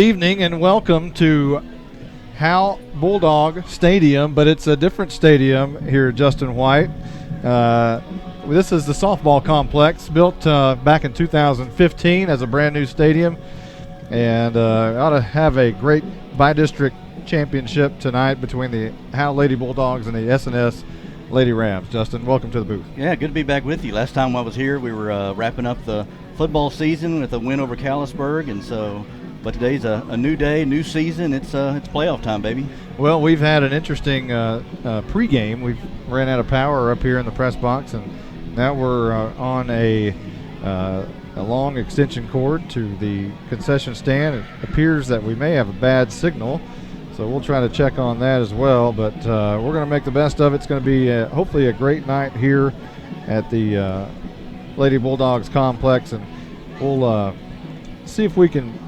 Evening and welcome to Howe Bulldog Stadium, but it's a different stadium here at Justin White. This is the softball complex built back in 2015 as a brand new stadium, and ought to have a great bi-district championship tonight between the Howe Lady Bulldogs and the S&S Lady Rams. Justin, welcome to the booth. Yeah, good to be back with you. Last time I was here, we were wrapping up the football season with a win over Callisburg, and so. But today's a new day, new season. It's playoff time, baby. Well, we've had an interesting pregame. We've ran out of power up here in the press box, and now we're on a long extension cord to the concession stand. It appears that we may have a bad signal, so we'll try to check on that as well. But we're going to make the best of it. It's going to be hopefully a great night here at the Lady Bulldogs complex, and we'll see if we can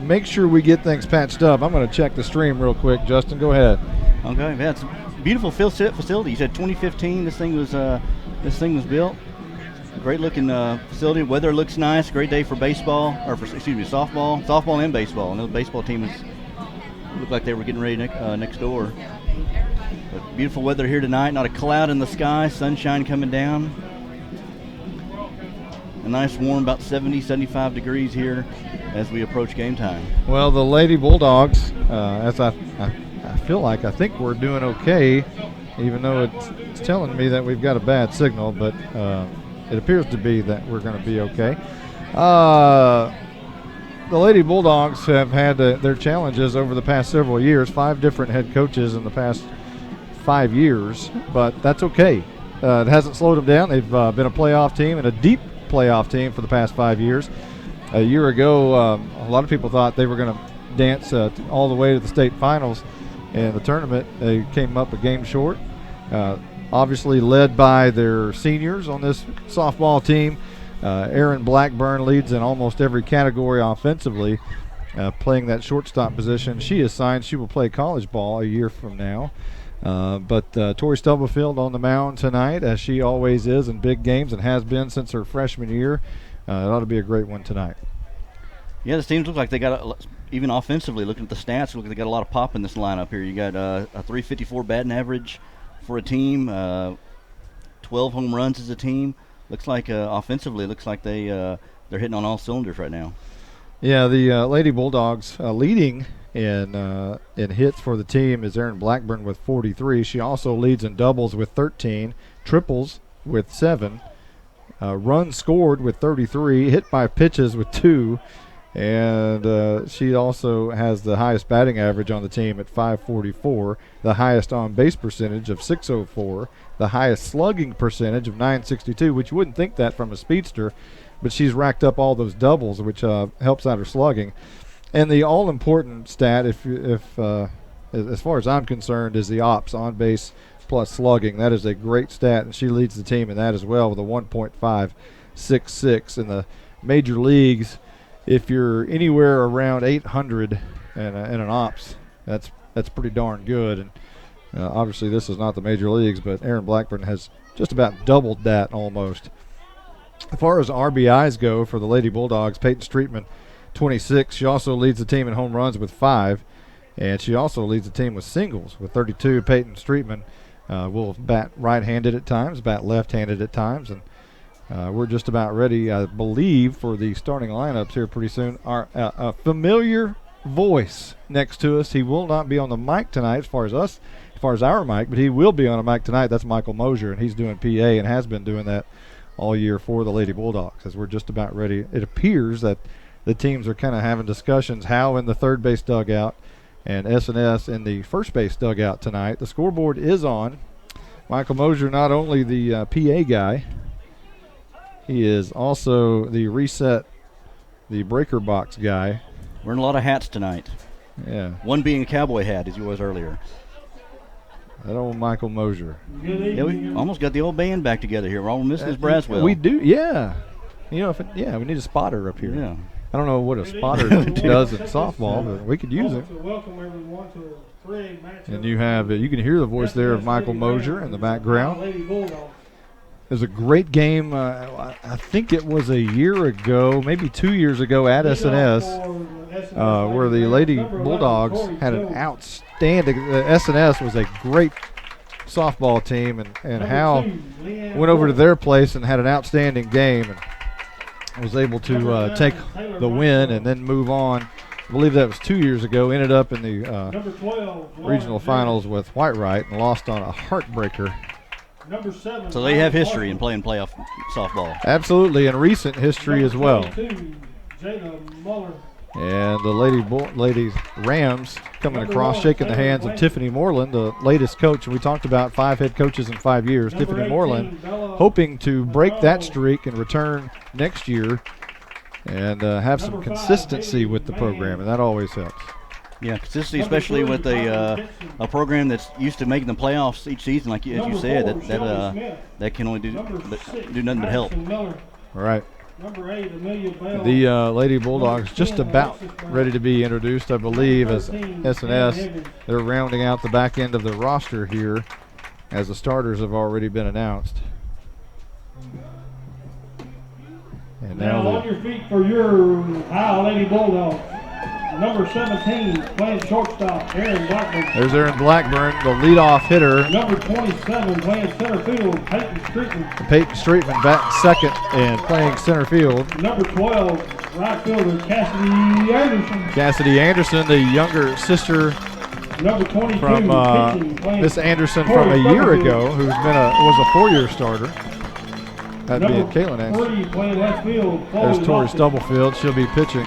make sure we get things patched up. I'm going to check the stream real quick. Justin, go ahead. Okay, yeah, it's a beautiful facility. You said 2015 this thing was built. Great looking facility. Weather looks nice. Great day for baseball, or for softball and baseball. I know the baseball team looked like they were getting ready next door. But beautiful weather here tonight. Not a cloud in the sky. Sunshine coming down. A nice warm, about 70, 75 degrees here as we approach game time. Well, the Lady Bulldogs, as I think we're doing okay, even though it's telling me that we've got a bad signal, but it appears to be that we're going to be okay. The Lady Bulldogs have had their challenges over the past several years, 5 different head coaches in the past 5 years, but that's okay. It hasn't slowed them down. They've been a playoff team and a deep playoff team for the past 5 years. A year ago, a lot of people thought they were going to dance all the way to the state finals in the tournament. They came up a game short, obviously led by their seniors on this softball team. Erin Blackburn leads in almost every category offensively, playing that shortstop position. She is signed. She will play college ball a year from now. But Tori Stubblefield on the mound tonight, as she always is in big games and has been since her freshman year. It ought to be a great one tonight. Yeah, the teams look like they got, even offensively, looking at the stats, look like they got a lot of pop in this lineup here. You got a 354 batting average for a team, 12 home runs as a team. Looks like offensively, looks like they're hitting on all cylinders right now. Yeah, the Lady Bulldogs leading in hits for the team is Erin Blackburn with 43. She also leads in doubles with 13, triples with 7. Runs scored with 33, hit by pitches with 2, and she also has the highest batting average on the team at 544, the highest on-base percentage of 604, the highest slugging percentage of 962, which you wouldn't think that from a speedster, but she's racked up all those doubles, which helps out her slugging. And the all-important stat, if as far as I'm concerned, is the ops, on-base plus slugging. That is a great stat, and she leads the team in that as well with a 1.566 in the major leagues. If you're anywhere around 800 and an ops, that's pretty darn good. And obviously this is not the major leagues, but Erin Blackburn has just about doubled that almost. As far as RBIs go for the Lady Bulldogs, Peyton Streetman, 26. She also leads the team in home runs with 5, and she also leads the team with singles with 32. Peyton Streetman will bat right-handed at times, bat left-handed at times, and we're just about ready, I believe, for the starting lineups here pretty soon. Our familiar voice next to us. He will not be on the mic tonight as far as our mic, but he will be on a mic tonight. That's Michael Mosier, and he's doing PA and has been doing that all year for the Lady Bulldogs as we're just about ready. It appears that the teams are kind of having discussions, Howe in the third base dugout and S&S in the first base dugout tonight. The scoreboard is on. Michael Mosier, not only the PA guy, he is also the breaker box guy. Wearing a lot of hats tonight. Yeah. One being a cowboy hat, as you was earlier. That old Michael Mosier. Yeah, we almost got the old band back together here. We're all missing his Braswell. We do, yeah. You know, we need a spotter up here. Yeah. I don't know what a spotter does in softball, but we could use it. Welcome everyone to a thrilling matchup. And you can hear the voice there of Michael Mosier in the background. It was a great game. I think it was a year ago, maybe 2 years ago at S&S. where the Lady Bulldogs had an outstanding. S&S was a great softball team, and Howe went over to their place and had an outstanding game and was able to take the win and then move on. I believe that was 2 years ago. Ended up in the regional finals with Whitewright and lost on a heartbreaker. So they have history in playing playoff softball. Absolutely, and recent history as well. And the ladies Rams coming across, shaking the hands of Tiffany Moreland, the latest coach. We talked about 5 head coaches in 5 years. Tiffany Moreland hoping to break that streak and return next year and have some consistency with the program, and that always helps. Yeah, consistency, especially with a program that's used to making the playoffs each season, like as you said, that can only do nothing but help. All right. The Lady Bulldogs just about ready to be introduced, I believe, as S&S. They're rounding out the back end of the roster here, as the starters have already been announced. And now on your feet for your Howe Lady Bulldogs. Number 17, playing shortstop, Aaron Blackburn. There's Aaron Blackburn, the leadoff hitter. Number 27, playing center field, Peyton Streetman. Peyton Streetman batting second and playing center field. Number 12, right fielder, Cassidy Anderson. Cassidy Anderson, the younger sister Number 22, from Miss Anderson from a year ago, who's was a 4-year starter. That'd be Caitlin Anderson. 3, playing left field. There's Tori Stubblefield. She'll be pitching.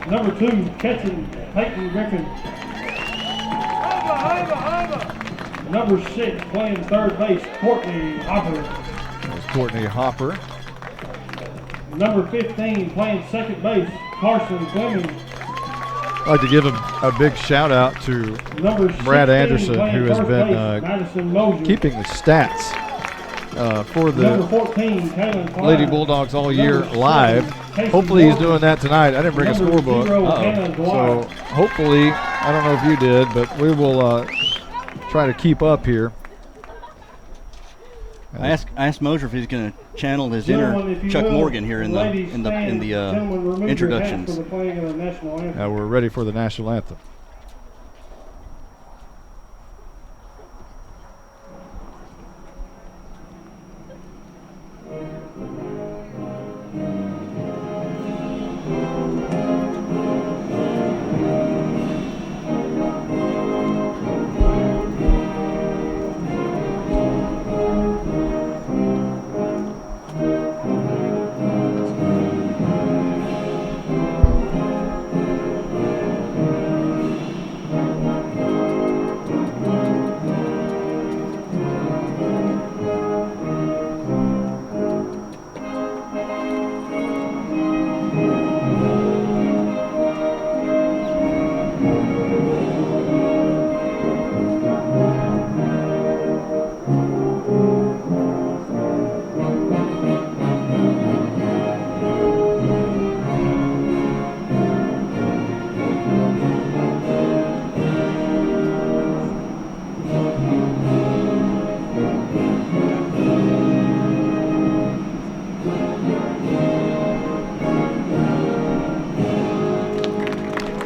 Number 2, catching, Peyton Griffin. Number 6, playing third base, Courtney Hopper. There's Courtney Hopper. Number 15, playing second base, Carson Fleming. I'd like to give a big shout out to Brad Anderson, who has been keeping the stats for the 14, Lady Bulldogs all year live. Hopefully he's doing that tonight. I didn't bring a scorebook. So hopefully, I don't know if you did, but we will try to keep up here. I asked Mosier if he's going to channel his inner Chuck Morgan here in the introductions. We're ready for the national anthem.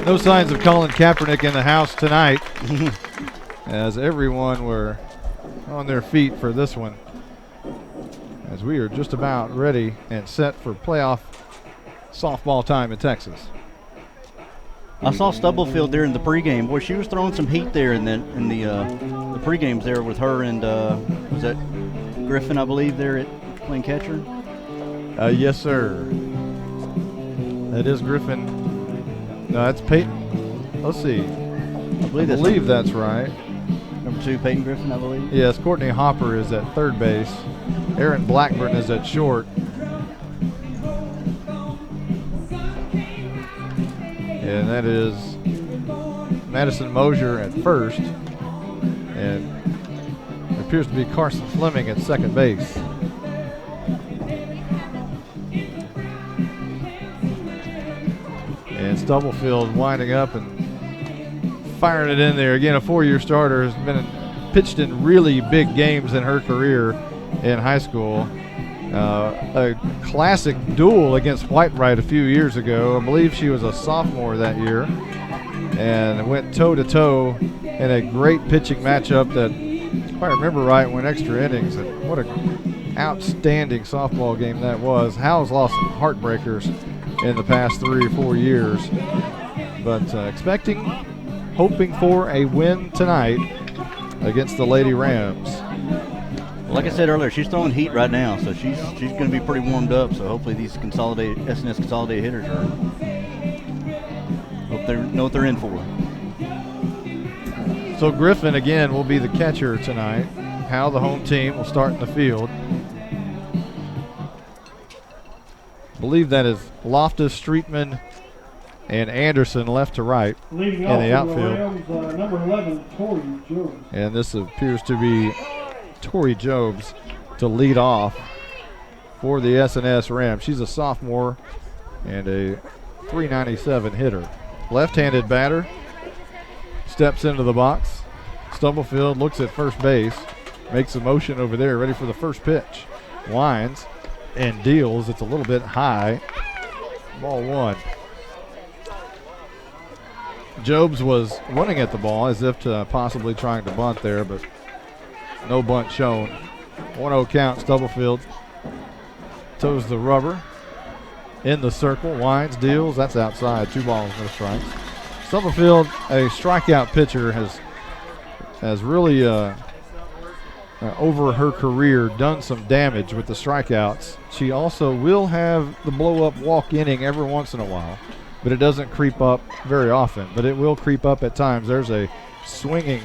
No signs of Colin Kaepernick in the house tonight, as everyone were on their feet for this one, as we are just about ready and set for playoff softball time in Texas. I saw Stubblefield there in the pregame. Boy, she was throwing some heat there in the pregames there with her and was that Griffin, I believe, there at playing catcher? Yes, sir. That is Griffin. No, that's Peyton. Let's see. I believe that's right. Number 2, Peyton Griffin, I believe. Yes, Courtney Hopper is at third base. Aaron Blackburn is at short. And that is Madison Mosier at first. And it appears to be Carson Fleming at second base. And Stubblefield winding up and firing it in there. Again, a 4-year starter, has pitched in really big games in her career in high school. A classic duel against Whitewright a few years ago. I believe she was a sophomore that year, and went toe-to-toe in a great pitching matchup that, if I remember right, went extra innings. And what an outstanding softball game that was. Howe's lost some heartbreakers in the past 3 or 4 years, but hoping for a win tonight against the Lady Rams. Like I said earlier, she's throwing heat right now, so she's going to be pretty warmed up. So hopefully these SNS consolidated hitters hope they know what they're in for. So Griffin again will be the catcher tonight. Howe, the home team, will start in the field. I believe that is Loftus, Streetman, and Anderson left to right Leading in the off for outfield. Rams, number 11, Tori Jones. And this appears to be Tori Jobs to lead off for the SNS Rams. She's a sophomore and a .397 hitter. Left-handed batter, steps into the box. Stubblefield looks at first base, makes a motion over there, ready for the first pitch. Winds and deals. It's a little bit high. Ball 1. Jobs was running at the ball as if to possibly trying to bunt there, but no bunt shown. 1-0 count. Stubblefield toes the rubber in the circle. Winds, deals. That's outside. 2 balls, no strikes. Stubblefield, a strikeout pitcher, has really over her career done some damage with the strikeouts. She also will have the blow-up walk inning every once in a while, but it doesn't creep up very often, but it will creep up at times. There's a swinging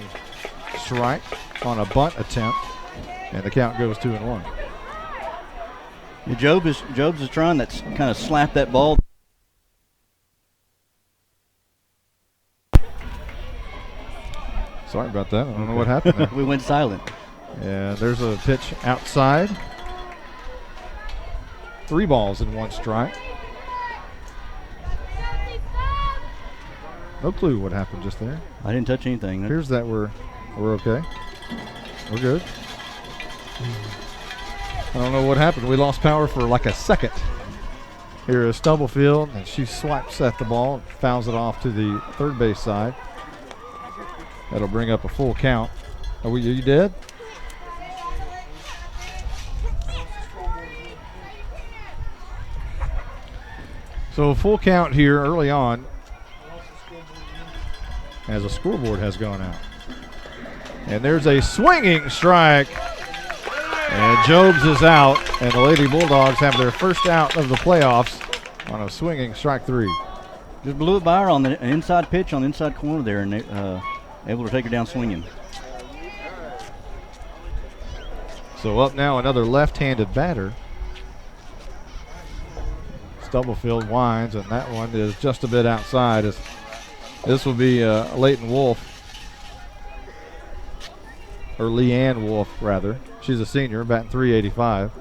strike on a bunt attempt, and the count goes 2-1. Yeah, Jobs is trying to kind of slap that ball. Sorry about that. I don't know what happened there. We went silent. And there's a pitch outside. 3 balls and 1 strike. No clue what happened just there. I didn't touch anything. Appears that we're okay. We're good. I don't know what happened. We lost power for like a second. Here is Stubblefield, and she swipes at the ball and fouls it off to the third base side. That'll bring up a full count. Are you dead? So full count here early on as a scoreboard has gone out. And there's a swinging strike. And Jobs is out, and the Lady Bulldogs have their first out of the playoffs on a swinging strike 3. Just blew it by her on the inside pitch on the inside corner there, and able to take her down swinging. So up now another left-handed batter. Stubblefield winds, and that one is just a bit outside. This will be Leighton Wolf, or Leanne Wolf, rather. She's a senior, batting .385.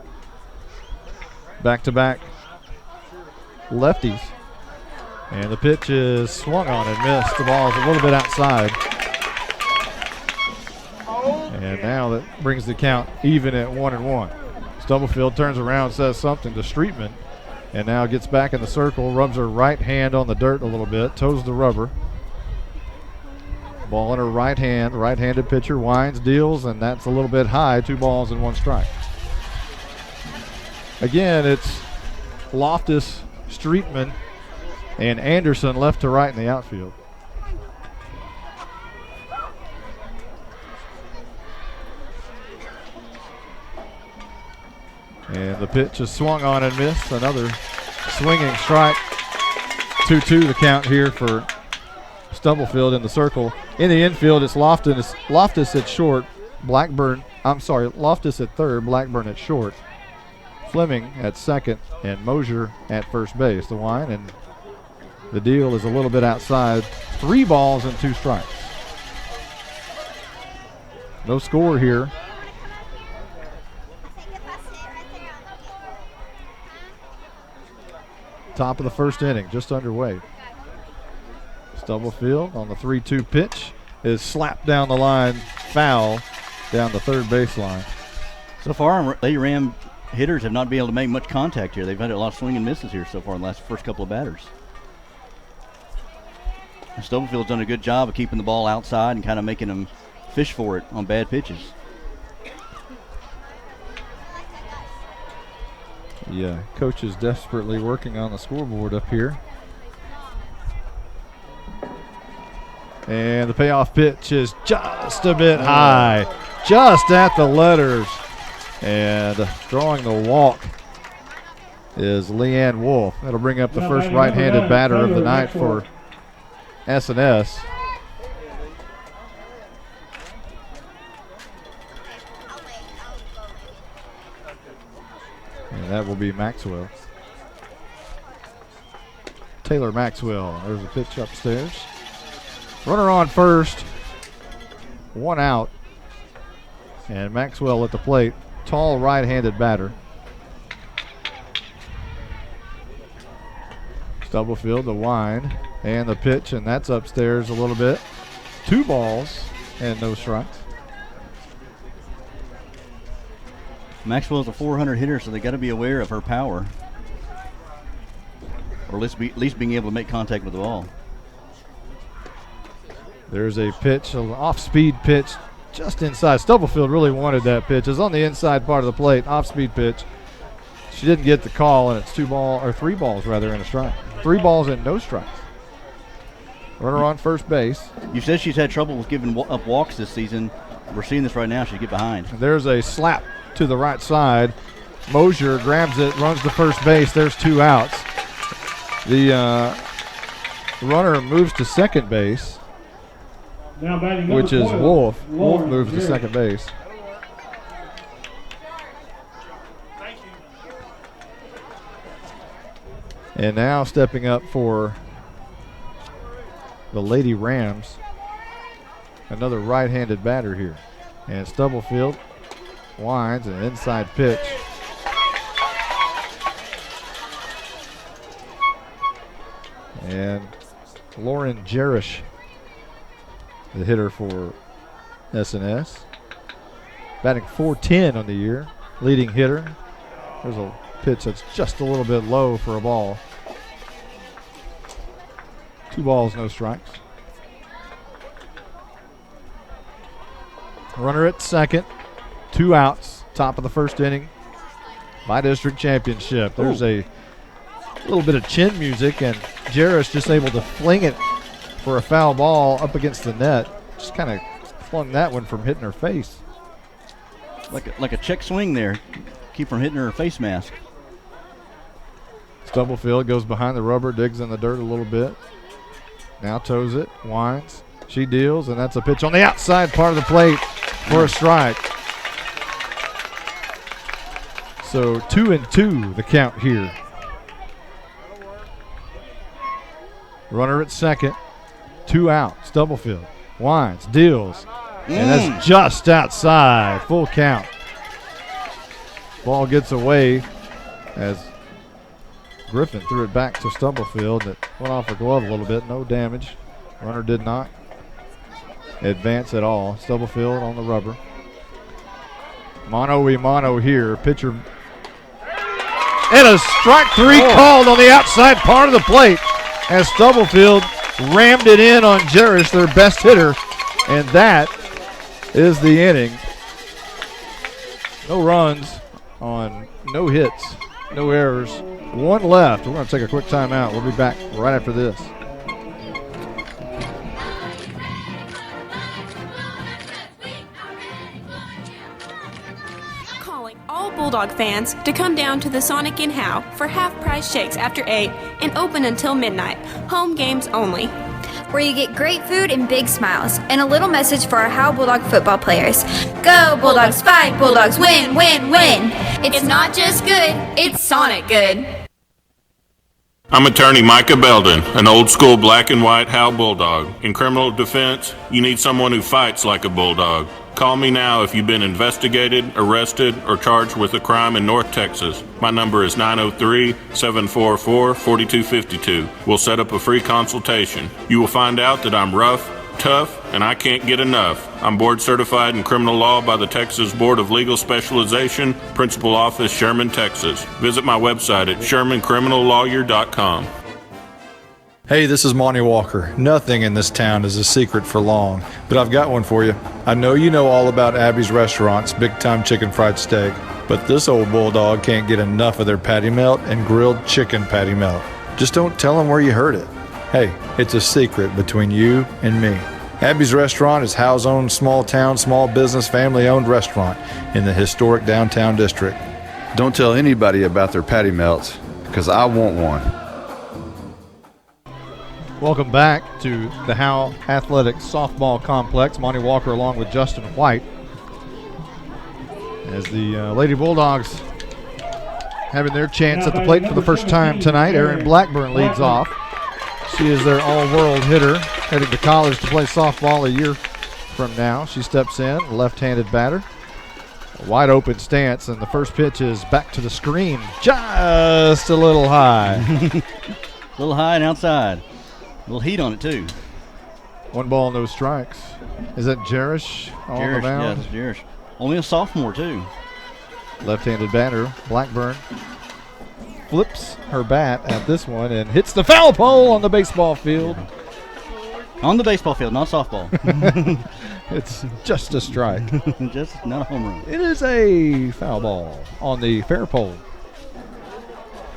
Back-to-back lefties. And the pitch is swung on and missed. The ball is a little bit outside. And now that brings the count even at 1-1. Stubblefield turns around, says something to Streetman, and now gets back in the circle, rubs her right hand on the dirt a little bit, toes the rubber. Ball in her right hand, right-handed pitcher, winds, deals, and that's a little bit high. 2 balls and 1 strike. Again, it's Loftus, Streetman, and Anderson left to right in the outfield. And the pitch is swung on and missed. Another swinging strike. 2-2 the count here for Stubblefield in the circle. In the infield, it's Loftus at short, Loftus at third, Blackburn at short, Fleming at second, and Mosier at first base. The wind and the deal is a little bit outside. 3 balls and 2 strikes. No score here. Top of the first inning, just underway. Stubblefield on the 3-2 pitch is slapped down the line, foul down the third baseline. So far, Lady Ram hitters have not been able to make much contact here. They've had a lot of swing and misses here so far in the first couple of batters. Stubblefield's done a good job of keeping the ball outside and kind of making them fish for it on bad pitches. Yeah, coach is desperately working on the scoreboard up here. And the payoff pitch is just a bit high, just at the letters. And drawing the walk is Leanne Wolf. That'll bring up the first right-handed batter of the night for S&S. And that will be Maxwell. Taylor Maxwell. There's a pitch upstairs. Runner on first. One out. And Maxwell at the plate. Tall right-handed batter. Stubblefield, the wind, and the pitch, and that's upstairs a little bit. 2 balls and no strikes. Maxwell's a 400 hitter, so they got to be aware of her power, or at least being able to make contact with the ball. There's a pitch, an off-speed pitch, just inside. Stubblefield really wanted that pitch. It's on the inside part of the plate, off-speed pitch. She didn't get the call, and it's 3 balls rather, and a strike. 3 balls and no strikes. Runner on first base. You said she's had trouble with giving up walks this season. We're seeing this right now. She get behind. There's a slap to the right side. Mosier grabs it, runs to first base. There's 2 outs. The runner moves to second base, which is Wolf. Wolf moves to second base. And now stepping up for the Lady Rams, another right-handed batter here. And Stubblefield winds an inside pitch. And Lauren Jerish, the hitter for S&S. Batting .410 on the year, leading hitter. There's a pitch that's just a little bit low for a ball. 2 balls, no strikes. Runner at second, 2 outs, top of the first inning. By district championship. There's a little bit of chin music, and Jarris just able to fling it for a foul ball up against the net. Just kind of flung that one from hitting her face. Like a check swing there. Keep from hitting her face mask. Stubblefield goes behind the rubber, digs in the dirt a little bit. Now toes it, winds. She deals, and that's a pitch on the outside part of the plate for a strike. So 2-2 the count here. Runner at second, 2 out. Stubblefield winds, deals, and that's just outside. Full count. Ball gets away as Griffin threw it back to Stubblefield. It went off her glove a little bit. No damage. Runner did not advance at all. Stubblefield on the rubber. Mono here. Pitcher. And a strike 3 called on the outside part of the plate as Stubblefield rammed it in on Jerish, their best hitter. And that is the inning. No runs on no hits, no errors. 1 left. We're going to take a quick timeout. We'll be back right after this. Calling all Bulldog fans to come down to the Sonic in Howe for half-price shakes after 8 and open until midnight. Home games only. Where you get great food and big smiles, and a little message for our Howe Bulldog football players. Go Bulldogs, fight Bulldogs, win, win, win. It's not just good, it's Sonic good. I'm attorney Micah Belden, an old school black and white Howe Bulldog. In criminal defense, you need someone who fights like a Bulldog. Call me now if you've been investigated, arrested, or charged with a crime in North Texas. My number is 903-744-4252. We'll set up a free consultation. You will find out that I'm rough, Tough, and I can't get enough. I'm board certified in criminal law by the Texas Board of Legal Specialization, Principal Office, Sherman, Texas. Visit my website at shermancriminallawyer.com. Hey, this is Monty Walker. Nothing in this town is a secret for long, but I've got one for you. I know you know all about Abby's Restaurant's Big Time Chicken Fried Steak, but this old bulldog can't get enough of their patty melt and grilled chicken patty melt. Just don't tell him where you heard it. Hey, it's a secret between you and me. Abby's Restaurant is Howe's own small town, small business, family-owned restaurant in the historic downtown district. Don't tell anybody about their patty melts, because I want one. Welcome back to the Howe Athletic Softball Complex. Monty Walker along with Justin White. As the Lady Bulldogs having their chance at the plate for the first time tonight. Erin Blackburn leads off. She is their all-world hitter, heading to college to play softball a year from now. She steps in, left-handed batter. A wide open stance, and the first pitch is back to the screen. Just a little high. A little high and outside. A little heat on it, too. 1 ball, no strikes. Is that Jerish on the mound? Yeah, that's Jerish. Only a sophomore, too. Left-handed batter, Blackburn, flips her bat at this one and hits the foul pole on the baseball field. On the baseball field, not softball. It's just a strike. Just not a home run. It is a foul ball on the fair pole.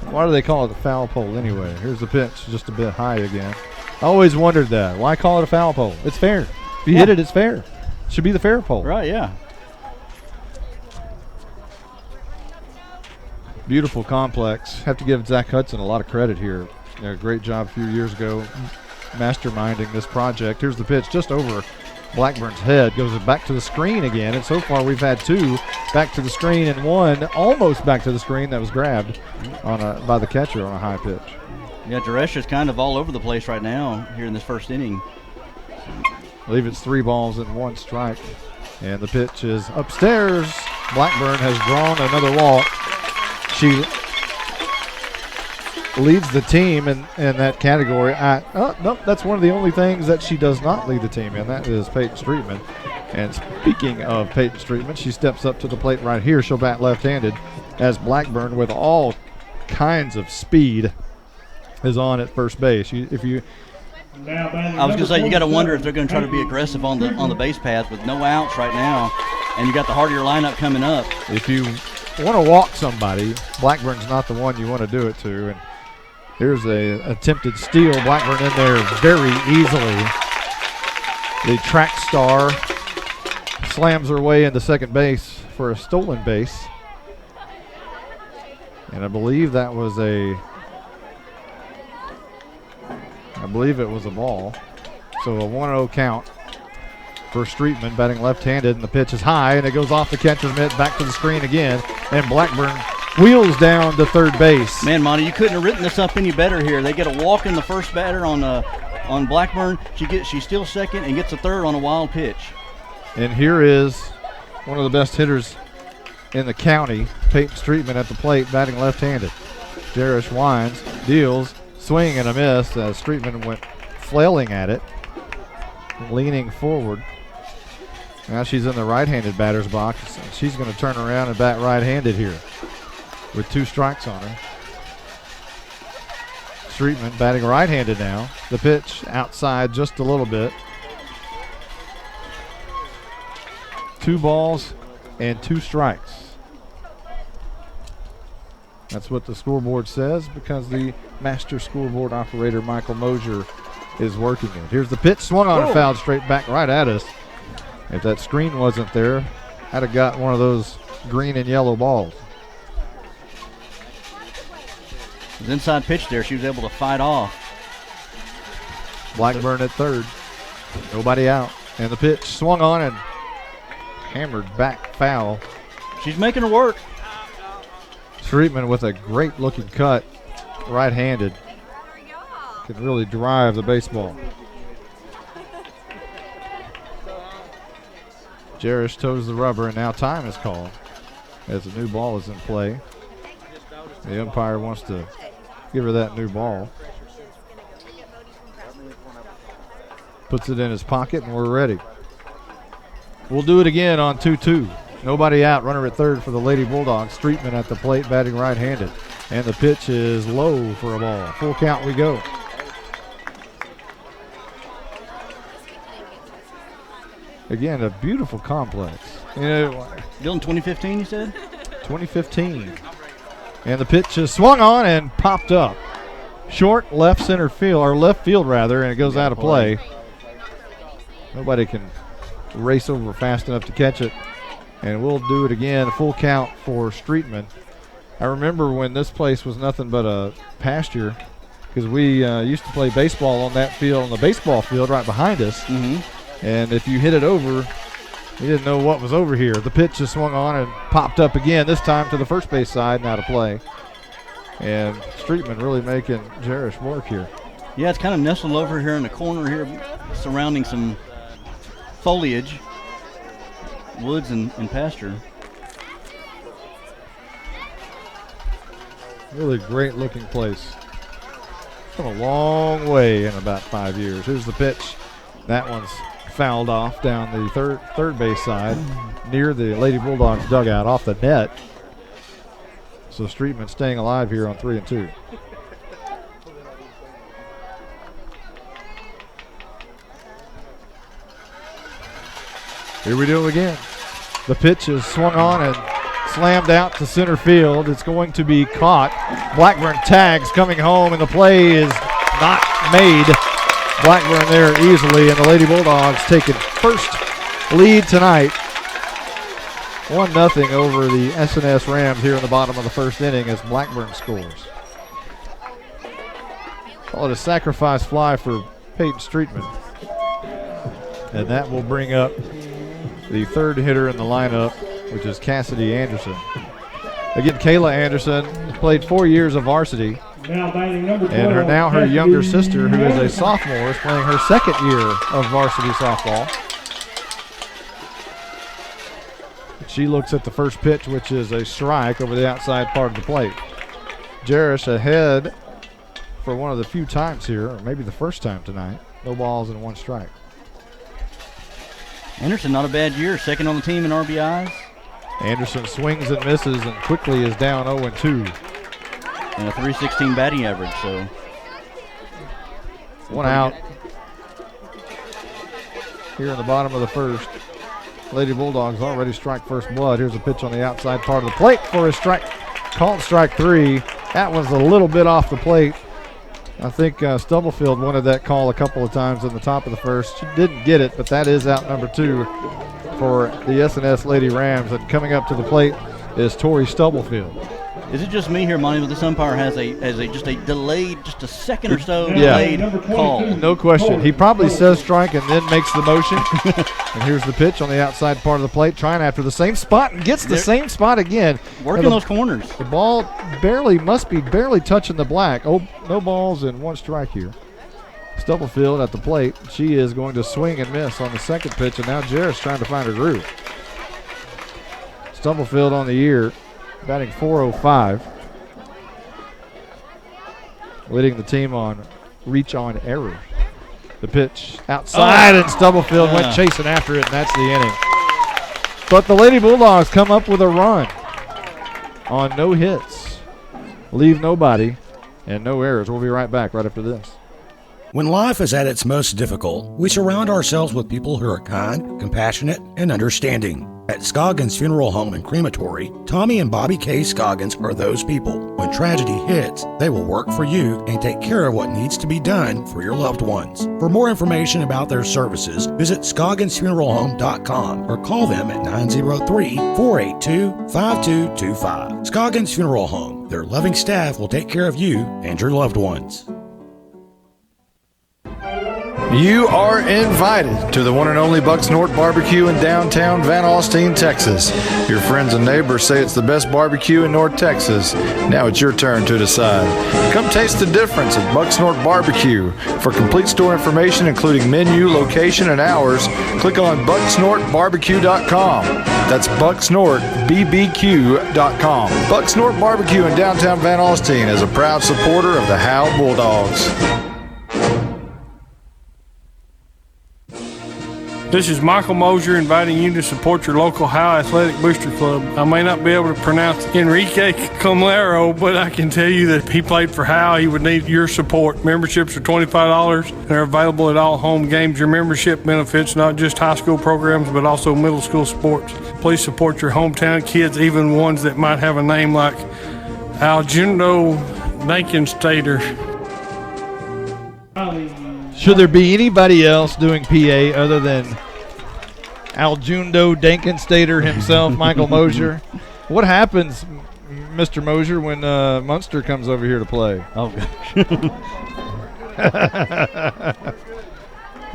Why do they call it a foul pole anyway? Here's the pitch, just a bit high again. I always wondered that. Why call it a foul pole? It's fair. If you hit it, it's fair. It should be the fair pole. Right, yeah. Beautiful complex. Have to give Zach Hudson a lot of credit here. Great job a few years ago masterminding this project. Here's the pitch just over Blackburn's head. Goes back to the screen again. And so far we've had 2 back to the screen and 1 almost back to the screen that was grabbed by the catcher on a high pitch. Yeah, Jaresh is kind of all over the place right now here in this first inning. I believe it's 3 balls and 1 strike. And the pitch is upstairs. Blackburn has drawn another walk. She leads the team in that category. No, that's one of the only things that she does not lead the team in. That is Peyton Streetman. And speaking of Peyton Streetman, she steps up to the plate right here. She'll bat left-handed as Blackburn, with all kinds of speed, is on at first base. I was going to say, you got to wonder if they're going to try to be aggressive on the base path with no outs right now, and you got the heart of your lineup coming up. If you want to walk somebody, Blackburn's not the one you want to do it to. And here's a attempted steal. Blackburn in there very easily. The track star slams her way into second base for a stolen base. And I believe it was a ball. So a 1-0 count for Streetman, batting left-handed, and the pitch is high, and it goes off the catcher's mitt, back to the screen again, and Blackburn wheels down to third base. Man, Monty, you couldn't have written this up any better here. They get a walk in the first batter on Blackburn. She steals second and gets a third on a wild pitch. And here is one of the best hitters in the county, Peyton Streetman, at the plate, batting left-handed. Jerish winds, deals, swing and a miss as Streetman went flailing at it, leaning forward. Now she's in the right-handed batter's box. And she's going to turn around and bat right-handed here with 2 strikes on her. Streetman batting right-handed now. The pitch outside just a little bit. 2 balls and 2 strikes. That's what the scoreboard says, because the master scoreboard operator, Michael Mosier, is working it. Here's the pitch, swung on and fouled straight back right at us. If that screen wasn't there, I'd have got one of those green and yellow balls. The inside pitch there, she was able to fight off. Blackburn at third. Nobody out. And the pitch swung on and hammered back foul. She's making her work. Streetman with a great looking cut, right-handed. Can really drive the baseball. Jerish toes the rubber, and now time is called as the new ball is in play. The umpire wants to give her that new ball. Puts it in his pocket, and we're ready. We'll do it again on 2-2. Nobody out. Runner at third for the Lady Bulldogs. Streetman at the plate, batting right-handed. And the pitch is low for a ball. Full count we go. Again, a beautiful complex. Built in 2015, you said? 2015. And the pitch is swung on and popped up. Short left center field, or left field rather, and it goes out of play. Nobody can race over fast enough to catch it. And we'll do it again, full count for Streetman. I remember when this place was nothing but a pasture, because we used to play baseball on that field, on the baseball field right behind us. And if you hit it over, you didn't know what was over here. The pitch just swung on and popped up again, this time to the first base side and out of play. And Streetman really making Jerish work here. Yeah, it's kind of nestled over here in the corner here, surrounding some foliage, woods and pasture. Really great looking place. Come a long way in about 5 years. Here's the pitch. That one's fouled off down the third base side near the Lady Bulldogs dugout off the net. So Streetman staying alive here on 3-2. Here we do it again. The pitch is swung on and slammed out to center field. It's going to be caught. Blackburn tags coming home, and the play is not made. Blackburn there easily, and the Lady Bulldogs taking first lead tonight. 1-0 over the S&S Rams here in the bottom of the first inning as Blackburn scores. Call it a sacrifice fly for Peyton Streetman. And that will bring up the third hitter in the lineup, which is Cassidy Anderson. Again, Kayla Anderson played 4 years of varsity. Now batting number 12, And her younger sister, who is a sophomore, is playing her second year of varsity softball. She looks at the first pitch, which is a strike over the outside part of the plate. Jerish ahead for one of the few times here, or maybe the first time tonight. No balls and 1 strike. Anderson, not a bad year. Second on the team in RBIs. Anderson swings and misses and quickly is down 0-2. And a .316 batting average, so. 1 out here in the bottom of the first. Lady Bulldogs already strike first blood. Here's a pitch on the outside part of the plate for a strike, called strike 3. That was a little bit off the plate. I think Stubblefield wanted that call a couple of times in the top of the first. She didn't get it, but that is out number 2 for the S&S Lady Rams. And coming up to the plate is Tori Stubblefield. Is it just me here, Monty, but this umpire has just a delayed, just a second or so delayed call? No question. He probably says strike and then makes the motion. And here's the pitch on the outside part of the plate, trying after the same spot and gets the same spot again. Working those corners. The ball must be barely touching the black. Oh, no balls and 1 strike here. Stubblefield at the plate. She is going to swing and miss on the second pitch, and now Jarrett's trying to find her groove. Stubblefield on the year, batting .405. Leading the team on reach on error. The pitch outside, and Stubblefield went chasing after it, and that's the inning. But the Lady Bulldogs come up with a run on no hits, leave nobody, and no errors. We'll be right back right after this. When life is at its most difficult, we surround ourselves with people who are kind, compassionate, and understanding. At Scoggins Funeral Home and Crematory, Tommy and Bobby K. Scoggins are those people. When tragedy hits, they will work for you and take care of what needs to be done for your loved ones. For more information about their services, visit ScogginsFuneralHome.com or call them at 903-482-5225. Scoggins Funeral Home. Their loving staff will take care of you and your loved ones. You are invited to the one and only Bucks North Barbecue in downtown Van Alstyne, Texas. Your friends and neighbors say it's the best barbecue in North Texas. Now it's your turn to decide. Come taste the difference at Bucks North Barbecue. For complete store information, including menu, location, and hours, click on bucksnorthbarbecue.com. That's bucksnorthbbq.com. Bucks North Barbecue in downtown Van Alstyne is a proud supporter of the Howe Bulldogs. This is Michael Mosier inviting you to support your local Howe Athletic Booster Club. I may not be able to pronounce Enrique Camilero, but I can tell you that he played for Howe. He would need your support. Memberships are $25 and are available at all home games. Your membership benefits not just high school programs, but also middle school sports. Please support your hometown kids, even ones that might have a name like Aljundo Dankenstater. Should there be anybody else doing PA other than Aljundo Dankenstater himself, Michael Mosier? What happens, Mr. Mosier, when Munster comes over here to play? Oh, gosh.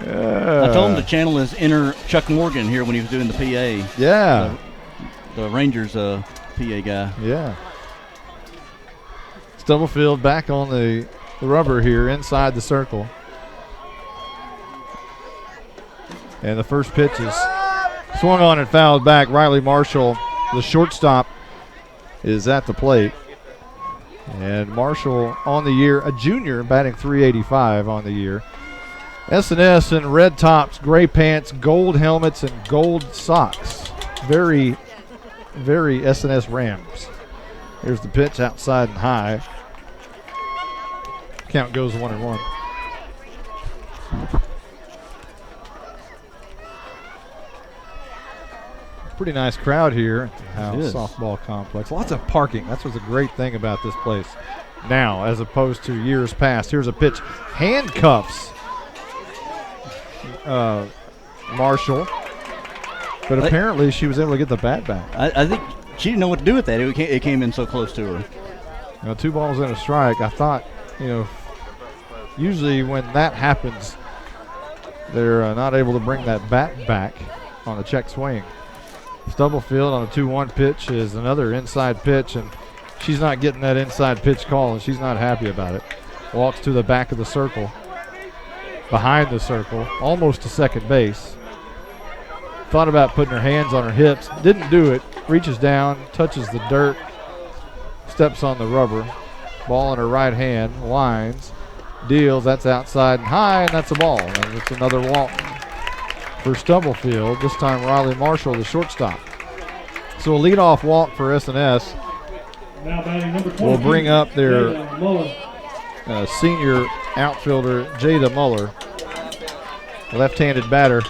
I told him to channel his inner Chuck Morgan here when he was doing the PA. Yeah. The Rangers PA guy. Yeah. Stubblefield back on the rubber here inside the circle. And the first pitch is swung on and fouled back. Riley Marshall, the shortstop, is at the plate. And Marshall on the year, a junior, batting .385 on the year. S&S in red tops, gray pants, gold helmets, and gold socks. Very, very S&S Rams. Here's the pitch outside and high. Count goes 1-1. Pretty nice crowd here at the Howe softball complex. Lots of parking. That's what's a great thing about this place now as opposed to years past. Here's a pitch. Handcuffs Marshall. But apparently she was able to get the bat back. I think she didn't know what to do with that. It came in so close to her. 2 balls and a strike. I thought, usually when that happens, they're not able to bring that bat back on a check swing. Stubblefield on a 2-1 pitch is another inside pitch, and she's not getting that inside pitch call, and she's not happy about it. Walks to the back of the circle, behind the circle, almost to second base. Thought about putting her hands on her hips, didn't do it. Reaches down, touches the dirt, steps on the rubber. Ball in her right hand, winds, deals. That's outside and high, and that's a ball. And it's another walk for Stubblefield. This time Riley Marshall, the shortstop. So a leadoff walk for S&S will bring up their senior outfielder, Jada Muller, left-handed batter.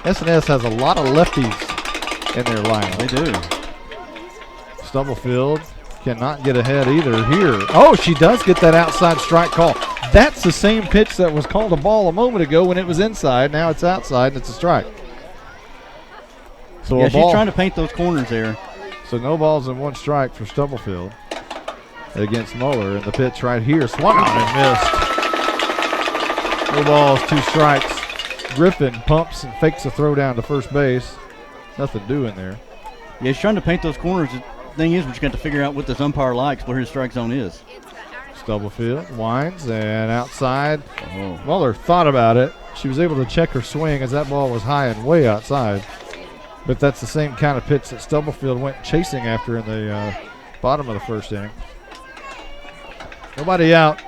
S&S has a lot of lefties in their lineup. They do. Stubblefield cannot get ahead either here. Oh, she does get that outside strike call. That's the same pitch that was called a ball a moment ago when it was inside. Now it's outside and it's a strike. So yeah, she's trying to paint those corners there. So no balls and 1 strike for Stubblefield against Muller. And the pitch right here, swung on and missed. No balls, 2 strikes. Griffin pumps and fakes a throw down to first base. Nothing doing there. Yeah, he's trying to paint those corners. The thing is, we just got to figure out what this umpire likes, where his strike zone is. Stubblefield winds and outside. Muller thought about it. She was able to check her swing as that ball was high and way outside. But that's the same kind of pitch that Stubblefield went chasing after in the bottom of the first inning. Nobody out.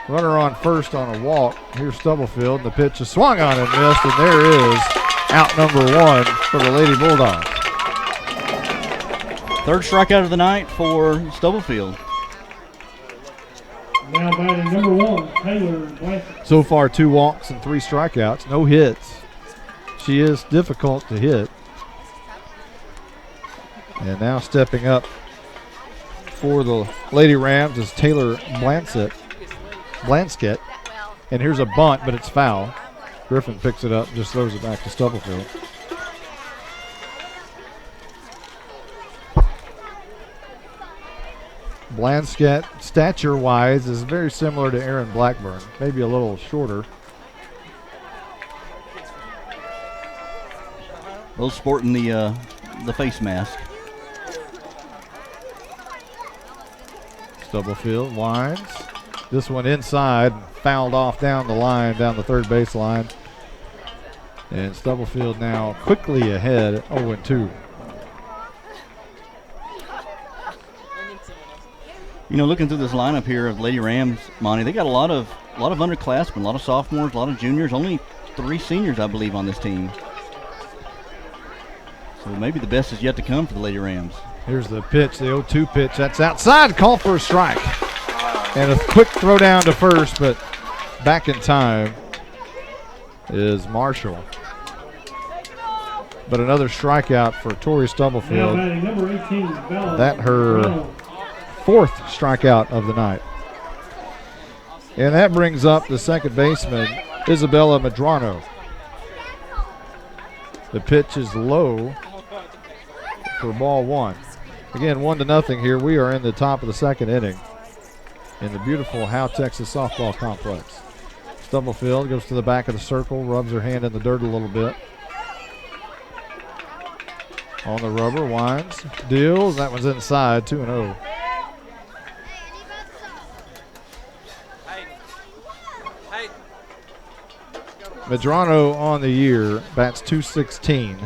Runner on first on a walk. Here's Stubblefield. The pitch is swung on and missed, and there is out number 1 for the Lady Bulldogs. 3rd strikeout of the night for Stubblefield. Now batting number 1, Taylor Blanchard. So far 2 walks and 3 strikeouts. No hits. She is difficult to hit. And now stepping up for the Lady Rams is Taylor Blanskett. And here's a bunt, but it's foul. Griffin picks it up and just throws it back to Stubblefield. Blanskett, stature-wise, is very similar to Aaron Blackburn, maybe a little shorter. Both sporting the face mask. Stubblefield winds. This one inside, fouled off down the line, down the third base line. And Stubblefield now quickly ahead, 0-2. Looking through this lineup here of Lady Rams, Monty, they got a lot of a lot of underclassmen, a lot of sophomores, a lot of juniors, only 3 seniors, I believe, on this team. So maybe the best is yet to come for the Lady Rams. Here's the pitch, the 0-2 pitch. That's outside, call for a strike. And a quick throw down to first, but back in time is Marshall. But another strikeout for Tori Stubblefield. Number 18, Bella. That her 4th strikeout of the night. And that brings up the second baseman, Isabella Medrano. The pitch is low for ball 1. Again, 1-0 here. We are in the top of the second inning in the beautiful Howe, Texas softball complex. Stubblefield goes to the back of the circle, rubs her hand in the dirt a little bit. On the rubber, winds, deals. That one's inside, 2-0. Medrano on the year bats .216.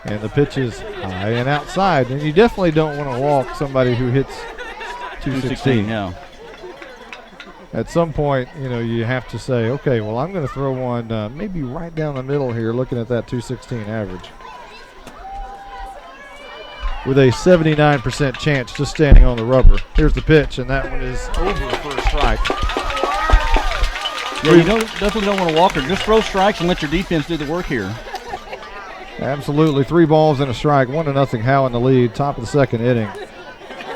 And the pitch is high and outside. And you definitely don't want to walk somebody who hits .216. Yeah. At some point, you have to say, okay, well, I'm going to throw one maybe right down the middle here, looking at that .216 average. With a 79% chance just standing on the rubber. Here's the pitch, and that one is over for a strike. Yeah, you definitely don't want to walk her. Just throw strikes and let your defense do the work here. Absolutely. 3 balls and a strike. 1-0 Howe in the lead. Top of the second inning.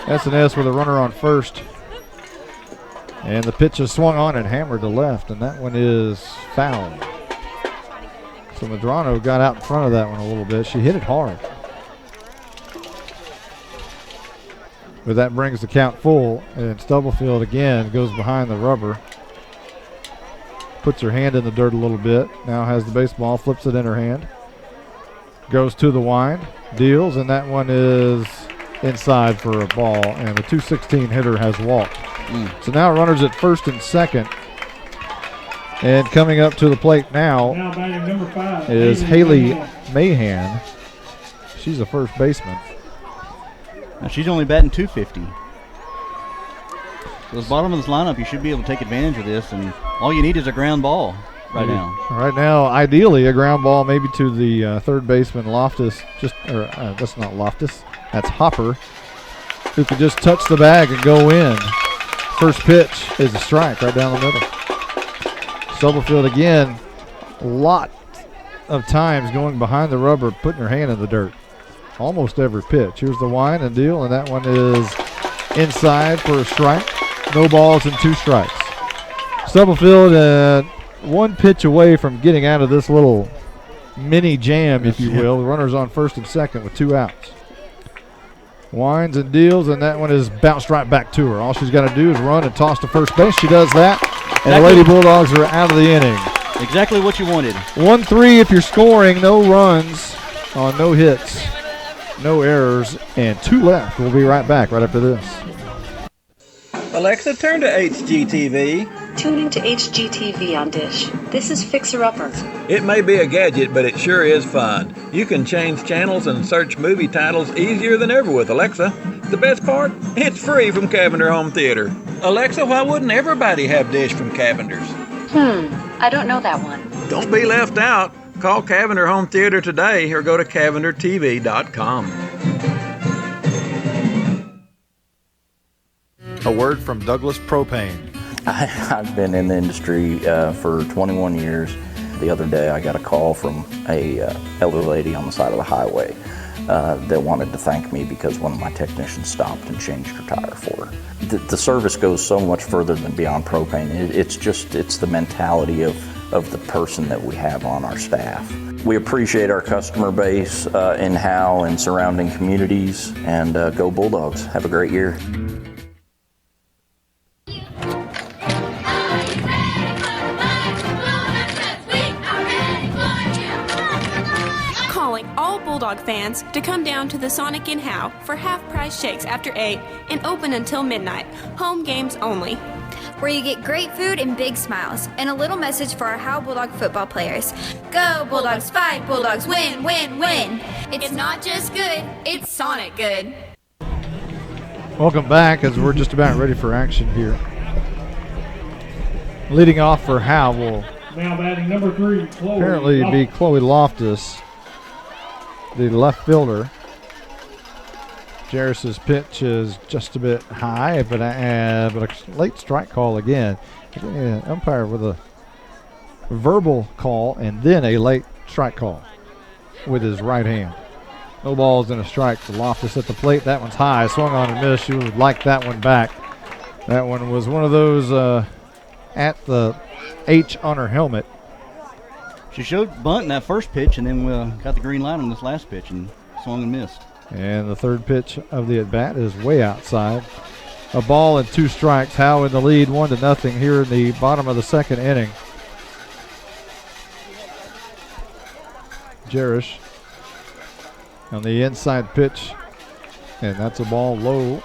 S&S with a runner on first. And the pitch is swung on and hammered to left, and that one is fouled. So Medrano got out in front of that one a little bit. She hit it hard. But that brings the count full, and Stubblefield again goes behind the rubber. Puts her hand in the dirt a little bit. Now has the baseball, flips it in her hand. Goes to the wind, deals, and that one is inside for a ball, and the .216 hitter has walked. So now runners at first and second. And coming up to the plate now batting number 5 is Haley Mahan. She's a first baseman. Now she's only batting .250. So the bottom of this lineup, you should be able to take advantage of this, and all you need is a ground ball now. Right now, ideally, a ground ball maybe to the third baseman Loftus. That's not Loftus. That's Hopper, who can just touch the bag and go in. First pitch is a strike right down the middle. Stubblefield again, a lot of times going behind the rubber, putting her hand in the dirt. Almost every pitch. Here's the wind and deal, and that one is inside for a strike. No balls and 2 strikes. Stubblefield 1 pitch away from getting out of this little mini jam, if you will. The runner's on first and second with 2 outs. Winds and deals, and that one is bounced right back to her. All she's got to do is run and toss to first base. She does that, and the Lady Bulldogs are out of the inning. Exactly what you wanted. 1-3 if you're scoring, no runs on no hits, no errors, and 2 left. We'll be right back right after this. Alexa, turn to HGTV. Tuning to HGTV on Dish. This is Fixer Upper. It may be a gadget, but it sure is fun. You can change channels and search movie titles easier than ever with Alexa. The best part? It's free from Cavender Home Theater. Alexa, why wouldn't everybody have Dish from Cavender's? I don't know that one. Don't be left out. Call Cavender Home Theater today or go to CavenderTV.com. A word from Douglas Propane. I've been in the industry for 21 years. The other day I got a call from a elder lady on the side of the highway that wanted to thank me because one of my technicians stopped and changed her tire for her. The service goes so much further than beyond propane. It's the mentality of the person that we have on our staff. We appreciate our customer base in Howe and surrounding communities, and go Bulldogs. Have a great year. Bulldog fans to come down to the Sonic in Howe for half-price shakes after 8 and open until midnight. Home games only. Where you get great food and big smiles, and a little message for our Howe Bulldog football players. Go Bulldogs, fight Bulldogs, win, win, win. It's not just good, it's Sonic good. Welcome back as we're just about ready for action here. Leading off for Howe will Now batting number 3, Chloe. Apparently be Chloe Loftus, the left fielder. Jarris's pitch is just a bit high, but a late strike call again. Umpire with a verbal call and then a late strike call with his right hand. No balls and a strike for Loftus at the plate. That one's high, swung on and missed. She would like that one back. That one was one of those at the H on her helmet. She showed bunt in that first pitch and then got the green light on this last pitch and swung and missed. And the third pitch of the at-bat is way outside. A ball and 2 strikes. Howe in the lead, 1-0 here in the bottom of the second inning. Jarris on the inside pitch, and that's a ball low.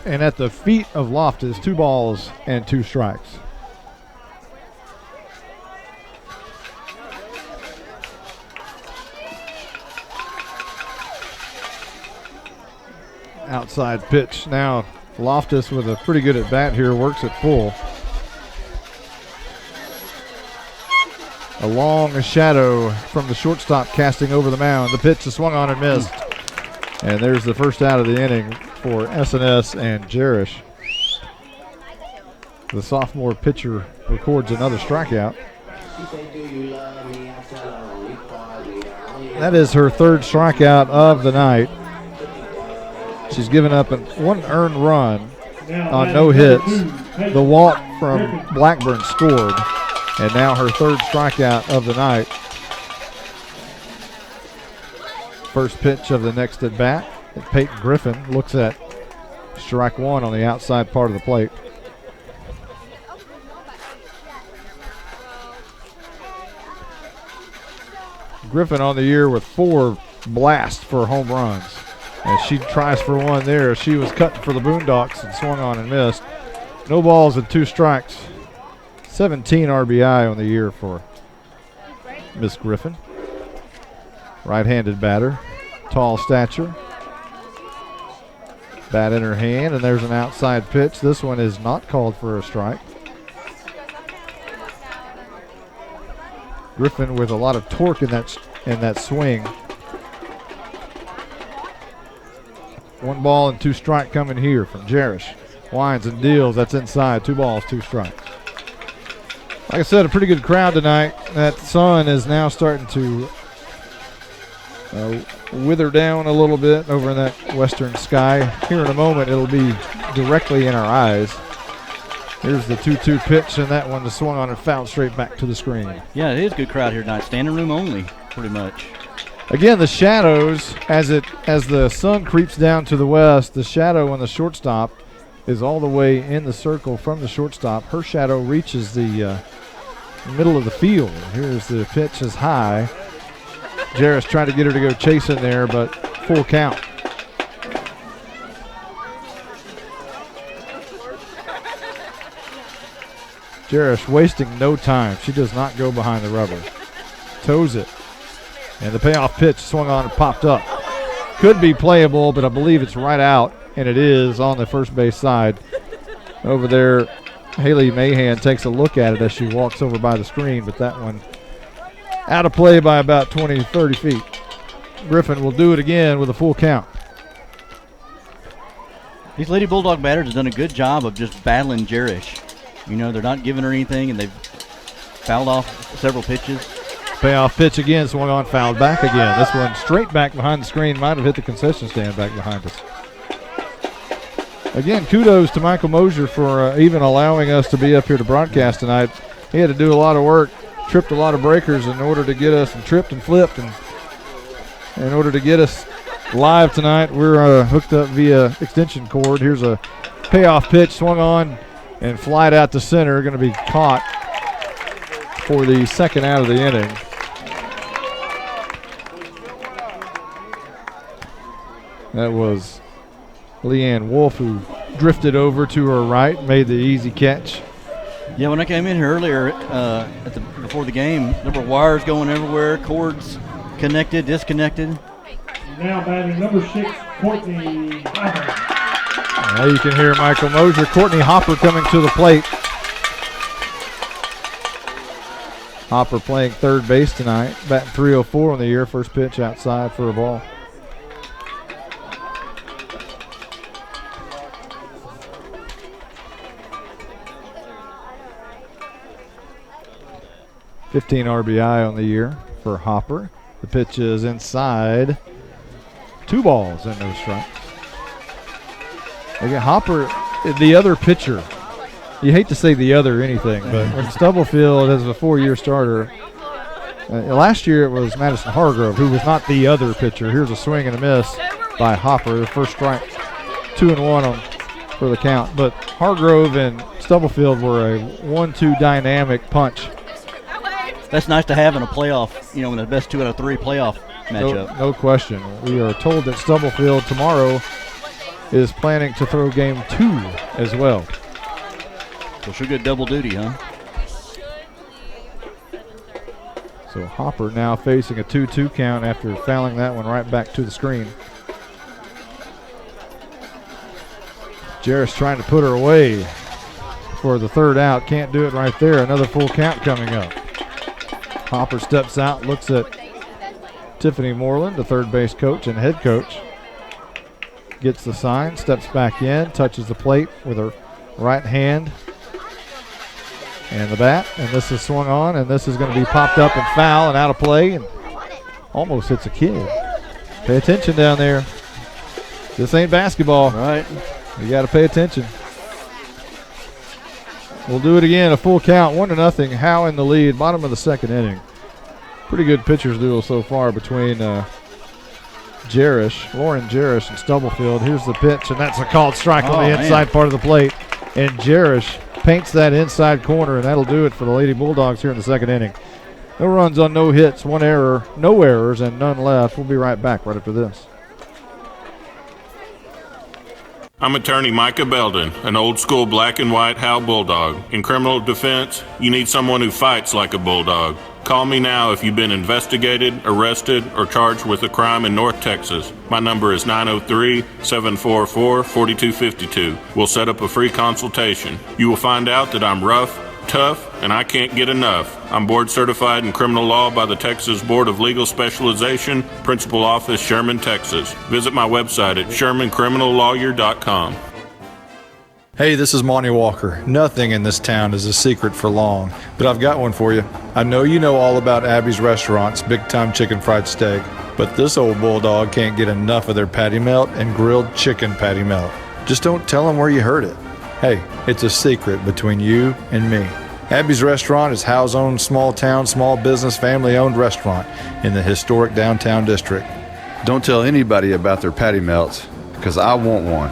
And at the feet of Loftus, 2 balls and 2 strikes. Outside pitch. Now Loftus with a pretty good at bat here, works it full. A long shadow from the shortstop casting over the mound. The pitch is swung on and missed. And there's the first out of the inning for S&S and Jarris. The sophomore pitcher records another strikeout. That is her 3rd strikeout of the night. She's given up 1 earned run on no hits. The walk from Blackburn scored. And now her 3rd strikeout of the night. First pitch of the next at bat. Peyton Griffin looks at strike 1 on the outside part of the plate. Griffin on the year with 4 blasts for home runs. As she tries for one there, she was cutting for the Boondocks and swung on and missed. No balls and 2 strikes. 17 RBI on the year for Miss Griffin. Right-handed batter, tall stature. Bat in her hand, and there's an outside pitch. This one is not called for a strike. Griffin with a lot of torque in that swing. 1 ball and 2 strike coming here from Jarris. Winds and deals. That's inside. 2 balls, 2 strikes. Like I said, a pretty good crowd tonight. That sun is now starting to wither down a little bit over in that western sky. Here in a moment, it'll be directly in our eyes. Here's the 2-2 pitch, and that one was swung on and fouled straight back to the screen. Yeah, it is a good crowd here tonight. Standing room only, pretty much. Again, the shadows, as the sun creeps down to the west, the shadow on the shortstop is all the way in the circle from the shortstop. Her shadow reaches the middle of the field. Here's the pitch is high. Jarris trying to get her to go chasing there, but full count. Jarris wasting no time. She does not go behind the rubber. Toes it. And the payoff pitch swung on and popped up. Could be playable, but I believe it's right out, and it is on the first base side. Over there, Haley Mahan takes a look at it as she walks over by the screen, but that one out of play by about 20, 30 feet. Griffin will do it again with a full count. These Lady Bulldog batters have done a good job of just battling Jarris. You know, they're not giving her anything, and they've fouled off several pitches. Payoff pitch again, swung on, fouled back again. This one straight back behind the screen, might have hit the concession stand back behind us. Again, kudos to Michael Mosier for even allowing us to be up here to broadcast tonight. He had to do a lot of work, tripped a lot of breakers in order to get us, and tripped and flipped, and in order to get us live tonight. We're hooked up via extension cord. Here's a payoff pitch, swung on and flied out to center, going to be caught for the second out of the inning. That was Leanne Wolf, who drifted over to her right, made the easy catch. Yeah, when I came in here earlier before the game, there were wires going everywhere, cords connected, disconnected. Now batting number 6, Courtney Hyman. Now you can hear Michael Mosier. Courtney Hopper coming to the plate. Hopper playing third base tonight. Batting .304 on the year. First pitch outside for a ball. .15 RBI on the year for Hopper. The pitch is inside. 2 balls and no strikes. Again, Hopper, the other pitcher. You hate to say the other anything, but when Stubblefield is a 4-year starter, last year it was Madison Hargrove, who was not the other pitcher. Here's a swing and a miss by Hopper. The first strike, 2-1 for the count. But Hargrove and Stubblefield were a 1-2 dynamic punch. That's nice to have in a playoff, in the best 2 out of 3 playoff matchup. No question. We are told that Stubblefield tomorrow is planning to throw game 2 as well. So she'll get double duty, huh? So Hopper now facing a 2-2 count after fouling that one right back to the screen. Jarris trying to put her away for the third out. Can't do it right there. Another full count coming up. Hopper steps out, looks at Tiffany Moreland, the third base coach and head coach. Gets the sign, steps back in, touches the plate with her right hand and the bat, and this is swung on, and this is going to be popped up and foul and out of play, and almost hits a kid. Pay attention down there. This ain't basketball. Right. You got to pay attention. We'll do it again, a full count, 1-0. Howe in the lead, bottom of the second inning. Pretty good pitchers duel so far between Lauren Jarrish and Stubblefield. Here's the pitch, and that's a called strike on the inside part of the plate. And Jarrish paints that inside corner, and that'll do it for the Lady Bulldogs here in the second inning. No runs on no hits, 1 error, no errors, and none left. We'll be right back right after this. I'm attorney Micah Belden, an old-school black and white Howe Bulldog. In criminal defense, you need someone who fights like a bulldog. Call me now if you've been investigated, arrested, or charged with a crime in North Texas. My number is 903-744-4252. We'll set up a free consultation. You will find out that I'm rough, tough, and I can't get enough. I'm board certified in criminal law by the Texas Board of Legal Specialization, Principal Office, Sherman, Texas. Visit my website at shermancriminallawyer.com. Hey, this is Monty Walker. Nothing in this town is a secret for long, but I've got one for you. I know you know all about Abby's Restaurant's Big Time Chicken Fried Steak, but this old bulldog can't get enough of their patty melt and grilled chicken patty melt. Just don't tell them where you heard it. Hey, it's a secret between you and me. Abby's Restaurant is Howe's own small town, small business, family-owned restaurant in the historic downtown district. Don't tell anybody about their patty melts, because I want one.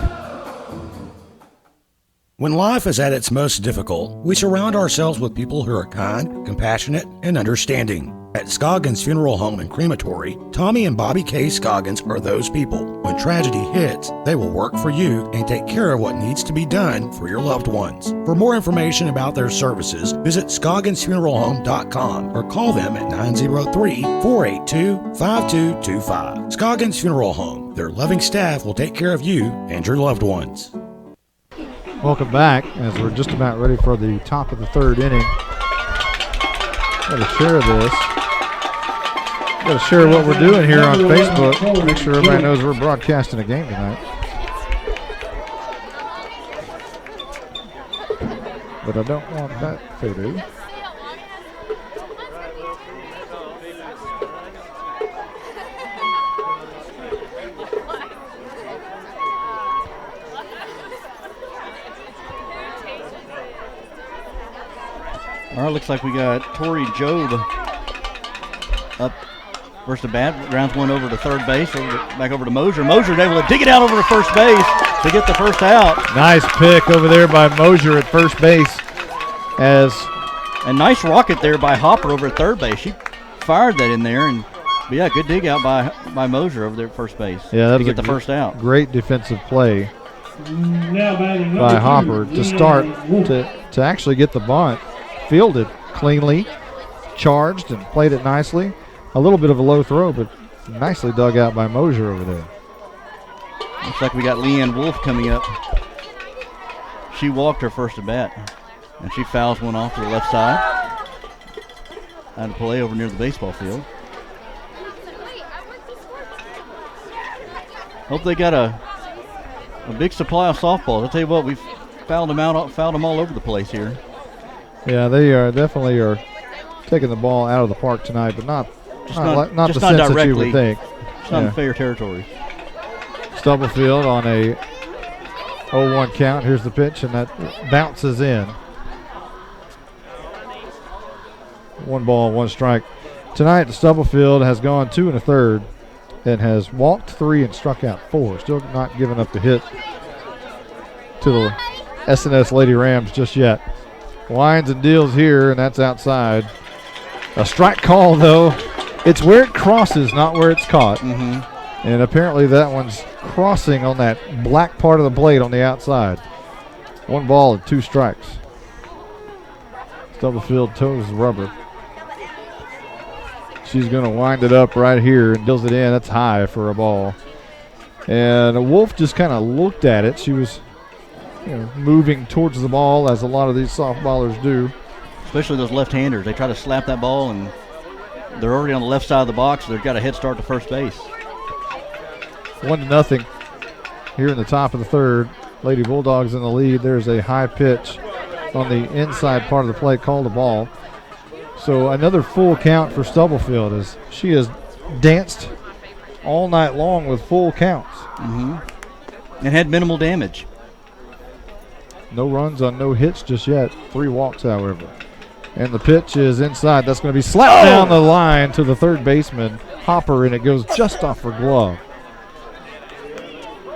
When life is at its most difficult, we surround ourselves with people who are kind, compassionate, and understanding. At Scoggins Funeral Home and Crematory, Tommy and Bobby K. Scoggins are those people. When tragedy hits, they will work for you and take care of what needs to be done for your loved ones. For more information about their services, visit ScogginsFuneralHome.com or call them at 903-482-5225. Scoggins Funeral Home. Their loving staff will take care of you and your loved ones. Welcome back as we're just about ready for the top of the third inning. Got to share this. Got to share what we're doing here on Facebook. Make sure everybody knows we're broadcasting a game tonight. But I don't want that photo. All right, looks like we got Tori Job up versus the bat. Rounds one over to third base, back over to Mosier. Mosier's able to dig it out over to first base to get the first out. Nice pick over there by Mosier at first base. A nice rocket there by Hopper over at third base. She fired that in there, but yeah, good dig out by Mosier over there at first base. Yeah, that to was get the first out. Great defensive play by Hopper to start to actually get the bunt. Fielded cleanly, charged, and played it nicely. A little bit of a low throw, but nicely dug out by Mosier over there. Looks like we got Leanne Wolf coming up she walked her first at bat. And she fouls one off to the left side. Out of play over near the baseball field. Hope they got a big supply of softballs. I'll tell you what, we've fouled them all over the place here. Yeah, they are definitely taking the ball out of the park tonight, but not the sense directly, that you would think. It's not in fair territory. Stubblefield on a 0-1 count. Here's the pitch, and that bounces in. 1 ball, 1 strike. Tonight, Stubblefield has gone 2 1/3 and has walked 3 and struck out 4. Still not giving up a hit to the S&S Lady Rams just yet. Winds and deals here, and that's outside. A strike call, though. It's where it crosses, not where it's caught. Mm-hmm. And apparently that one's crossing on that black part of the plate on the outside. 1 ball and 2 strikes. Stubblefield toes the rubber. She's going to wind it up right here and deals it in. That's high for a ball. And Wolf just kind of looked at it. She was moving towards the ball, as a lot of these softballers do. Especially those left-handers. They try to slap that ball, and they're already on the left side of the box. So they've got a head start to first base. 1-0 here in the top of the third. Lady Bulldogs in the lead. There's a high pitch on the inside part of the plate, called a ball. So another full count for Stubblefield, as she has danced all night long with full counts. Mm-hmm. And had minimal damage. No runs on no hits just yet. 3 walks, however. And the pitch is inside. That's going to be slapped down the line to the third baseman, Hopper, and it goes just off her glove.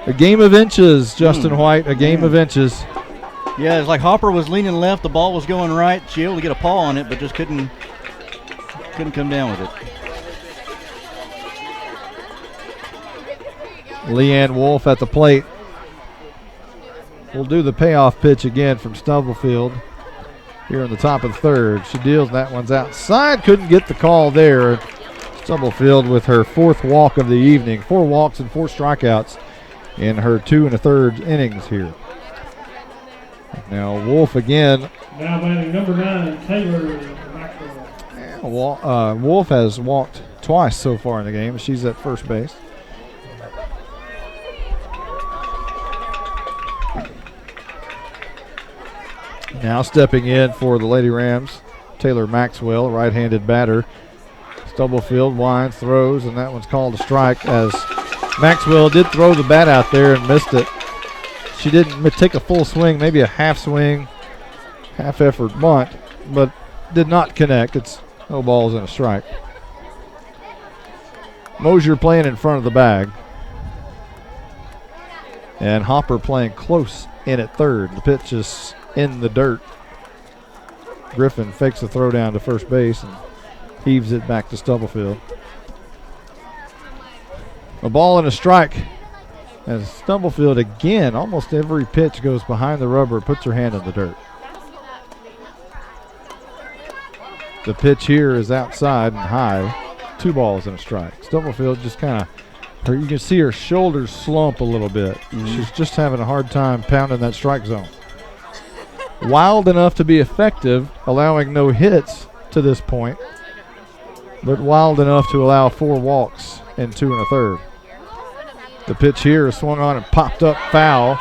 A game of inches, Justin White, a game of inches. Yeah, it's like Hopper was leaning left, the ball was going right. She able to get a paw on it, but just couldn't come down with it. Leanne Wolf at the plate. We'll do the payoff pitch again from Stubblefield here in the top of the third. She deals, that one's outside. Couldn't get the call there. Stubblefield with her 4th walk of the evening. 4 walks and 4 strikeouts in her 2 1/3 innings here. Now Wolf again. Now batting number 9, Taylor Maxwell. Wolf has walked twice so far in the game. She's at first base. Now stepping in for the Lady Rams, Taylor Maxwell, right-handed batter. Stubblefield winds, throws, and that one's called a strike, as Maxwell did throw the bat out there and missed it. She didn't take a full swing, maybe a half swing, half effort bunt, but did not connect. It's no balls and a strike. Mosier playing in front of the bag. And Hopper playing close in at third. The pitch is in the dirt. Griffin fakes a throw down to first base and heaves it back to Stubblefield. A ball and a strike. As Stubblefield again, almost every pitch goes behind the rubber, puts her hand in the dirt. The pitch here is outside and high. 2 balls and a strike. Stubblefield just kind of, you can see her shoulders slump a little bit. Mm-hmm. She's just having a hard time pounding that strike zone. Wild enough to be effective, allowing no hits to this point, but wild enough to allow 4 walks in 2 1/3. The pitch here is swung on and popped up foul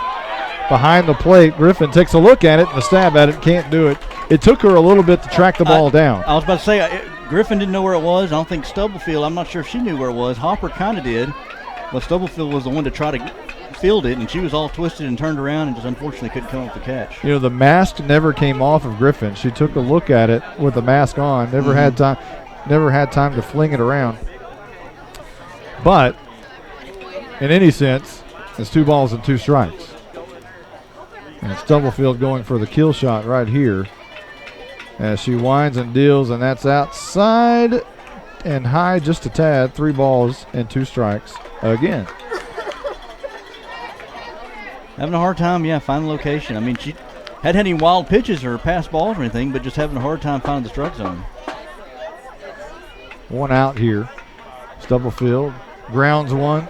behind the plate. Griffin takes a look at it and a stab at it, can't do it. It took her a little bit to track the ball down. I was about to say, Griffin didn't know where it was. I don't think Stubblefield, I'm not sure if she knew where it was. Hopper kind of did, but Stubblefield was the one to try to field it, and she was all twisted and turned around and just unfortunately couldn't come up with the catch. The mask never came off of Griffin. She took a look at it with the mask on, never had time to fling it around. But in any sense, it's 2 balls and 2 strikes. And Stubblefield going for the kill shot right here as she winds and deals, and that's outside and high just a tad. 3 balls and 2 strikes again. Having a hard time, finding the location. I mean, she hadn't had any wild pitches or pass balls or anything, but just having a hard time finding the strike zone. 1 out here. Stubblefield grounds 1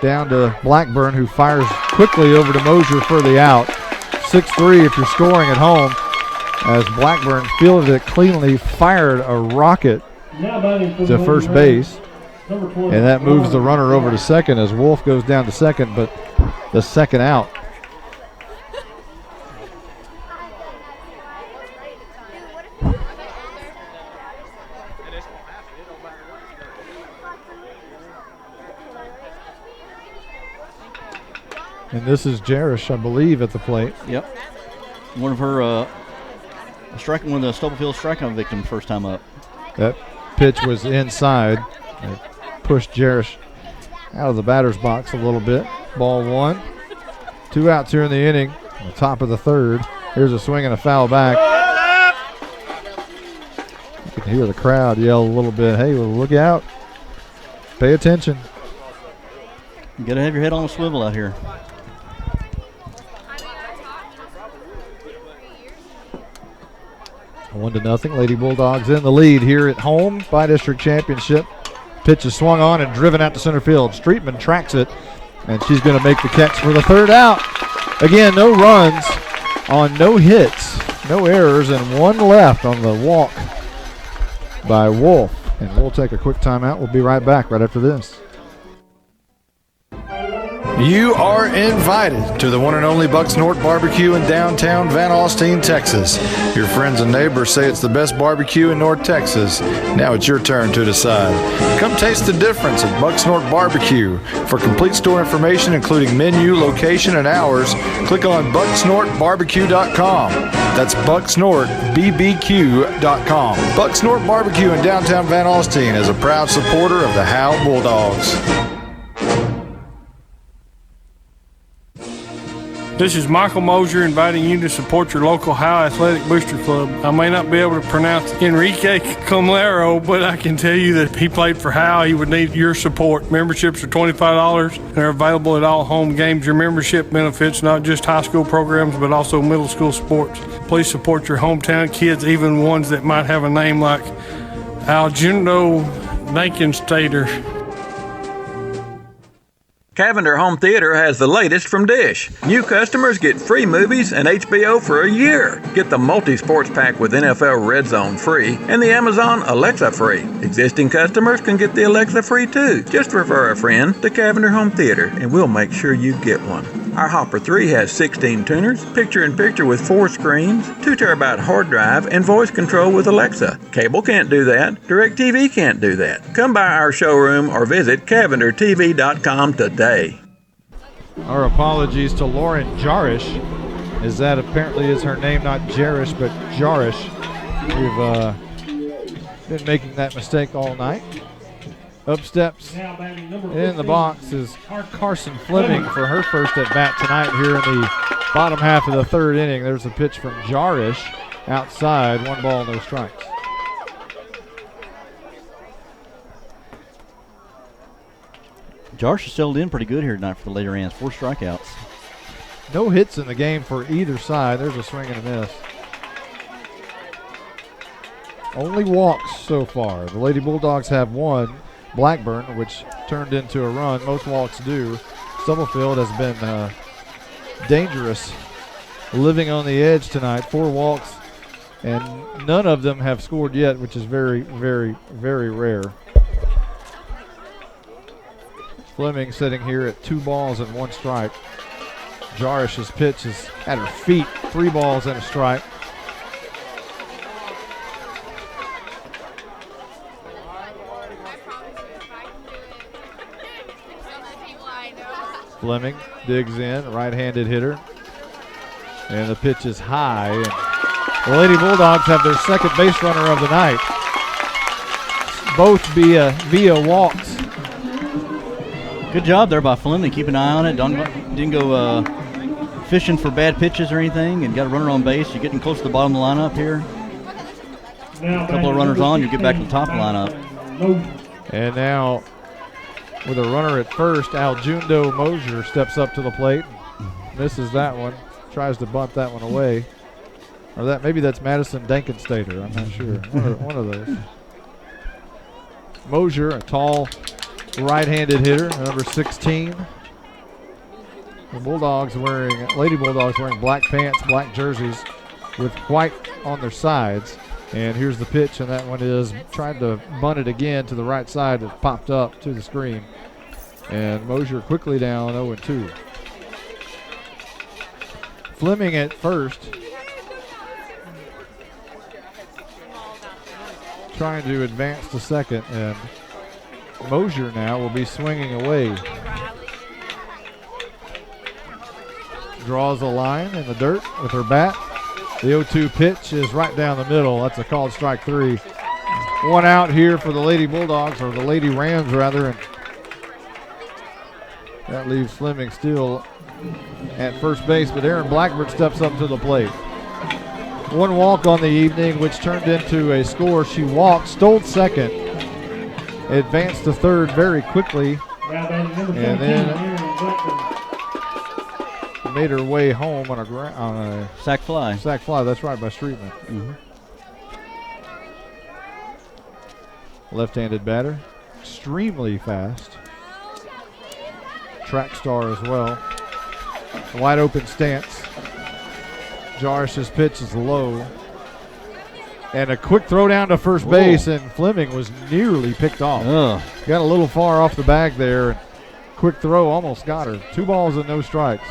down to Blackburn, who fires quickly over to Mosier for the out. 6-3 if you're scoring at home, as Blackburn fielded it cleanly, fired a rocket to first base, and that moves the runner over to second as Wolf goes down to second, but the second out. And this is Jarish, I believe, at the plate. Yep. One of her, one of the Stubblefield strikeout victims first time up. That pitch was inside. It pushed Jarish out of the batter's box a little bit. Ball 1. 2 outs here in the inning. On the top of the third. Here's a swing and a foul back. You can hear the crowd yell a little bit, hey, well, look out. Pay attention. You got to have your head on a swivel out here. One to nothing. Lady Bulldogs in the lead here at home by district championship. Pitch is swung on and driven out to center field. Streetman tracks it, and she's going to make the catch for the third out. Again, no runs on no hits, no errors, and one left on the walk by Wolf. And we'll take a quick timeout. We'll be right back right after this. You are invited to the one and only Bucks North Barbecue in downtown Van Alstyne, Texas. Your friends and neighbors say it's the best barbecue in North Texas. Now it's your turn to decide. Come taste the difference at Bucks North Barbecue. For complete store information, including menu, location, and hours, click on bucksnorthbarbecue.com. That's bucksnorthbbq.com. Bucks North Barbecue in downtown Van Alstyne is a proud supporter of the Howe Bulldogs. This is Michael Mosier inviting you to support your local Howe Athletic Booster Club. I may not be able to pronounce Enrique Comlero, but I can tell you that he played for Howe. He would need your support. Memberships are $25 and are available at all home games. Your membership benefits not just high school programs, but also middle school sports. Please support your hometown kids, even ones that might have a name like Aljundo Dankenstater. Cavender Home Theater has the latest from Dish. New customers get free movies and HBO for a year. Get the multi-sports pack with NFL Red Zone free and the Amazon Alexa free. Existing customers can get the Alexa free too. Just refer a friend to Cavender Home Theater and we'll make sure you get one. Our Hopper 3 has 16 tuners, picture-in-picture with 4 screens, 2 terabyte hard drive, and voice control with Alexa. Cable can't do that. DirecTV can't do that. Come by our showroom or visit CavenderTV.com today. Our apologies to Lauren Jarish, as that apparently is her name, not Jarish, but Jarish. We've been making that mistake all night. Up steps in the box is Carson Fleming for her first at bat tonight here in the bottom half of the third inning. There's a pitch from Jarish outside, 1 ball, no strikes. Jarish has settled in pretty good here tonight for the later ends. 4 strikeouts. No hits in the game for either side. There's a swing and a miss. Only walks so far. The Lady Bulldogs have 1. Blackburn, which turned into a run. Most walks do. Stubblefield has been dangerous, living on the edge tonight. 4 walks, and none of them have scored yet, which is very, very, very rare. Fleming sitting here at 2 balls and 1 strike. Jarish's pitch is at her feet, 3 balls and a strike. Fleming digs in, right-handed hitter. And the pitch is high. And the Lady Bulldogs have their second base runner of the night. Both via walks. Good job there by Fleming. Keep an eye on it. Didn't go fishing for bad pitches or anything, and got a runner on base. You're getting close to the bottom of the lineup here. A couple of runners on, you get back to the top of the lineup. And now, with a runner at first, Aljundo Mosier steps up to the plate. Misses that one. Tries to bunt that one away. Or that maybe that's Madison Dankenstater. I'm not sure. One of those. Mosier, a tall right-handed hitter, number 16. The Lady Bulldogs wearing black pants, black jerseys with white on their sides. And here's the pitch, and that one is tried to bunt it again to the right side. It popped up to the screen. And Mosier quickly down 0-2. Fleming at first, trying to advance to second, and Mosier now will be swinging away. Draws a line in the dirt with her bat. The 0-2 pitch is right down the middle. That's a called strike 3. One out here for the Lady Bulldogs, or the Lady Rams rather, and that leaves Fleming still at first base, but Aaron Blackburn steps up to the plate. One walk on the evening, which turned into a score. She walked, stole second, advanced to third very quickly, and then made her way home on a sac fly. Sac fly, that's right, by Streetman. Mm-hmm. Left-handed batter, extremely fast. Track star as well. Wide open stance. Jarish's pitch is low. And a quick throw down to first base, and Fleming was nearly picked off. Got a little far off the bag there. Quick throw almost got her. 2 balls and no strikes.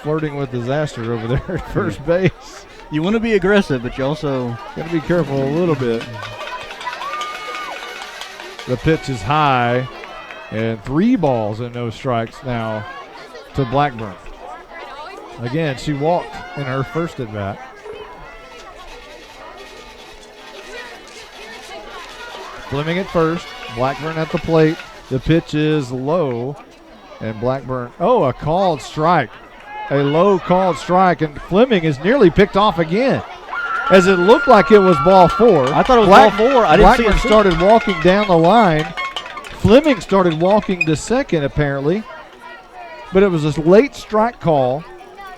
Flirting with disaster over there at first base. You want to be aggressive, but you also got to be careful a little bit. The pitch is high, and 3 balls and no strikes now to Blackburn. Again, she walked in her first at bat. Fleming at first, Blackburn at the plate. The pitch is low, and Blackburn, a called strike. A low called strike, and Fleming is nearly picked off again, as it looked like it was ball 4. I thought it was ball 4. I didn't see it. Blackburn started walking down the line. Fleming started walking to second, apparently, but it was a late strike call,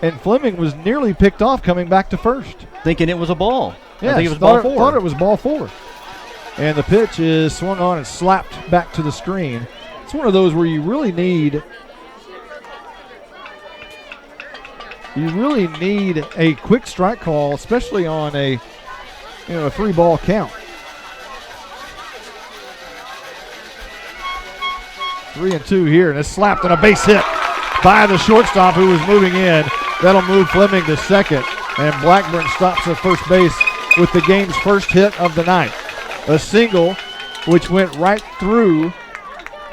and Fleming was nearly picked off coming back to first. Thinking it was a ball. Yeah, I think it was ball 4. Thought it was ball 4. And the pitch is swung on and slapped back to the screen. It's one of those where you really need a quick strike call, especially on a 3-ball count. 3-2 here, and it's slapped on a base hit by the shortstop who was moving in. That'll move Fleming to second, and Blackburn stops at first base with the game's first hit of the night. A single which went right through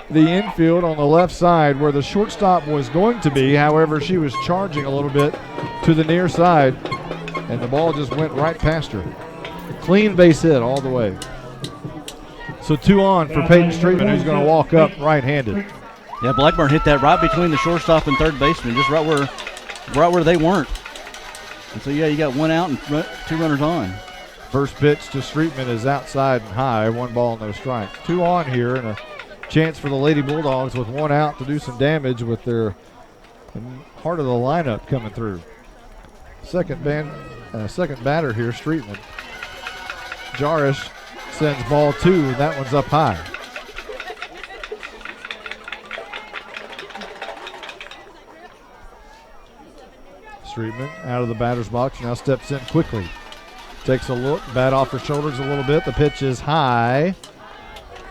the infield on the left side where the shortstop was going to be. However, she was charging a little bit to the near side, and the ball just went right past her. Clean base hit all the way. So 2 on for Peyton Streetman, who's going to walk up right-handed. Yeah, Blackburn hit that right between the shortstop and third baseman, just right where they weren't. And so, you got 1 out and 2 runners on. First pitch to Streetman is outside and high, 1 ball, no strikes. 2 on here, and a chance for the Lady Bulldogs with 1 out to do some damage with their heart of the lineup coming through. Second batter here, Streetman. Jarish sends ball 2, and that one's up high. Streetman out of the batter's box, now steps in quickly. Takes a look, bat off her shoulders a little bit. The pitch is high,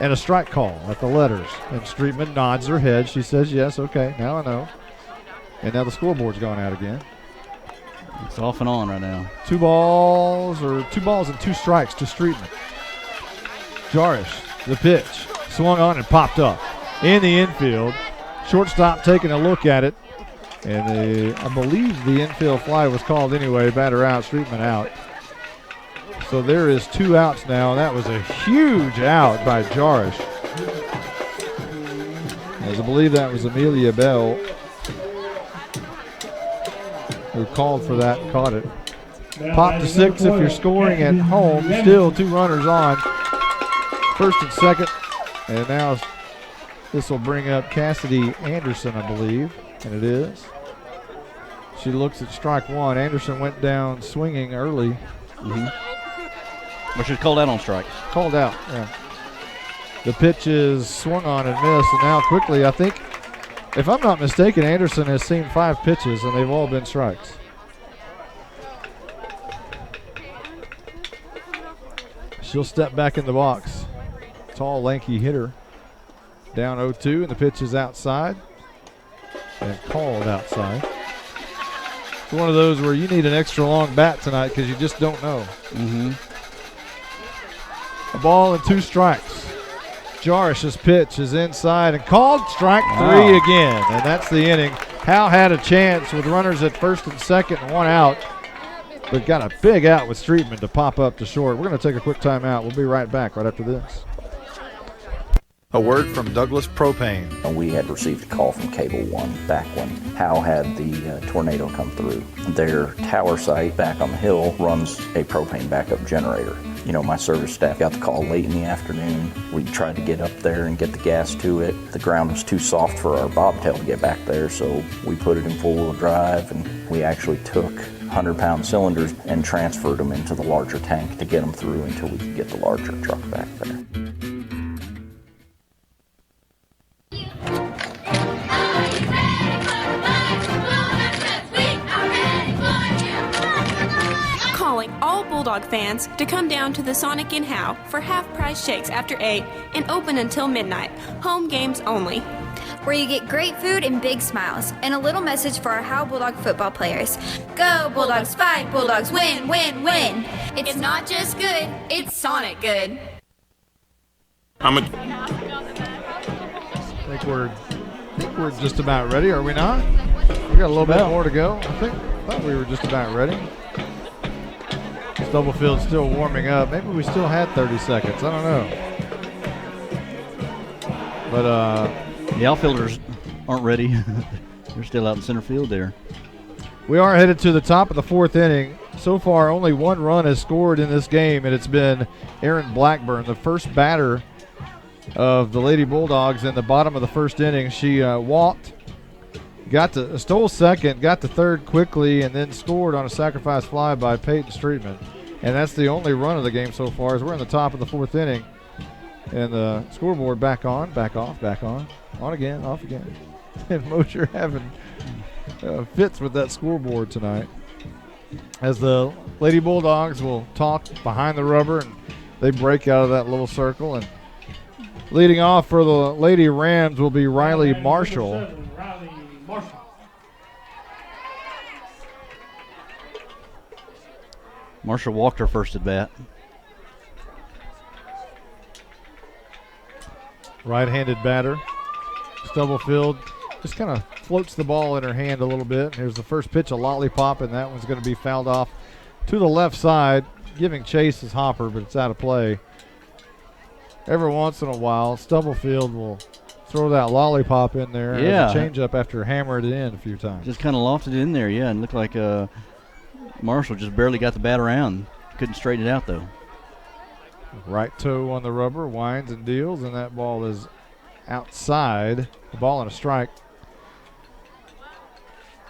and a strike call at the letters. And Streetman nods her head. She says, yes, okay, now I know. And now the scoreboard's gone out again. It's off and on right now. 2 balls and 2 strikes to Streetman. Jarish, the pitch, swung on and popped up in the infield. Shortstop taking a look at it. And I believe the infield fly was called anyway. Batter out, Streetman out. So there is 2 outs now. That was a huge out by Jarish. As I believe that was Amelia Bell who called for that and caught it. Pop to 6 if you're scoring at home. Still 2 runners on. First and second. And now this will bring up Cassidy Anderson, I believe. And it is. She looks at strike 1. Anderson went down swinging early. Which is called out on strikes. Called out, yeah. The pitch is swung on and missed, and now quickly I think If I'm not mistaken, Anderson has seen 5 pitches, and they've all been strikes. She'll step back in the box. Tall, lanky hitter. Down 0-2, and the pitch is outside. And called outside. It's one of those where you need an extra long bat tonight because you just don't know. A ball and 2 strikes. Jarish's pitch is inside and called strike 3 again, and that's the inning. Howe had a chance with runners at first and second and 1 out, but got a big out with Streetman to pop up to short. We're going to take a quick timeout. We'll be right back right after this. A word from Douglas Propane. We had received a call from Cable One back when Howe had the tornado come through. Their tower site back on the hill runs a propane backup generator. You know, my service staff got the call late in the afternoon. We tried to get up there and get the gas to it. The ground was too soft for our bobtail to get back there, so we put it in four-wheel drive, and we actually took 100-pound cylinders and transferred them into the larger tank to get them through until we could get the larger truck back there. Calling all Bulldog fans to come down to the Sonic in Howe for half-price shakes after 8 and open until midnight. Home games only. Where you get great food and big smiles, and a little message for our Howe Bulldog football players. Go Bulldogs, fight Bulldogs, win, win, win. It's not just good, it's Sonic good. I think we're just about ready, are we not? We got a little bit more to go. I thought we were just about ready. Stubblefield's still warming up. Maybe we still had 30 seconds. I don't know. But the outfielders aren't ready. They're still out in center field there. We are headed to the top of the 4th inning. So far, only 1 run has scored in this game, and it's been Erin Blackburn, the first batter of the Lady Bulldogs in the bottom of the 1st inning. She walked, stole second, got to third quickly, and then scored on a sacrifice fly by Peyton Streetman. And that's the only run of the game so far, as we're in the top of the 4th inning. And the scoreboard back on, back off, back on again, off again. And Mosher having fits with that scoreboard tonight. As the Lady Bulldogs will talk behind the rubber, and they break out of that little circle. And leading off for the Lady Rams will be Riley Marshall. Marshall walked her first at bat. Right-handed batter. Stubblefield just kind of floats the ball in her hand a little bit. Here's the first pitch, a lollipop, and that one's going to be fouled off to the left side, giving chase his hopper, but it's out of play. Every once in a while, Stubblefield will throw that lollipop in there as a changeup after hammering it in a few times. Just kind of lofted it in there, and looked like Marshall just barely got the bat around. Couldn't straighten it out, though. Right toe on the rubber, winds and deals, and that ball is outside. The ball and a strike.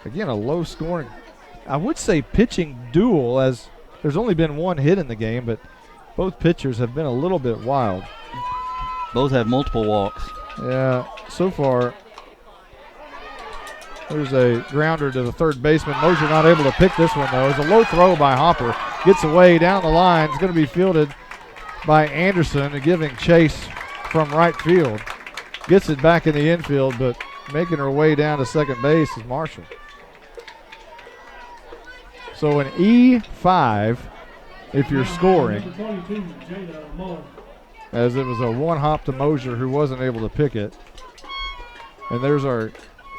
Again, a low scoring, I would say pitching duel, as there's only been 1 hit in the game, but both pitchers have been a little bit wild. Both have multiple walks. Yeah, so far, there's a grounder to the third baseman. Mosher not able to pick this one, though. It's a low throw by Hopper. Gets away down the line. It's going to be fielded by Anderson and giving chase from right field. Gets it back in the infield, but making her way down to second base is Marshall. So an E5 if you're scoring, as it was a one-hop to Mosher who wasn't able to pick it. And there's our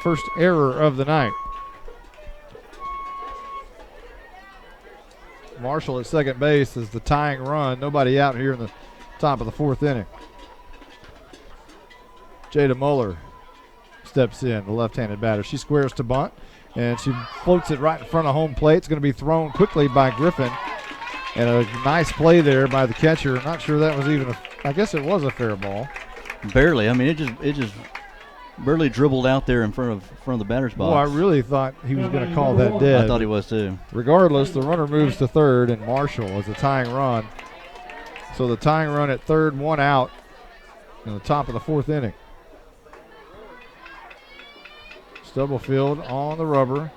first error of the night. Marshall at second base is the tying run. Nobody out here in the top of the 4th inning. Jada Muller steps in, the left-handed batter. She squares to bunt, and she floats it right in front of home plate. It's going to be thrown quickly by Griffin. And a nice play there by the catcher. Not sure that was even I guess it was a fair ball. Barely. I mean, it just barely dribbled out there in front of the batter's box. Well, I really thought he was going to call that dead. I thought he was too. Regardless, the runner moves to third, and Marshall is the tying run. So the tying run at third, 1 out in the top of the 4th inning. Stubblefield on the rubber.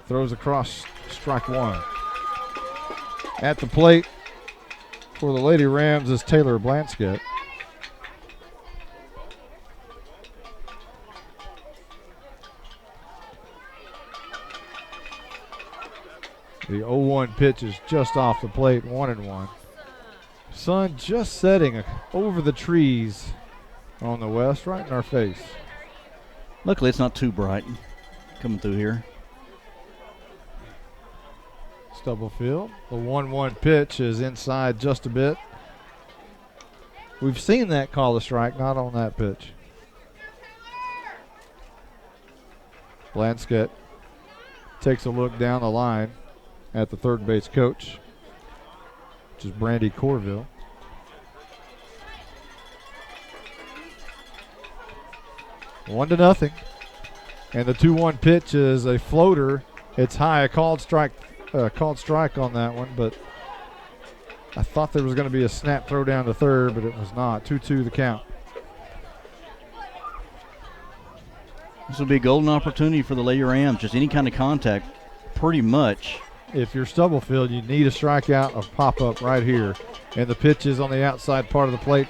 Throws across, strike one. At the plate for the Lady Rams is Taylor Blanscott. The 0-1 pitch is just off the plate, 1-1. Sun just setting over the trees on the west, right in our face. Luckily, it's not too bright coming through here. Stubblefield. The 1-1 pitch is inside just a bit. We've seen that call a strike, not on that pitch. Blanscott takes a look down the line at the third base coach, which is Brandy Corville. One to nothing. And the 2-1 pitch is a floater. It's high, a called strike on that one, but I thought there was going to be a snap throw down to third, but it was not. 2-2 the count. This will be a golden opportunity for the Lady Rams. Just any kind of contact, pretty much. If you're Stubblefield, you need a strikeout, a pop-up right here. And the pitch is on the outside part of the plate.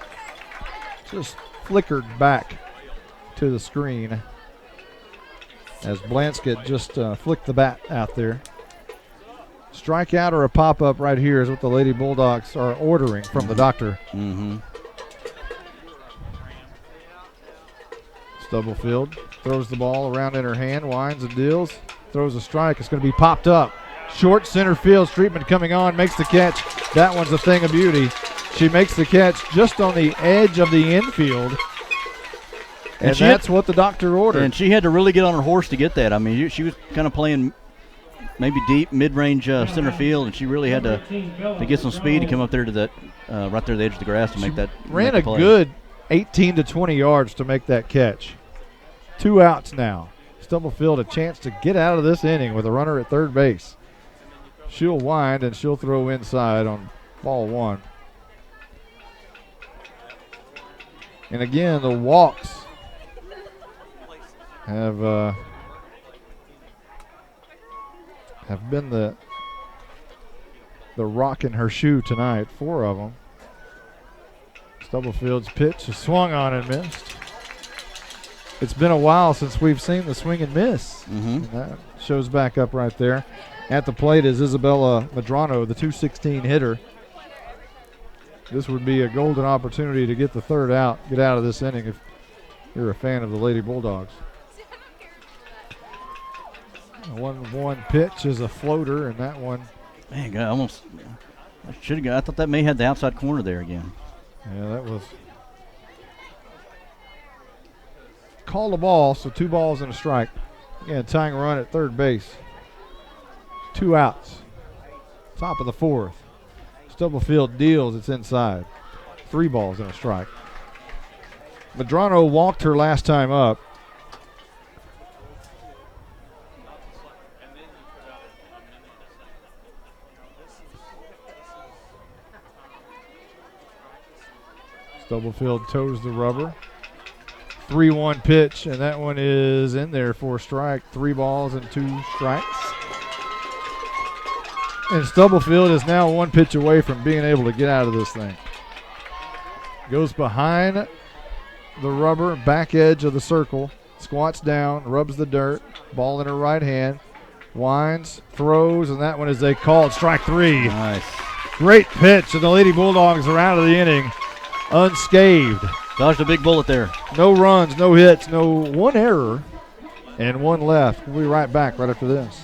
Just flickered back to the screen as Blanscott just flicked the bat out there. Strikeout or a pop-up right here is what the Lady Bulldogs are ordering from the doctor. Mm-hmm. Stubblefield throws the ball around in her hand, winds and deals, throws a strike. It's going to be popped up. Short center field, Streetman coming on, makes the catch. That one's a thing of beauty. She makes the catch just on the edge of the infield. And that's what the doctor ordered. And she had to really get on her horse to get that. I mean, she was kind of playing maybe deep, mid-range center field, and she really had to get some speed to come up there to that right there at the edge of the grass to make that ran a good 18 to 20 yards to make that catch. 2 outs now. Stubblefield a chance to get out of this inning with a runner at third base. She'll wind and she'll throw inside on ball one. And again, the walks have been the rock in her shoe tonight. 4 of them. Stubblefield's pitch is swung on and missed. It's been a while since we've seen the swing and miss. Mm-hmm. And that shows back up right there. At the plate is Isabella Medrano, the .216 hitter. This would be a golden opportunity to get the third out, get out of this inning if you're a fan of the Lady Bulldogs. A 1-1 pitch is a floater, and that one. Man, God, almost. I should have got. I thought that may have the outside corner there again. Yeah, that was. Called a ball, so 2 balls and a strike. Again, tying a run at third base. 2 outs. Top of the 4th. Stubblefield deals, it's inside. 3 balls and a strike. Medrano walked her last time up. Stubblefield toes the rubber. 3-1 pitch, and that one is in there for a strike. 3 balls and 2 strikes. And Stubblefield is now 1 pitch away from being able to get out of this thing. Goes behind the rubber, back edge of the circle, squats down, rubs the dirt, ball in her right hand, winds, throws, and that one is a called strike 3. Nice. Great pitch, and the Lady Bulldogs are out of the inning unscathed. Dodged a big bullet there. No runs, no hits, no 1 error, and 1 left. We'll be right back right after this.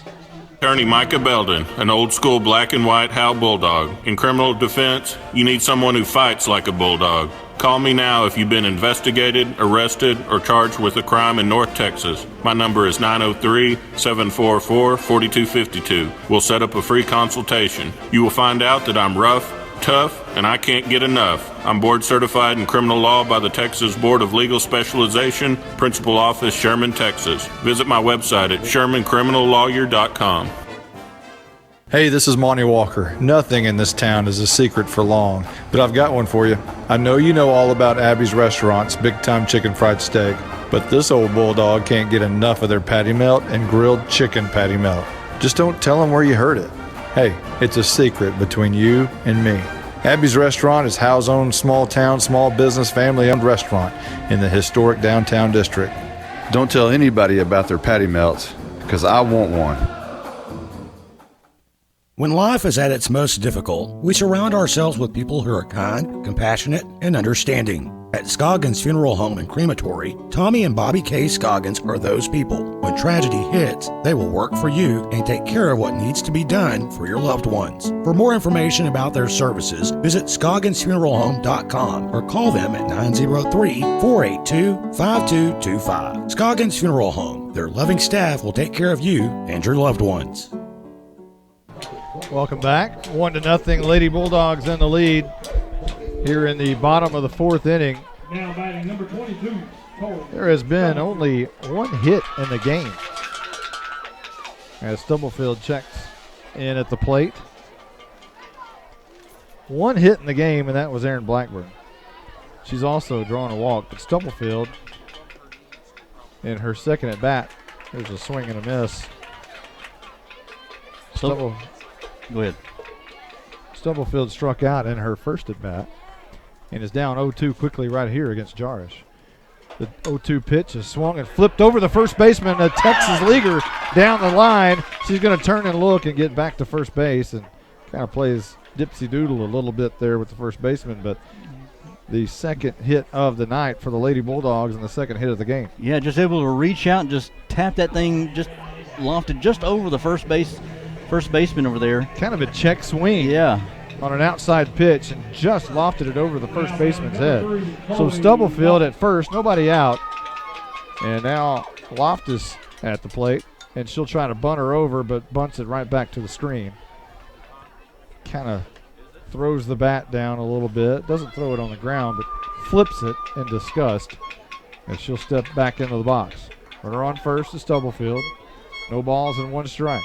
Attorney Micah Belden, an old school black and white Howe Bulldog. In criminal defense, you need someone who fights like a bulldog. Call me now if you've been investigated, arrested, or charged with a crime in North Texas. My number is 903-744-4252. We'll set up a free consultation. You will find out that I'm rough, tough, and I can't get enough. I'm board certified in criminal law by the Texas Board of Legal Specialization, Principal Office, Sherman, Texas. Visit my website at shermancriminallawyer.com. Hey, this is Monty Walker. Nothing in this town is a secret for long, but I've got one for you. I know you know all about Abby's Restaurant's Big Time Chicken Fried Steak, But this old bulldog can't get enough of their patty melt and grilled chicken patty melt. Just don't tell them where you heard it. Hey, it's a secret between you and me. Abby's Restaurant is Howe's own small town, small business, family-owned restaurant in the historic downtown district. Don't tell anybody about their patty melts, because I want one. When life is at its most difficult, we surround ourselves with people who are kind, compassionate, and understanding. At Scoggins Funeral Home and Crematory, Tommy and Bobby K. Scoggins are those people. When tragedy hits, they will work for you and take care of what needs to be done for your loved ones. For more information about their services, visit ScogginsFuneralHome.com or call them at 903-482-5225. Scoggins Funeral Home. Their loving staff will take care of you and your loved ones. Welcome back. 1-0 Lady Bulldogs in the lead here in the bottom of the fourth inning. Now batting number 22. There has been only one hit in the game as Stubblefield checks in at the plate. One hit in the game, and that was Erin Blackburn. She's also drawn a walk, but Stubblefield in her second at bat, there's a swing and a miss. Go ahead. Stubblefield struck out in her first at bat and is down 0-2 quickly right here against Jarish. The 0-2 pitch is swung and flipped over the first baseman, a Texas leaguer down the line. She's going to turn and look and get back to first base and kind of plays dipsy doodle a little bit there with the first baseman, but the second hit of the night for the Lady Bulldogs and the second hit of the game. Yeah, just able to reach out and just tap that thing, just lofted just over the first baseman over there. Kind of a check swing. Yeah. On an outside pitch and just lofted it over the first baseman's head. So Stubblefield at first, nobody out. And now Loftus at the plate, and she'll try to bunt her over, but bunts it right back to the screen. Kind of throws the bat down a little bit. Doesn't throw it on the ground, but flips it in disgust. And she'll step back into the box. Runner on first is Stubblefield. No balls and one strike.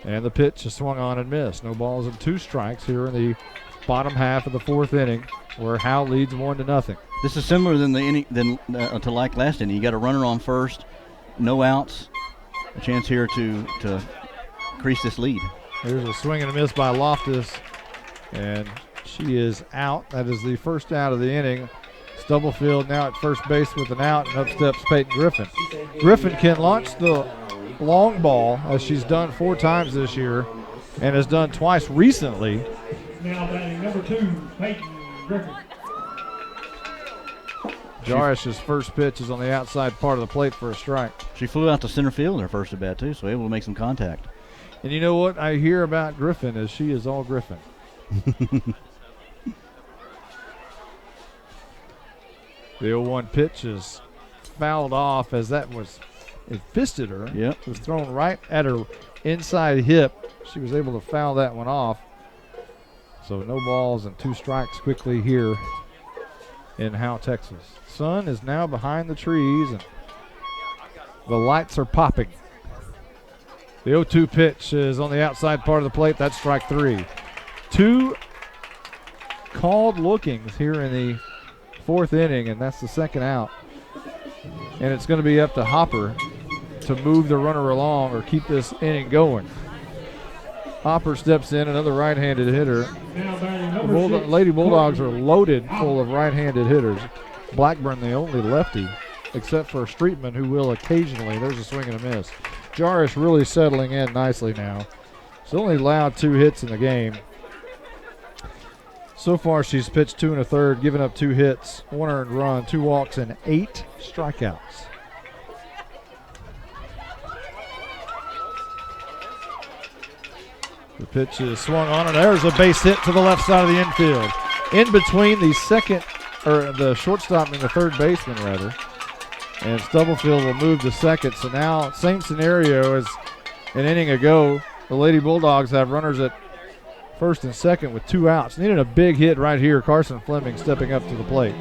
And the pitch is swung on and missed. No balls and two strikes here in the bottom half of the fourth inning, where Howe leads 1-0. This is similar to like last inning. You got a runner on first, no outs, a chance here to increase this lead. Here's a swing and a miss by Loftus, and she is out. That is the first out of the inning. Stubblefield now at first base with an out, and up steps Peyton Griffin. Griffin can launch the long ball, as she's done 4 times this year and has done twice recently. Now batting number 2, Peyton Griffin. Jarish's first pitch is on the outside part of the plate for a strike. She flew out to center field in her first at bat too, so able to make some contact. And you know what I hear about Griffin is she is all Griffin. The 0-1 pitch is fouled off as that was it fisted her. Yep. It was thrown right at her inside hip. She was able to foul that one off. So no balls and 2 strikes quickly here in Howe, Texas. Sun is now behind the trees and the lights are popping. The 0-2 pitch is on the outside part of the plate. That's strike 3. 2 called lookings here in the fourth inning, and that's the second out. And it's going to be up to Hopper to move the runner along or keep this inning going. Hopper steps in, another right-handed hitter. The Lady Bulldogs are loaded full of right-handed hitters. Blackburn the only lefty, except for Streetman, who will occasionally. There's a swing and a miss. Jarish really settling in nicely now. She's only allowed 2 hits in the game. So far, she's pitched 2 1/3, given up 2 hits, 1 earned run, 2 walks, and 8 strikeouts. The pitch is swung on, and there's a base hit to the left side of the infield. In between the shortstop and the third baseman, rather. And Stubblefield will move to second. So now, same scenario as an inning ago. The Lady Bulldogs have runners at first and second with 2 outs. Needed a big hit right here. Carson Fleming stepping up to the plate.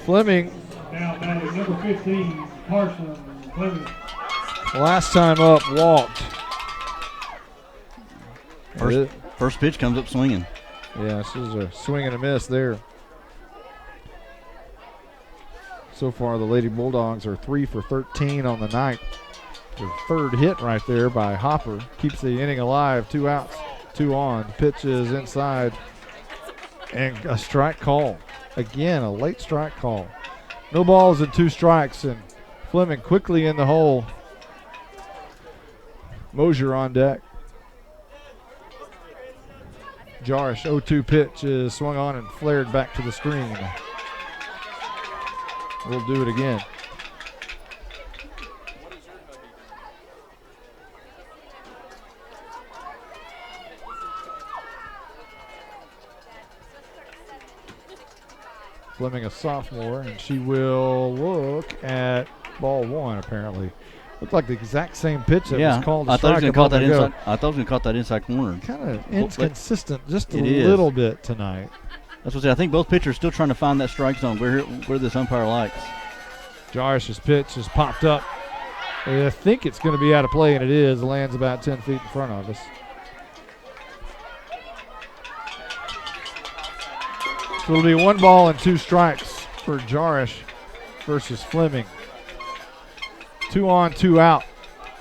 Fleming. Now batting number 15, Carson Fleming. Last time up, walked. First pitch comes up swinging. Yeah, this is a swing and a miss there. So far, the Lady Bulldogs are 3 for 13 on the night. Their third hit right there by Hopper keeps the inning alive. 2 outs, 2 on. The pitch is inside. And a strike call. Again, a late strike call. No balls and 2 strikes, and Fleming quickly in the hole. Mosier on deck. Jarish 0-2 pitch is swung on and flared back to the screen. We'll do it again. Fleming a sophomore, and she will look at ball 1 apparently. Looked like the exact same pitch that was called a strike a moment ago. I thought he was going to caught that inside corner. Kind of inconsistent just a little bit tonight. That's what I say. I think both pitchers are still trying to find that strike zone where this umpire likes. Jarish's pitch has popped up. I think it's going to be out of play, and it is. It lands about 10 feet in front of us. So it'll be 1 ball and 2 strikes for Jarish versus Fleming. 2 on, 2 out.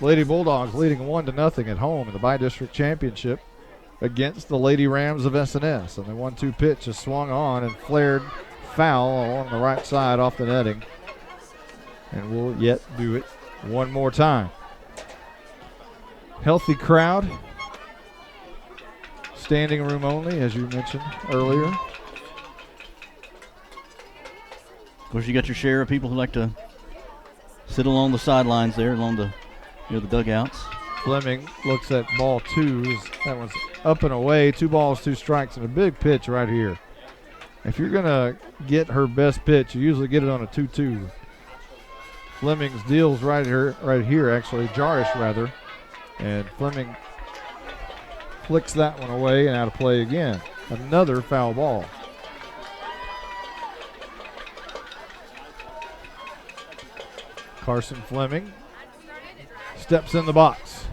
Lady Bulldogs leading 1-0 at home in the Bi-District Championship against the Lady Rams of SNS. And the 1-2 pitch is swung on and flared foul along the right side off the netting. And we'll yet do it one more time. Healthy crowd. Standing room only, as you mentioned earlier. Of course, you got your share of people who like to sit along the sidelines there, along the the dugouts. Fleming looks at ball 2. That one's up and away. 2 balls, 2 strikes, and a big pitch right here. If you're going to get her best pitch, you usually get it on a 2-2. Fleming's deals right here, actually, Jarish rather. And Fleming flicks that one away and out of play again. Another foul ball. Carson Fleming steps in the box.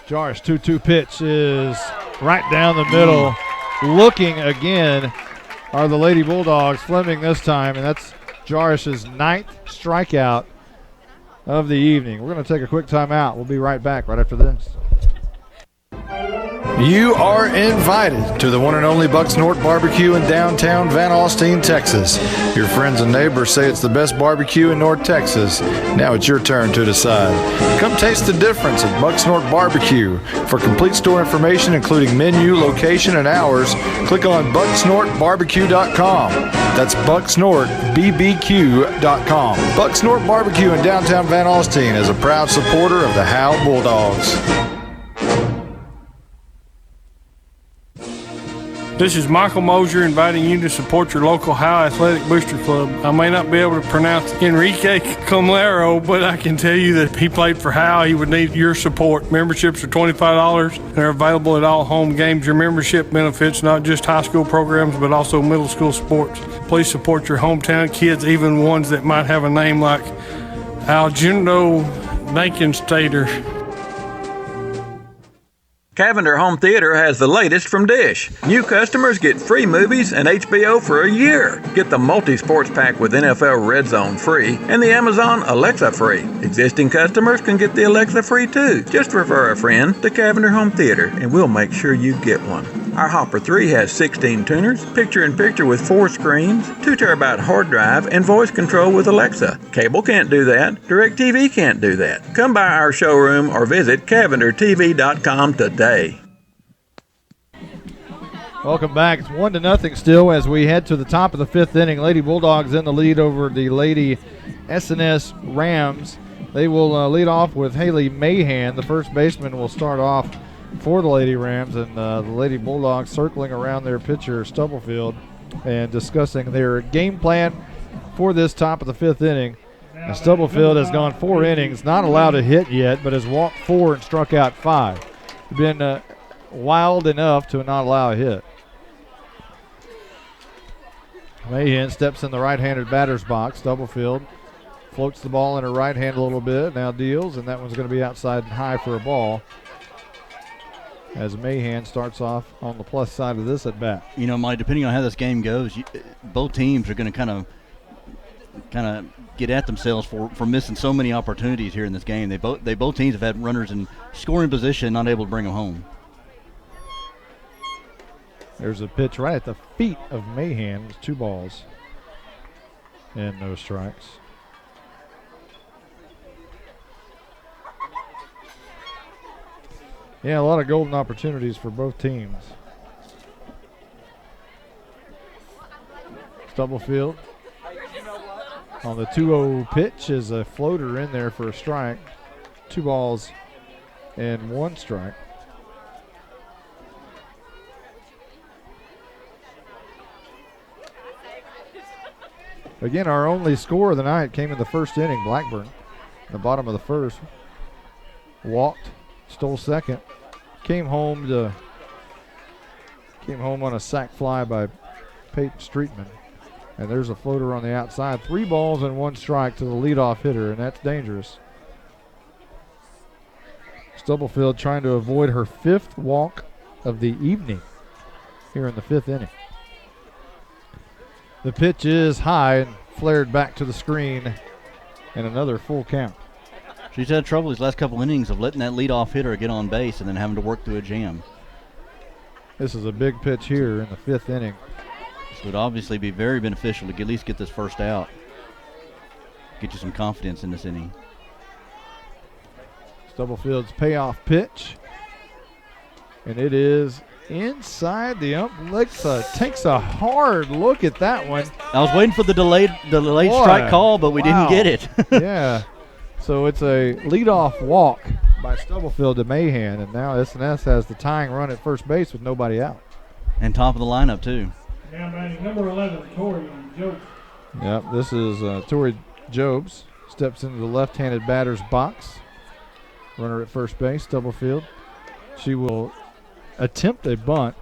Jarish 2-2 pitch is right down the middle. Looking again are the Lady Bulldogs. Fleming this time, and that's Jarish's 9th strikeout of the evening. We're going to take a quick timeout. We'll be right back right after this. You are invited to the one and only Bucks North Barbecue in downtown Van Alstyne, Texas. Your friends and neighbors say it's the best barbecue in North Texas. Now it's your turn to decide. Come taste the difference at Bucks North Barbecue. For complete store information, including menu, location, and hours, click on bucksnorthbarbecue.com. That's bucksnorthbbq.com. Bucks North Barbecue in downtown Van Alstyne is a proud supporter of the Howe Bulldogs. This is Michael Mosier inviting you to support your local Howe Athletic Booster Club. I may not be able to pronounce Enrique Comlero, but I can tell you that if he played for Howe, he would need your support. Memberships are $25 and are available at all home games. Your membership benefits not just high school programs, but also middle school sports. Please support your hometown kids, even ones that might have a name like Aljundo Nakenstater. Cavender Home Theater has the latest from Dish. New customers get free movies and HBO for a year. Get the multi-sports pack with NFL Red Zone free and the Amazon Alexa free. Existing customers can get the Alexa free too. Just refer a friend to Cavender Home Theater and we'll make sure you get one. Our Hopper 3 has 16 tuners, picture-in-picture with 4 screens, 2 terabyte hard drive, and voice control with Alexa. Cable can't do that. DirecTV can't do that. Come by our showroom or visit CavenderTV.com today. Welcome back. It's 1-0 still as we head to the top of the 5th inning. Lady Bulldogs in the lead over the Lady SNS Rams. They will lead off with Haley Mahan. The first baseman will start off for the Lady Rams, and the Lady Bulldogs circling around their pitcher, Stubblefield, and discussing their game plan for this top of the 5th inning. And Stubblefield has gone 4 innings, not allowed to hit yet, but has walked 4 and struck out 5. Been wild enough to not allow a hit. Mahan steps in the right-handed batter's box. Stubblefield floats the ball in her right hand a little bit, now deals, and that one's going to be outside and high for a ball. as Mahan starts off on the plus side of this at bat. You know, Mike, depending on how this game goes, both teams are going to kind of get at themselves for missing so many opportunities here in this game. They both teams have had runners in scoring position, not able to bring them home. There's a pitch right at the feet of Mahan with 2 balls and no strikes. Yeah, a lot of golden opportunities for both teams. Stubblefield on the 2-0 pitch is a floater in there for a strike. 2 balls and 1 strike. Again, our only score of the night came in the first inning. Blackburn, the bottom of the first, walked, stole second, came home on a sac fly by Peyton Streetman. And there's a floater on the outside. 3 balls and 1 strike to the leadoff hitter, and that's dangerous. Stubblefield trying to avoid her 5th walk of the evening here in the 5th inning. The pitch is high and flared back to the screen, and another full count. She's had trouble these last couple innings of letting that leadoff hitter get on base and then having to work through a jam. This is a big pitch here in the 5th inning. This would obviously be very beneficial to at least get this first out. Get you some confidence in this inning. Stubblefield's payoff pitch, and it is inside the ump. Takes a hard look at that one. I was waiting for the delayed strike call, but we didn't get it. Yeah. So it's a leadoff walk by Stubblefield to Mahan, and now S&S has the tying run at first base with nobody out. And top of the lineup, too. Now batting number 11, Tori Jobs. Yep, this is Tori Jobs. Steps into the left-handed batter's box. Runner at first base, Stubblefield. She will attempt a bunt,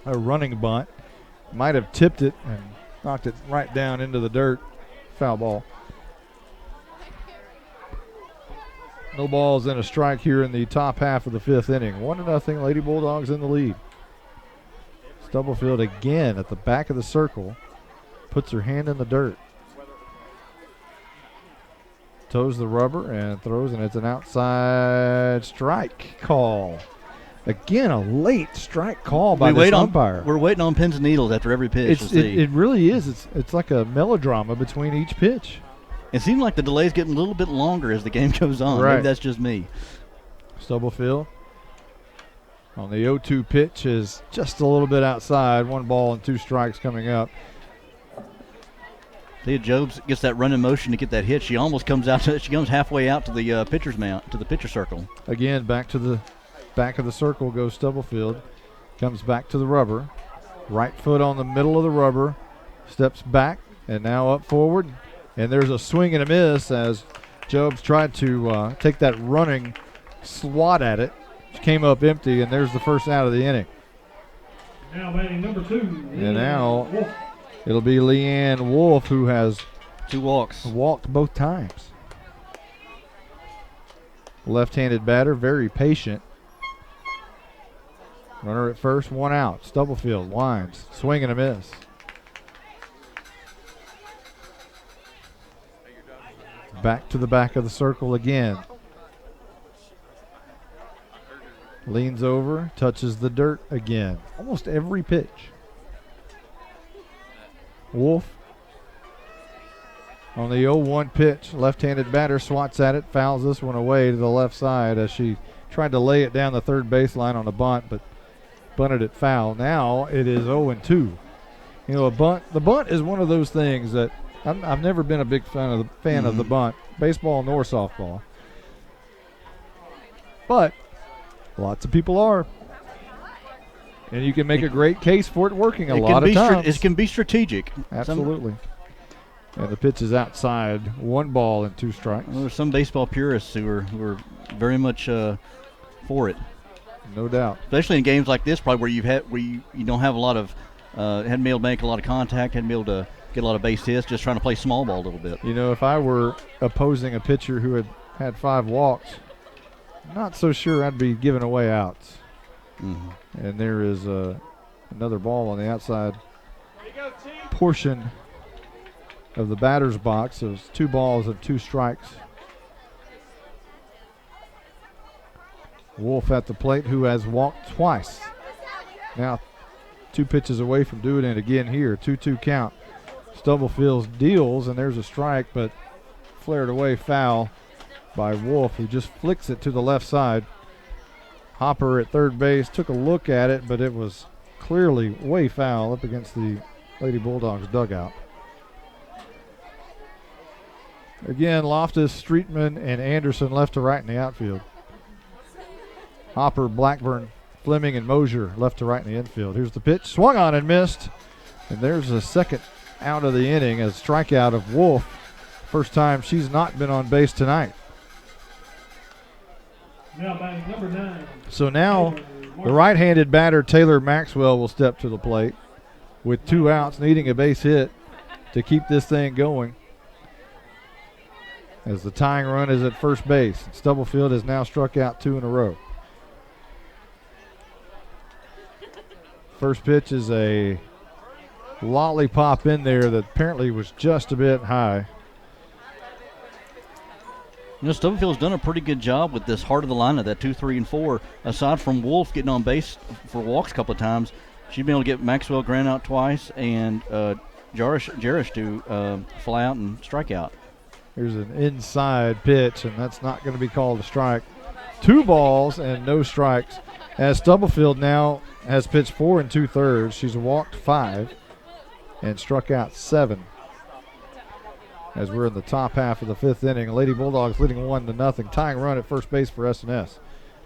a running bunt. Might have tipped it and knocked it right down into the dirt. Foul ball. No balls and a strike here in the top half of the 5th inning. 1-0, Lady Bulldogs in the lead. Stubblefield again at the back of the circle. Puts her hand in the dirt. Toes the rubber and throws, and it's an outside strike call. Again, a late strike call by the umpire. We're waiting on pins and needles after every pitch. It really is. It's like a melodrama between each pitch. It seems like the delay's getting a little bit longer as the game goes on. Right. Maybe that's just me. Stubblefield on the 0-2 pitch is just a little bit outside. 1 ball and 2 strikes coming up. Leah Jobs gets that run in motion to get that hit. She almost comes out. She comes halfway out to the pitcher's mount, to the pitcher circle. Again, back to the back of the circle goes Stubblefield. Comes back to the rubber. Right foot on the middle of the rubber. Steps back and now up forward. And there's a swing and a miss as Jobs tried to take that running swat at it. She came up empty, and there's the first out of the inning. Now batting number 2. And now it'll be Leanne Wolf, who has 2 walks. Walked both times. Left-handed batter, very patient. Runner at first, 1 out. Stubblefield winds, swing and a miss. Back to the back of the circle again. Leans over, touches the dirt again. Almost every pitch. Wolf on the 0-1 pitch. Left-handed batter swats at it, fouls this one away to the left side as she tried to lay it down the third baseline on a bunt, but bunted it foul. Now it is 0-2. You know, the bunt is one of those things that I've never been a big fan of the bunt, baseball nor softball. But lots of people are. And you can make a great case for it working a lot of times. It can be strategic. Absolutely. And the pitch is outside. 1 ball and 2 strikes. Well, there's some baseball purists who are very much for it. No doubt. Especially in games like this, probably where you don't have a lot of hadn't been able to make a lot of contact, hadn't been able to get a lot of base hits, just trying to play small ball a little bit. You know, if I were opposing a pitcher who had 5 walks, not so sure I'd be giving away outs. And there is another ball on the outside portion of the batter's box. So it's 2 balls and 2 strikes. Wolf at the plate, who has walked twice. Now 2 pitches away from doing it again here. 2-2 count. Stubblefield deals, and there's a strike, but flared away foul by Wolf, who just flicks it to the left side. Hopper at third base took a look at it, but it was clearly way foul up against the Lady Bulldogs dugout. Again, Loftus, Streetman, and Anderson left to right in the outfield. Hopper, Blackburn, Fleming, and Mosier left to right in the infield. Here's the pitch, swung on and missed. And there's a second out of the inning, a strikeout of Wolf. First time she's not been on base tonight. Now batting number 9. So now the right-handed batter, Taylor Maxwell, will step to the plate with 2 outs, needing a base hit to keep this thing going. As the tying run is at first base. Stubblefield has now struck out 2 in a row. First pitch is a lollipop in there that apparently was just a bit high. You know, Stubblefield's done a pretty good job with this heart of the lineup, that 2, 3, and 4. Aside from Wolf getting on base for walks a couple of times, she's been able to get Maxwell Grant out twice and Jarish to fly out and strike out. Here's an inside pitch, and that's not going to be called a strike. 2 balls and no strikes. As Stubblefield now has pitched 4 2/3. She's walked 5 and struck out 7. As we're in the top half of the 5th inning, Lady Bulldogs leading 1-0. Tying run at first base for S&S.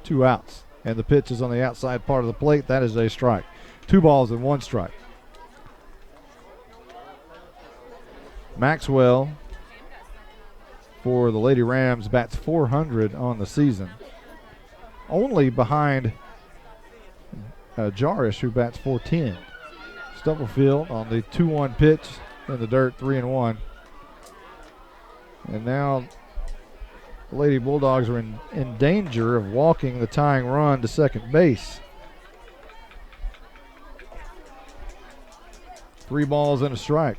2 outs. And the pitch is on the outside part of the plate. That is a strike. 2 balls and 1 strike. Maxwell for the Lady Rams bats .400 on the season. Only behind Jarish, who bats .410. Stubblefield on the 2-1 pitch in the dirt, 3-1. And now the Lady Bulldogs are in danger of walking the tying run to second base. 3 balls and a strike.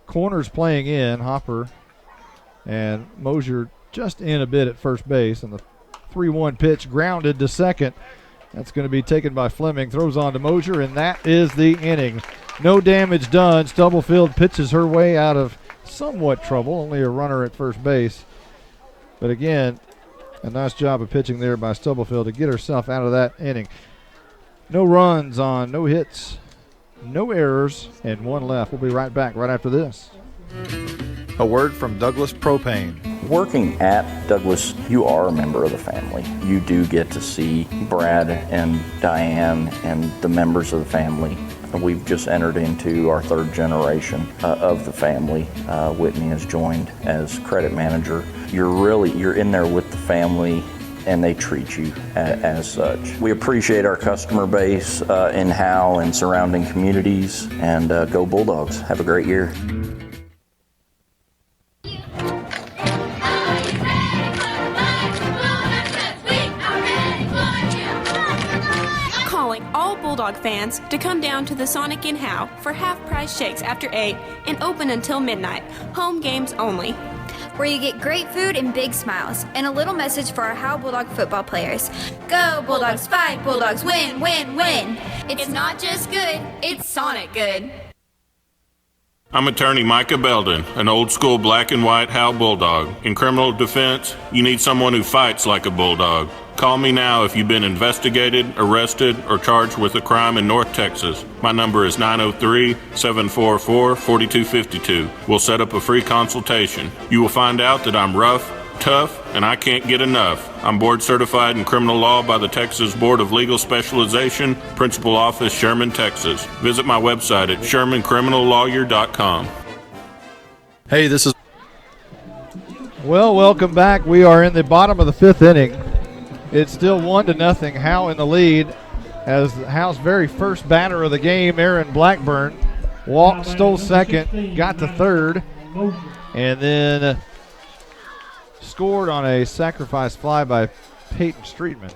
Corners playing in, Hopper and Mosier just in a bit at first base, and the 3-1 pitch grounded to second. That's going to be taken by Fleming, throws on to Mosier, and that is the inning. No damage done. Stubblefield pitches her way out of somewhat trouble, only a runner at first base. But again, a nice job of pitching there by Stubblefield to get herself out of that inning. No runs on, no hits, no errors, and 1 left. We'll be right back right after this. A word from Douglas Propane. Working at Douglas, you are a member of the family. You do get to see Brad and Diane and the members of the family. We've just entered into our 3rd generation of the family. Whitney has joined as credit manager. You're in there with the family, and they treat you as such. We appreciate our customer base in Howe and surrounding communities, and go Bulldogs. Have a great year. Bulldog fans to come down to the Sonic in Howe for half-price shakes after 8 and open until midnight. Home games only. Where you get great food and big smiles, and a little message for our Howe Bulldog football players. Go Bulldogs, fight Bulldogs, win, win, win. It's not just good, it's Sonic good. I'm attorney Micah Belden, an old school black and white Howe Bulldog. In criminal defense, you need someone who fights like a bulldog. Call me now if you've been investigated, arrested, or charged with a crime in North Texas. My number is 903-744-4252. We'll set up a free consultation. You will find out that I'm rough, tough, and I can't get enough. I'm board certified in criminal law by the Texas Board of Legal Specialization, Principal Office, Sherman, Texas. Visit my website at shermancriminallawyer.com. Hey, this is... Well, welcome back. We are in the bottom of the 5th inning. It's still 1-0. Howe in the lead as Howe's very first batter of the game, Aaron Blackburn, walked, stole second, got to third, and then scored on a sacrifice fly by Peyton Streetman.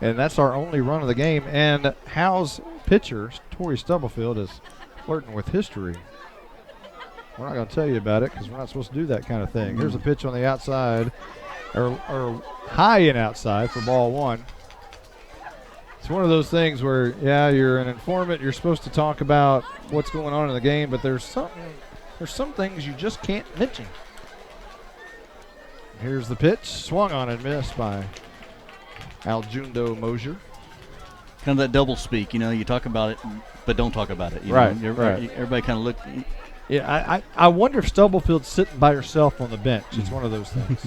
And that's our only run of the game. And Howe's pitcher, Tori Stubblefield, is flirting with history. We're not going to tell you about it because we're not supposed to do that kind of thing. Here's a pitch on the outside, or high and outside for ball one. It's one of those things where, yeah, you're an informant. You're supposed to talk about what's going on in the game, but there's some things you just can't mention. Here's the pitch, swung on and missed by Aljundo Mosier. Kind of that double speak, you talk about it, but don't talk about it. Right. Everybody kind of look. Yeah, I wonder if Stubblefield's sitting by herself on the bench. It's one of those things.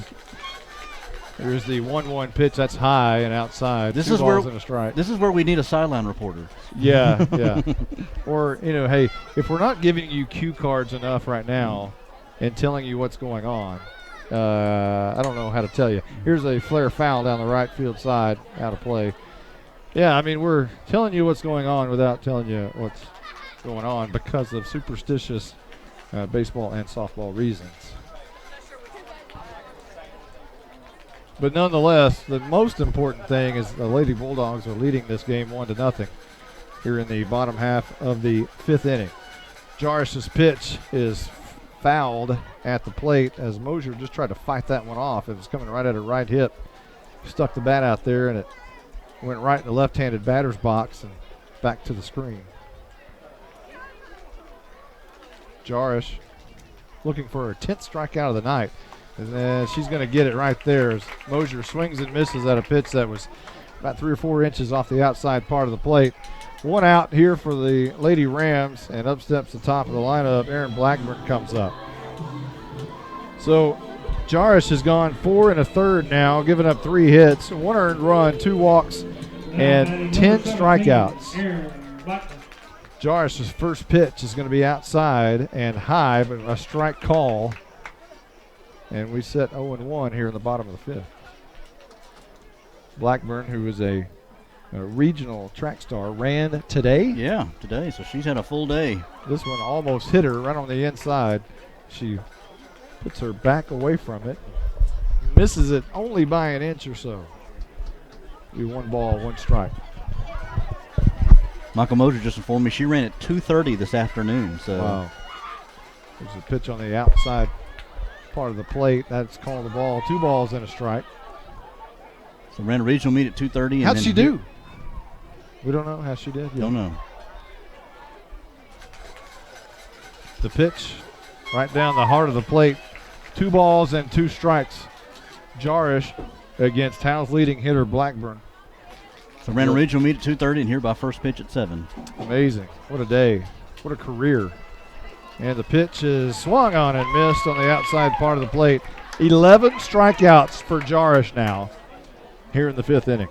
Here's the 1-1 pitch. That's high and outside. This Two is balls where and a strike. This is where we need a sideline reporter. Yeah, yeah. Or, hey, if we're not giving you cue cards enough right now and telling you what's going on, I don't know how to tell you. Here's a flare foul down the right field side, out of play. Yeah, I mean, we're telling you what's going on without telling you what's going on because of superstitious baseball and softball reasons. But nonetheless, the most important thing is the Lady Bulldogs are leading this game 1-0 here in the bottom half of the fifth inning. Jarish's pitch is fouled at the plate as Mosier just tried to fight that one off. It was coming right at her right hip. Stuck the bat out there, and it went right in the left-handed batter's box and back to the screen. Jarish looking for her 10th strikeout of the night. And then she's going to get it right there as Mosier swings and misses at a pitch that was about 3 or 4 inches off the outside part of the plate. One out here for the Lady Rams, and up steps the top of the lineup. Aaron Blackburn comes up. So Jarish has gone 4 1/3 now, giving up 3 hits, 1 earned run, 2 walks, and 10 strikeouts. Jarish's first pitch is going to be outside and high, but a strike call. And we set 0-1 here in the bottom of the fifth. Blackburn, who is a regional track star, ran today. Yeah, today. So she's had a full day. This one almost hit her right on the inside. She puts her back away from it. Misses it only by an inch or so. Be 1 ball, 1 strike. Michael Mosier just informed me she ran at 2:30 this afternoon. So wow. There's a pitch on the outside part of the plate. That's called the ball. 2 balls and a strike. So ran a regional meet at 2:30. How'd she do? We don't know how she did. Don't know. The pitch right down the heart of the plate. 2 balls and 2 strikes. Jarish against Howe's leading hitter Blackburn. So ran a regional meet at 2:30 and here by first pitch at 7. Amazing. What a day. What a career. And the pitch is swung on and missed on the outside part of the plate. 11 strikeouts for Jarish now here in the 5th inning.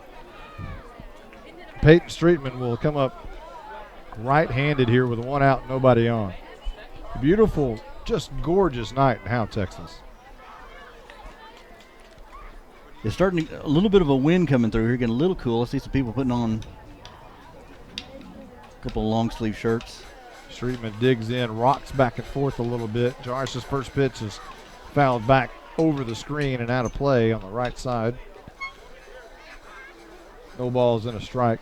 Peyton Streetman will come up right-handed here with 1 out, nobody on. Beautiful, just gorgeous night in Howe, Texas. It's starting to, a little bit of a wind coming through here, getting a little cool. I see some people putting on a couple of long sleeve shirts. Streetman digs in, rocks back and forth a little bit. Jarish's first pitch is fouled back over the screen and out of play on the right side. No balls and a strike.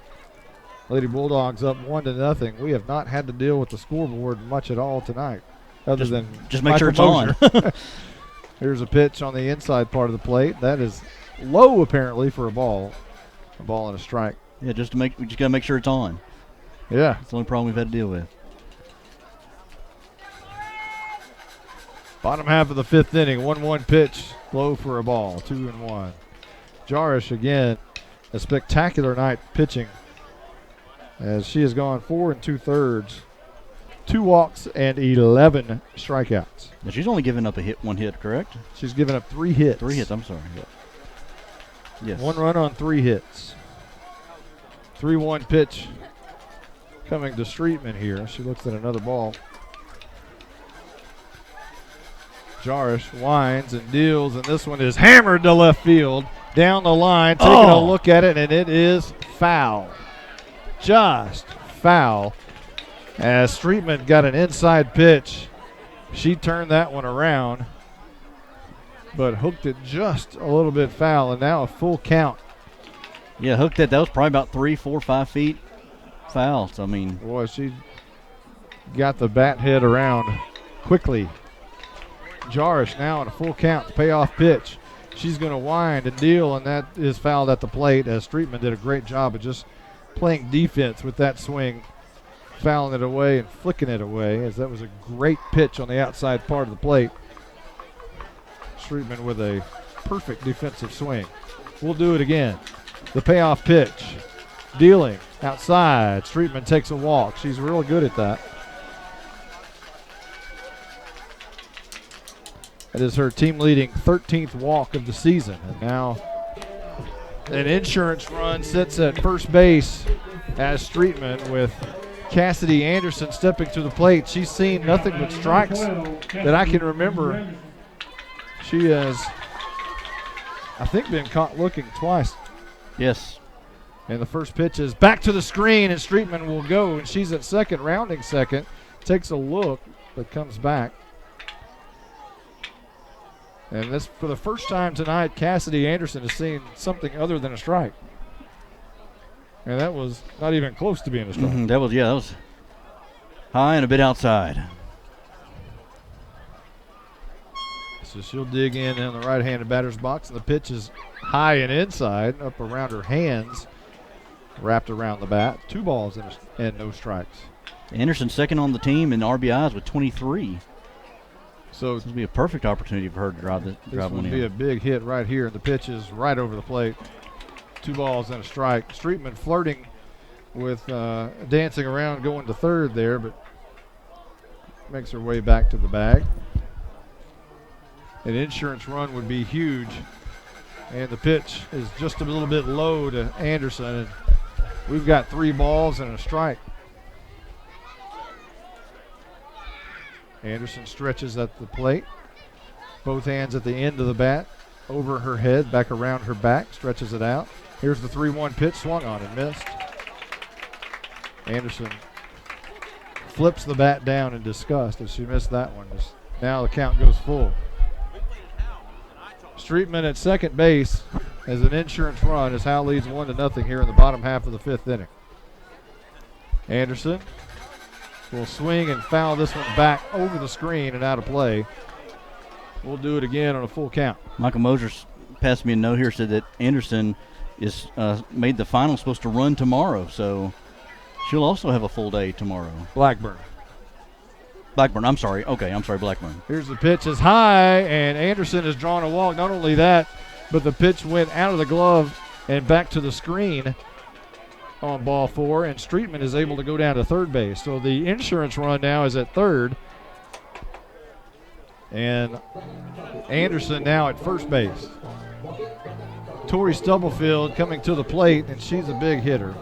Lady Bulldogs up 1-0. We have not had to deal with the scoreboard much at all tonight, other than just make sure it's Mosier. on. Here's a pitch on the inside part of the plate. That is low apparently for a ball. A ball and a strike. Yeah, we just gotta make sure it's on. Yeah. That's the only problem we've had to deal with. Bottom half of the 5th inning, 1-1 pitch, low for a ball, 2-1. Jarish again, a spectacular night pitching as she has gone 4 2/3, 2 walks and 11 strikeouts. Now she's only given up 1 hit, correct? She's given up 3 hits. 3 hits, I'm sorry. Yeah. Yes. 1 run on 3 hits. 3-1 pitch coming to Streetman here. She looks at another ball. Jarish winds and deals, and this one is hammered to left field. Down the line, taking a look at it, and it is foul. Just foul. As Streetman got an inside pitch, she turned that one around, but hooked it just a little bit foul, and now a full count Yeah, hooked that. That was probably about 3, 4, 5 feet foul. So, I mean. Boy, she got the bat head around quickly. Jarish now on a full count, payoff pitch. She's going to wind and deal, and that is fouled at the plate as Streetman did a great job of just playing defense with that swing, fouling it away and flicking it away, as that was a great pitch on the outside part of the plate. Streetman with a perfect defensive swing. We'll do it again. The payoff pitch. Dealing outside. Streetman takes a walk. She's real good at that. That is her team-leading 13th walk of the season. And now an insurance run sits at first base as Streetman with Cassidy Anderson stepping to the plate. She's seen nothing but strikes that I can remember. She has, I think, been caught looking twice. Yes. And the first pitch is back to the screen, and Streetman will go, and she's at second, rounding second. Takes a look, but comes back. And this, for the first time tonight, Cassidy Anderson has seen something other than a strike. And that was not even close to being a strike. That was high and a bit outside. So she'll dig in the right-handed batter's box, and the pitch is high and inside, up around her hands, wrapped around the bat. 2 balls and no strikes. Anderson second on the team in RBIs with 23. So this would be a perfect opportunity for her to drive one in. This would be a big hit right here, and the pitch is right over the plate. 2 balls and a strike. Streetman flirting with dancing around going to third there, but makes her way back to the bag. An insurance run would be huge, and the pitch is just a little bit low to Anderson, and we've got 3 balls and a strike. Anderson stretches at the plate, both hands at the end of the bat, over her head, back around her back, stretches it out. Here's the 3-1 pitch, swung on and missed. Anderson flips the bat down in disgust as she missed that one. Now the count goes full. Streetman at second base as an insurance run as Howe leads 1-0 here in the bottom half of the 5th inning. Anderson will swing and foul this one back over the screen and out of play. We'll do it again on a full count. Michael Moser passed me a note here, said that Anderson is made the final, supposed to run tomorrow, so she'll also have a full day tomorrow. Blackburn, I'm sorry. Okay, I'm sorry, Blackburn. Here's the pitch is high, and Anderson has drawn a walk. Not only that, but the pitch went out of the glove and back to the screen on ball 4, and Streetman is able to go down to third base. So the insurance run now is at third, and Anderson now at first base. Tori Stubblefield coming to the plate, and she's a big hitter.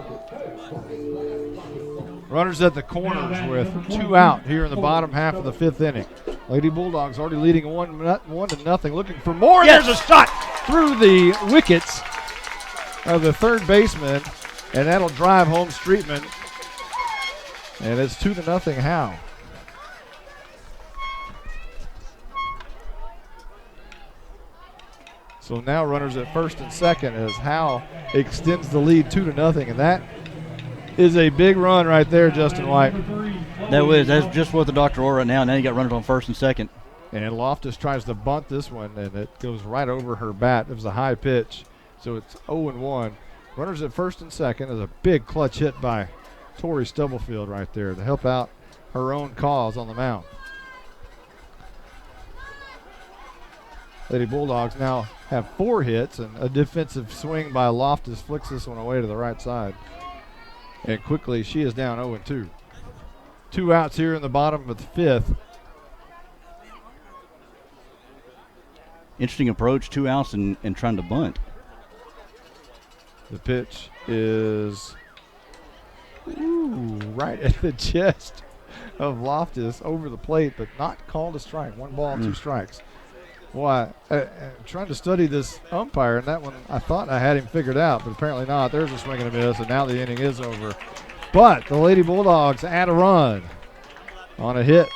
Runners at the corners with 2 out here in the bottom half of the 5th inning. Lady Bulldogs already leading 1-0, looking for more. Yes. There's a shot through the wickets of the third baseman, and that'll drive home Streetman. And it's 2-0 Howe. So now runners at first and second as Howe extends the lead 2-0, and that is a big run right there, Justin White. That's just what the doctor ordered right now. Now you got runners on first and second. And Loftus tries to bunt this one, and it goes right over her bat. It was a high pitch, so it's 0-1. Runners at first and second is a big clutch hit by Tori Stubblefield right there to help out her own cause on the mound. Lady Bulldogs now have 4 hits, and a defensive swing by Loftus flicks this one away to the right side. And quickly, she is down 0-2. 2 outs here in the bottom of the 5th. Interesting approach, 2 outs and trying to bunt. The pitch is right at the chest of Loftus over the plate, but not called a strike. 1 ball, 2 strikes. Boy, I'm trying to study this umpire, and that one I thought I had him figured out, but apparently not. There's a swing and a miss, and now the inning is over. But the Lady Bulldogs add a run on a hit,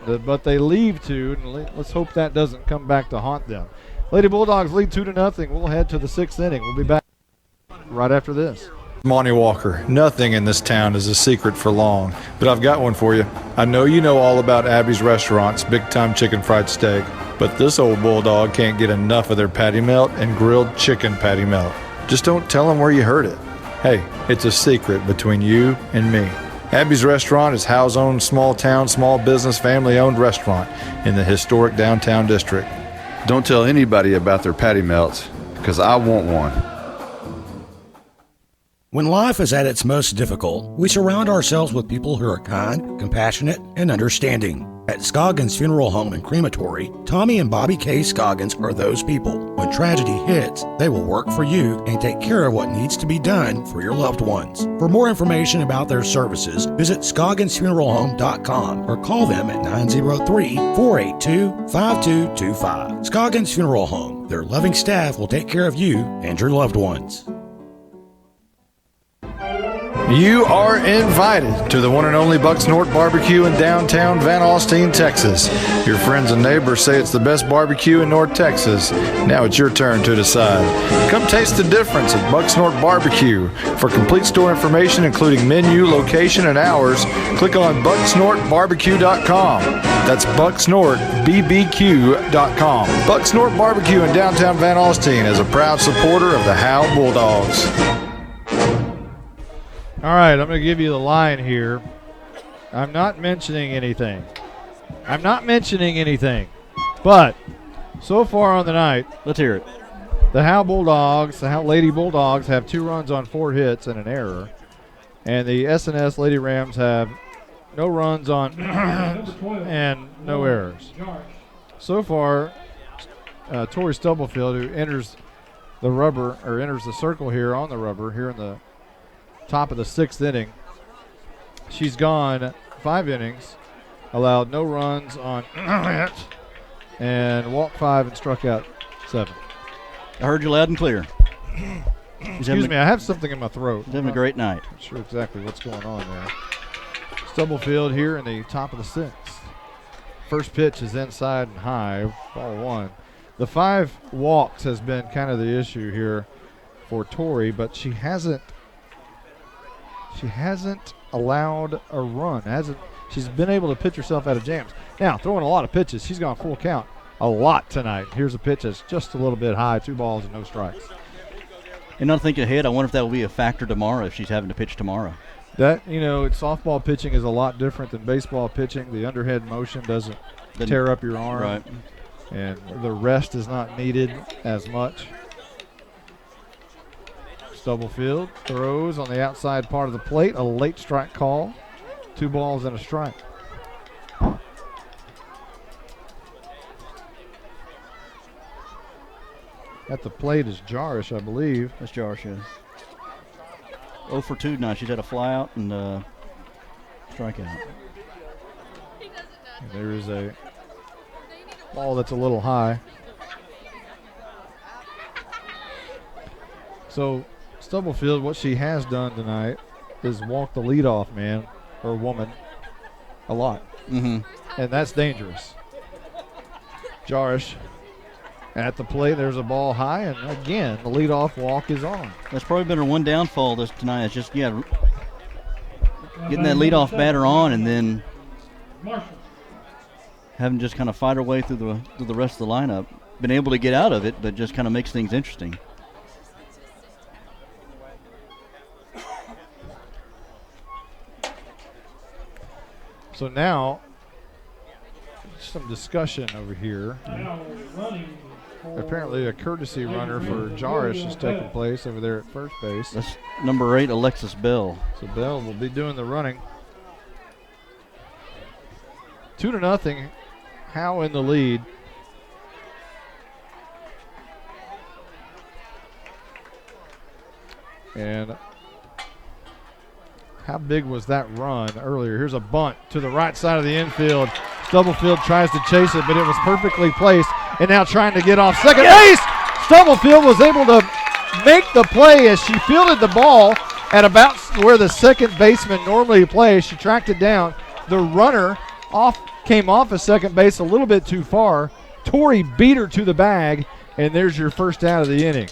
but they leave 2, and let's hope that doesn't come back to haunt them. Lady Bulldogs lead 2-0. We'll head to the 6th inning. We'll be back. right after this. Monty Walker, nothing in this town is a secret for long, but I've got one for you. I know you know all about Abby's Restaurant's big-time chicken fried steak, but this old bulldog can't get enough of their patty melt and grilled chicken patty melt. Just don't tell him where you heard it. Hey, it's a secret between you and me. Abby's Restaurant is Howe's own small-town, small business, family-owned restaurant in the historic downtown district. Don't tell anybody about their patty melts, because I want one. When life is at its most difficult, we surround ourselves with people who are kind, compassionate, and understanding. At Scoggins Funeral Home and Crematory, Tommy and Bobby K. Scoggins are those people. When tragedy hits, they will work for you and take care of what needs to be done for your loved ones. For more information about their services, visit ScogginsFuneralHome.com or call them at 903-482-5225. Scoggins Funeral Home. Their loving staff will take care of you and your loved ones. You are invited to the one and only Bucks North Barbecue in downtown Van Alstyne, Texas. Your friends and neighbors say it's the best barbecue in North Texas. Now it's your turn to decide. Come taste the difference at Bucks North Barbecue. For complete store information, including menu, location, and hours, click on bucksnorthbarbecue.com. That's bucksnorthbbq.com. Bucks North Barbecue in downtown Van Alstyne is a proud supporter of the Howe Bulldogs. All right, I'm going to give you the line here. I'm not mentioning anything. But so far on the night, let's hear it. The Howe Bulldogs, the Howe Lady Bulldogs, have 2 runs on 4 hits and an error. And the S&S Lady Rams have no runs on and no errors. So far, Tori Stubblefield, who enters the circle here on the rubber here in the top of the 6th inning. She's gone 5 innings, allowed no runs on and walked 5 and struck out 7. I heard you loud and clear. Excuse me, I have something in my throat. He's having a great night. Not sure exactly what's going on there. Stubblefield here in the top of the 6th. First pitch is inside and high, ball 1. The 5 walks has been kind of the issue here for Tori, but she hasn't allowed a run. She's been able to pitch herself out of jams. Now, throwing a lot of pitches. She's gone full count a lot tonight. Here's a pitch that's just a little bit high, 2 balls and no strikes. And not thinking ahead, I wonder if that will be a factor tomorrow if she's having to pitch tomorrow. That, softball pitching is a lot different than baseball pitching. The underhead motion doesn't tear up your arm. Right. And the rest is not needed as much. Stubblefield throws on the outside part of the plate. A late strike call. 2 balls and a strike. At the plate is Jarish, I believe. That's Jarish, yeah. 0 for 2 tonight. She's had a fly out and strikeout. And there is a ball that's a little high. So Stubblefield, what she has done tonight is walk the leadoff man or woman a lot. Mm-hmm. And that's dangerous. Jarish at the plate, there's a ball high, and again, the leadoff walk is on. That's probably been her one downfall tonight. It's just, getting that leadoff batter on and then having just kind of fight her way through the rest of the lineup. Been able to get out of it, but just kind of makes things interesting. So now, some discussion over here. Apparently a courtesy runner for Jarish is taking place over there at first base. That's number 8, Alexis Bell. So Bell will be doing the running. 2-0, Howe in the lead. And how big was that run earlier? Here's a bunt to the right side of the infield. Stubblefield tries to chase it, but it was perfectly placed. And now trying to get off second base. Stubblefield was able to make the play as she fielded the ball at about where the second baseman normally plays. She tracked it down. The runner came off of second base a little bit too far. Tori beat her to the bag, and there's your first out of the inning.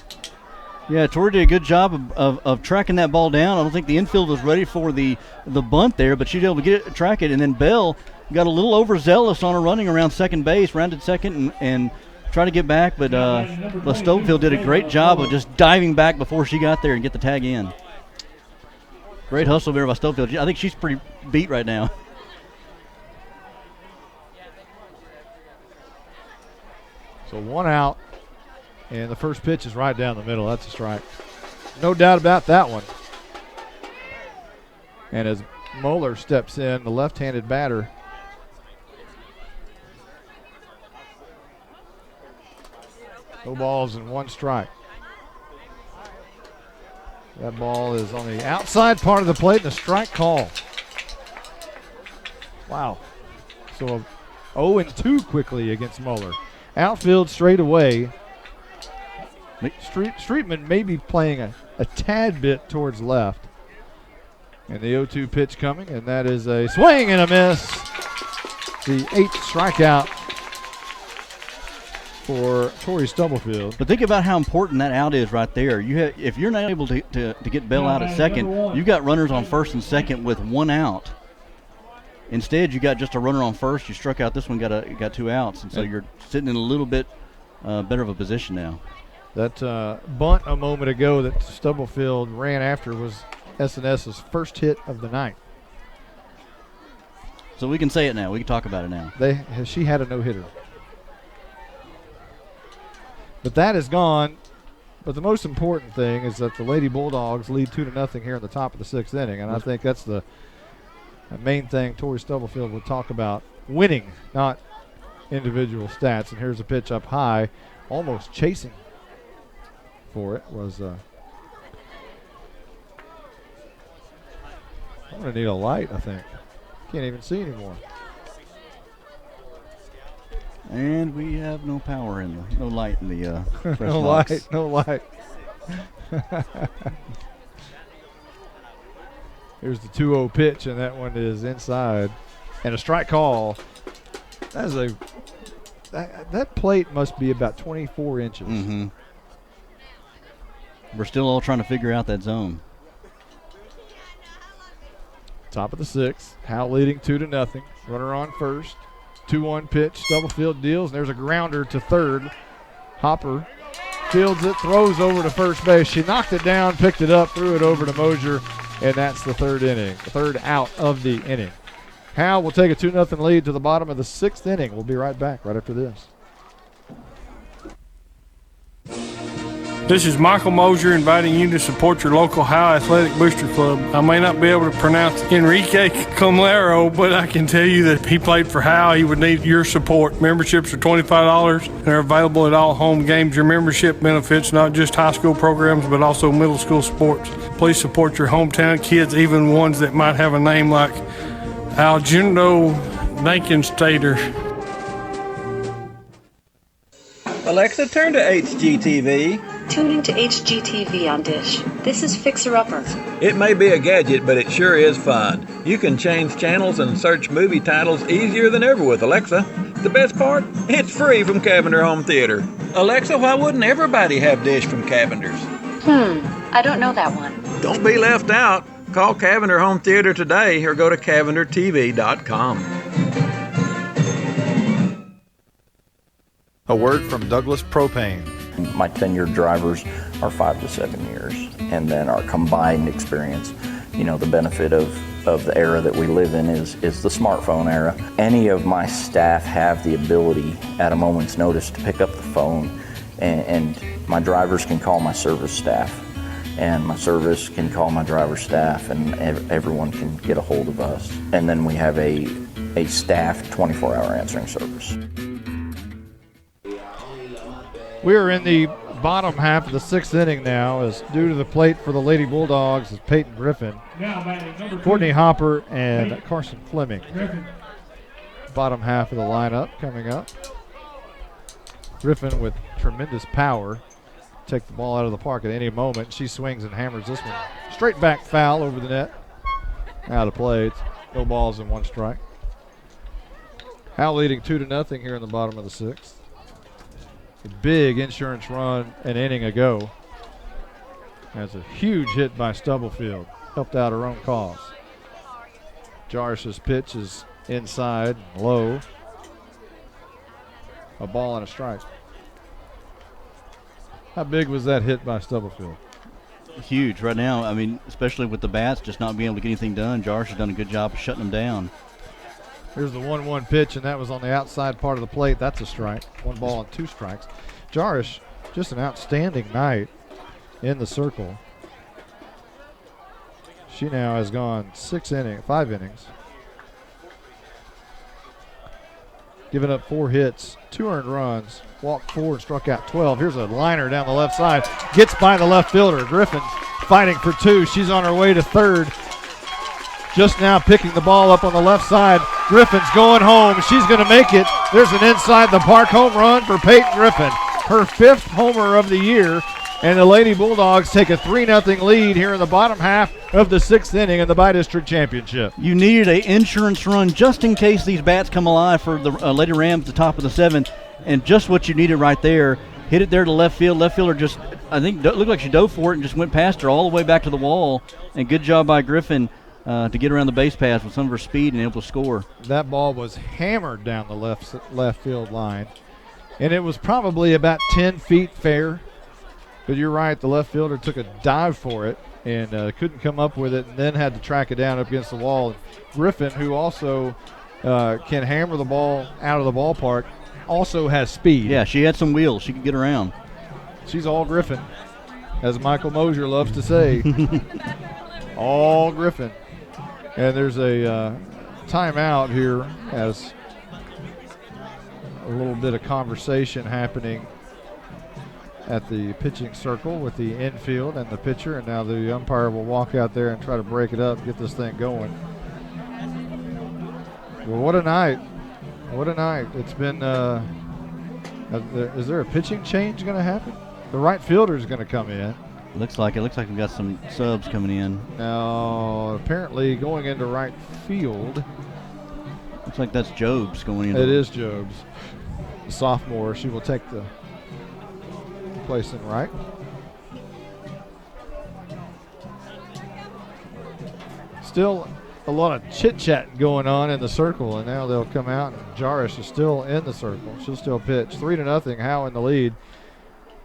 Yeah, Tori did a good job of tracking that ball down. I don't think the infield was ready for the bunt there, but she was able to track it. And then Bell got a little overzealous on her running around second base, rounded second, and tried to get back. But Stonefield did a great job of just diving back before she got there and get the tag in. Great hustle there by Stonefield. I think she's pretty beat right now. So 1 out, and the first pitch is right down the middle. That's a strike. No doubt about that one. And as Moeller steps in, the left-handed batter, no balls and 1 strike. That ball is on the outside part of the plate and a strike call. Wow. So 0-2 quickly against Moeller. Outfield straight away. Streetman may be playing a tad bit towards left. And the 0-2 pitch coming, and that is a swing and a miss. The 8th strikeout for Tori Stubblefield. But think about how important that out is right there. If you're not able to get Bell out at second, you've got runners on first and second with 1 out. Instead, you got just a runner on first. You struck out this one, got 2 outs, and so you're sitting in a little bit better of a position now. That bunt a moment ago that Stubblefield ran after was SNS's first hit of the night. So we can say it now. We can talk about it now. She had a no-hitter. But that is gone. But the most important thing is that the Lady Bulldogs lead 2-0 here in the top of the 6th inning, and I think that's the main thing Tori Stubblefield would talk about. Winning, not individual stats. And here's a pitch up high, almost chasing for it was I'm going to need a light, I think. Can't even see anymore. And we have no power no light in the press no box. light, no light. Here's the 2-0 pitch, and that one is inside. And a strike call. That plate must be about 24 inches. Mm-hmm. We're still all trying to figure out that zone. Top of the 6th. Howe leading 2-0. Runner on first. 2-1 pitch. Stubblefield deals, and there's a grounder to third. Hopper fields it, throws over to first base. She knocked it down, picked it up, threw it over to Mosier, and that's the 3rd inning. The 3rd out of the inning. Howe will take a 2-0 lead to the bottom of the 6th inning. We'll be right back right after this. This is Michael Mosier inviting you to support your local Howe Athletic Booster Club. I may not be able to pronounce Enrique Camilero, but I can tell you that he played for Howe. He would need your support. Memberships are $25 and are available at all home games. Your membership benefits not just high school programs, but also middle school sports. Please support your hometown kids, even ones that might have a name like Aljundo Dankenstater. Alexa, turn to HGTV. Tune into HGTV on Dish. This is Fixer Upper. It may be a gadget, but it sure is fun. You can change channels and search movie titles easier than ever with Alexa. The best part? It's free from Cavender Home Theater. Alexa, why wouldn't everybody have Dish from Cavender's? I don't know that one. Don't be left out. Call Cavender Home Theater today or go to CavenderTV.com. A word from Douglas Propane. My tenured drivers are 5 to 7 years, and then our combined experience, the benefit of the era that we live in is the smartphone era. Any of my staff have the ability at a moment's notice to pick up the phone, and my drivers can call my service staff, and my service can call my driver staff, and everyone can get a hold of us. And then we have a staff 24-hour answering service. We are in the bottom half of the 6th inning now, as due to the plate for the Lady Bulldogs is Peyton Griffin, Courtney Hopper, and Carson Fleming. Bottom half of the lineup coming up. Griffin with tremendous power. Take the ball out of the park at any moment. She swings and hammers this one straight back, foul over the net. Out of play. It's no balls and 1 strike. Howe leading 2-0 here in the bottom of the 6th. A big insurance run an inning ago. That's a huge hit by Stubblefield. Helped out her own cause. Jarish's pitch is inside, low. A ball and a strike. How big was that hit by Stubblefield? Huge right now. I mean, especially with the bats just not being able to get anything done. Jarish has done a good job of shutting them down. Here's the 1-1 pitch, and that was on the outside part of the plate. That's a strike. 1 ball and 2 strikes. Jarish, just an outstanding night in the circle. She now has gone 5 innings. Given up 4 hits, 2 earned runs, walked 4 and struck out 12. Here's a liner down the left side. Gets by the left fielder. Griffin fighting for 2. She's on her way to third. Just now picking the ball up on the left side. Griffin's going home. She's going to make it. There's an inside the park home run for Peyton Griffin. Her 5th homer of the year. And the Lady Bulldogs take a 3-0 lead here in the bottom half of the 6th inning in the Bi-District Championship. You needed an insurance run just in case these bats come alive for the Lady Rams at the top of the 7th. And just what you needed right there. Hit it there to left field. Left fielder just, I think, looked like she dove for it and just went past her all the way back to the wall. And good job by Griffin to get around the base paths with some of her speed and able to score. That ball was hammered down the left field line. And it was probably about 10 feet fair. But you're right, the left fielder took a dive for it and couldn't come up with it and then had to track it down up against the wall. Griffin, who also can hammer the ball out of the ballpark, also has speed. Yeah, she had some wheels. She could get around. She's all Griffin, as Michael Mosier loves to say. All Griffin. And there's a timeout here as a little bit of conversation happening at the pitching circle with the infield and the pitcher, and now the umpire will walk out there and try to break it up, get this thing going. Well, what a night. What a night. It's been, is there a pitching change going to happen? The right fielder is going to come in. Looks like it. Looks like we've got some subs coming in. Now, apparently going into right field. Looks like that's Jobs going in. It is Jobs. The sophomore. She will take the place in right. Still a lot of chit-chat going on in the circle, and now they'll come out, and Jarish is still in the circle. She'll still pitch. 3-0, Howe in the lead.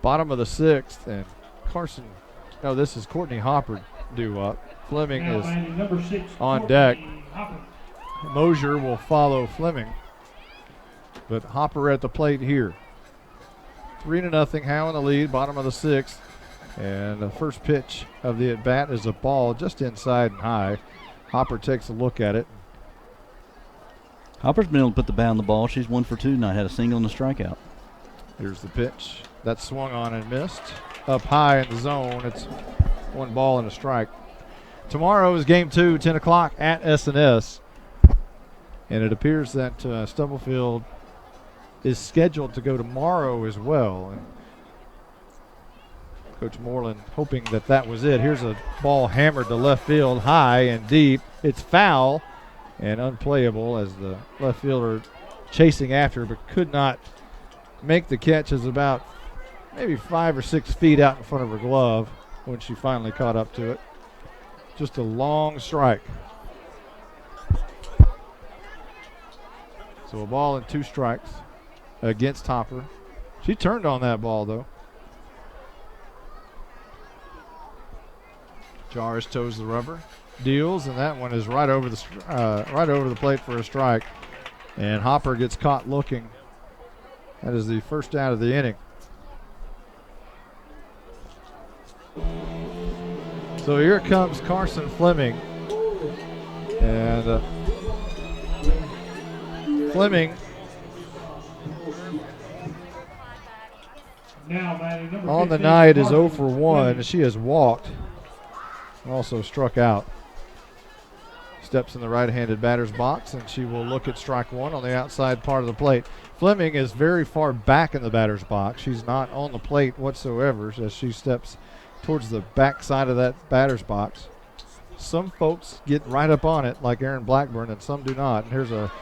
Bottom of the 6th, and Carson, no, this is Courtney Hopper due up. Fleming is on deck. Mosier will follow Fleming, but Hopper at the plate here. 3-0, Howe in the lead, bottom of the 6th. And the first pitch of the at-bat is a ball just inside and high. Hopper takes a look at it. Hopper's been able to put the bat on the ball. She's 1 for 2 tonight, had a single and a strikeout. Here's the pitch. That swung on and missed. Up high in the zone. It's 1 ball and a strike. Tomorrow is game 2, 10 o'clock at S&S. And it appears that Stubblefield is scheduled to go tomorrow as well. And Coach Moreland hoping that that was it. Here's a ball hammered to left field, high and deep. It's foul and unplayable as the left fielder chasing after but could not make the catch. Is about maybe 5 or 6 feet out in front of her glove when she finally caught up to it. Just a long strike. So a ball and 2 strikes against Hopper. She turned on that ball though. Jarish toes the rubber, deals, and that one is right over the plate for a strike. And Hopper gets caught looking. That is the first out of the inning. So here comes Carson Fleming. And Fleming on the night is 0 for 1. She has walked. Also struck out. Steps in the right-handed batter's box, and she will look at strike 1 on the outside part of the plate. Fleming is very far back in the batter's box. She's not on the plate whatsoever as she steps towards the back side of that batter's box. Some folks get right up on it like Aaron Blackburn, and some do not. And here's a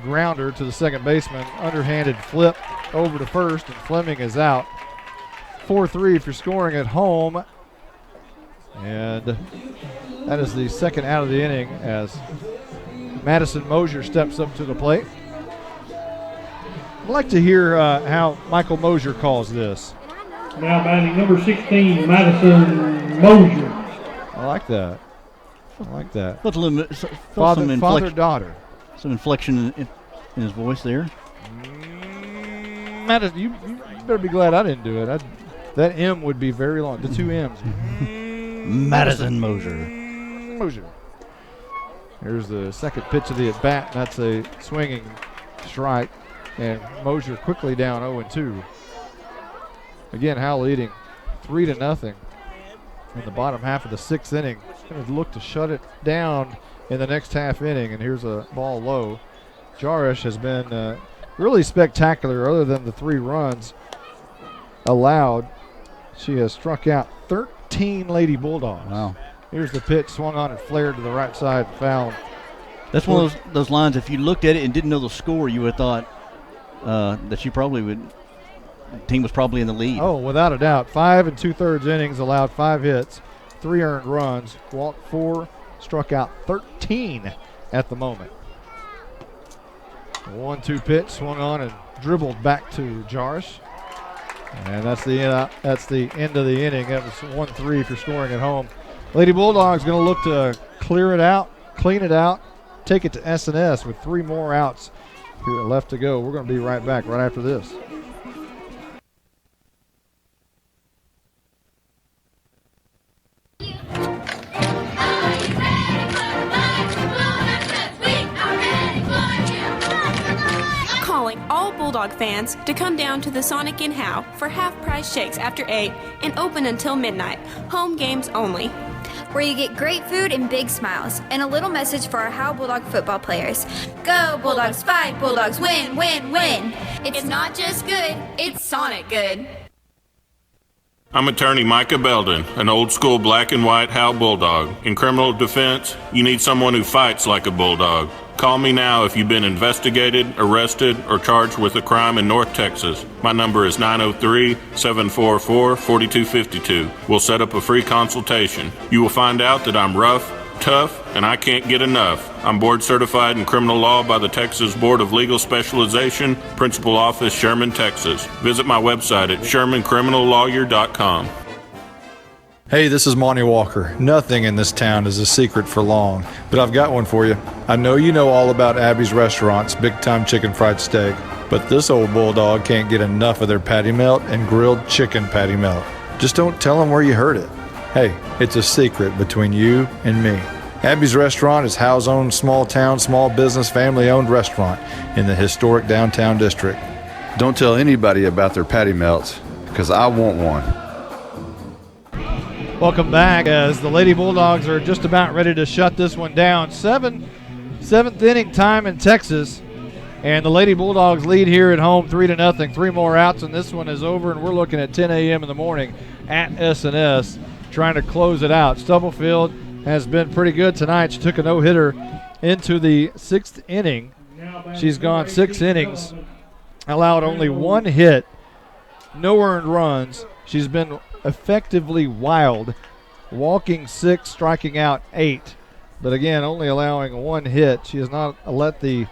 grounder to the second baseman. Underhanded flip over to first, and Fleming is out. 4-3 if you're scoring at home. And that is the second out of the inning as Madison Mosier steps up to the plate. I'd like to hear how Michael Mosier calls this. Now batting number 16, Madison Mosier. I like that. I like that. Felt Father, some daughter. Some inflection in his voice there. Madison, you better be glad I didn't do it. That M would be very long. The two M's. Madison Mosier. Mosier. Here's the second pitch of the at-bat. That's a swinging strike. And Mosier quickly down 0-2. Again, Howe leading 3-0 in the bottom half of the sixth inning. Going to look to shut it down in the next half inning. And here's a ball low. Jarish has been really spectacular other than the 3 runs allowed. She has struck out 13 Lady Bulldogs. Wow. Here's the pitch, swung on and flared to the right side, foul. That's one of those lines, if you looked at it and didn't know the score, you would have thought that you probably would. The team was probably in the lead. Oh, without a doubt. 5 2/3 innings, allowed 5 hits, 3 earned runs, walked 4, struck out 13 at the moment. 1-2 pitch, swung on and dribbled back to Jarish. And that's the end of the inning. That was 1-3 if you're scoring at home. Lady Bulldogs going to look to clear it out, clean it out, take it to S&S with 3 more outs here left to go. We're going to be right back right after this. Calling all Bulldog fans to come down to the Sonic in Howe for half-price shakes after 8 and open until midnight. Home games only. Where you get great food and big smiles, and a little message for our Howe Bulldog football players. Go Bulldogs, fight Bulldogs, win, win, win. It's not just good, it's Sonic good. I'm attorney Micah Belden, an old school black and white Howe Bulldog. In criminal defense, you need someone who fights like a bulldog. Call me now if you've been investigated, arrested, or charged with a crime in North Texas. My number is 903-744-4252. We'll set up a free consultation. You will find out that I'm rough, tough, and I can't get enough. I'm board certified in criminal law by the Texas Board of Legal Specialization, Principal Office, Sherman, Texas. Visit my website at shermancriminallawyer.com. Hey, this is Monty Walker. Nothing in this town is a secret for long, but I've got one for you. I know you know all about Abby's Restaurant's Big Time Chicken Fried Steak, but this old bulldog can't get enough of their patty melt and grilled chicken patty melt. Just don't tell them where you heard it. Hey, it's a secret between you and me. Abby's Restaurant is Howe's own small town, small business, family-owned restaurant in the historic downtown district. Don't tell anybody about their patty melts, because I want one. Welcome back as the Lady Bulldogs are just about ready to shut this one down. Seventh inning time in Texas, and the Lady Bulldogs lead here at home 3-0. 3 more outs, and this one is over, and we're looking at 10 a.m. in the morning at S&S trying to close it out. Stubblefield has been pretty good tonight. She took a no-hitter into the 6th inning. She's gone 6 innings, allowed only 1 hit, no earned runs. She's been effectively wild, walking 6, striking out 8, but again only allowing 1 hit. She has not let the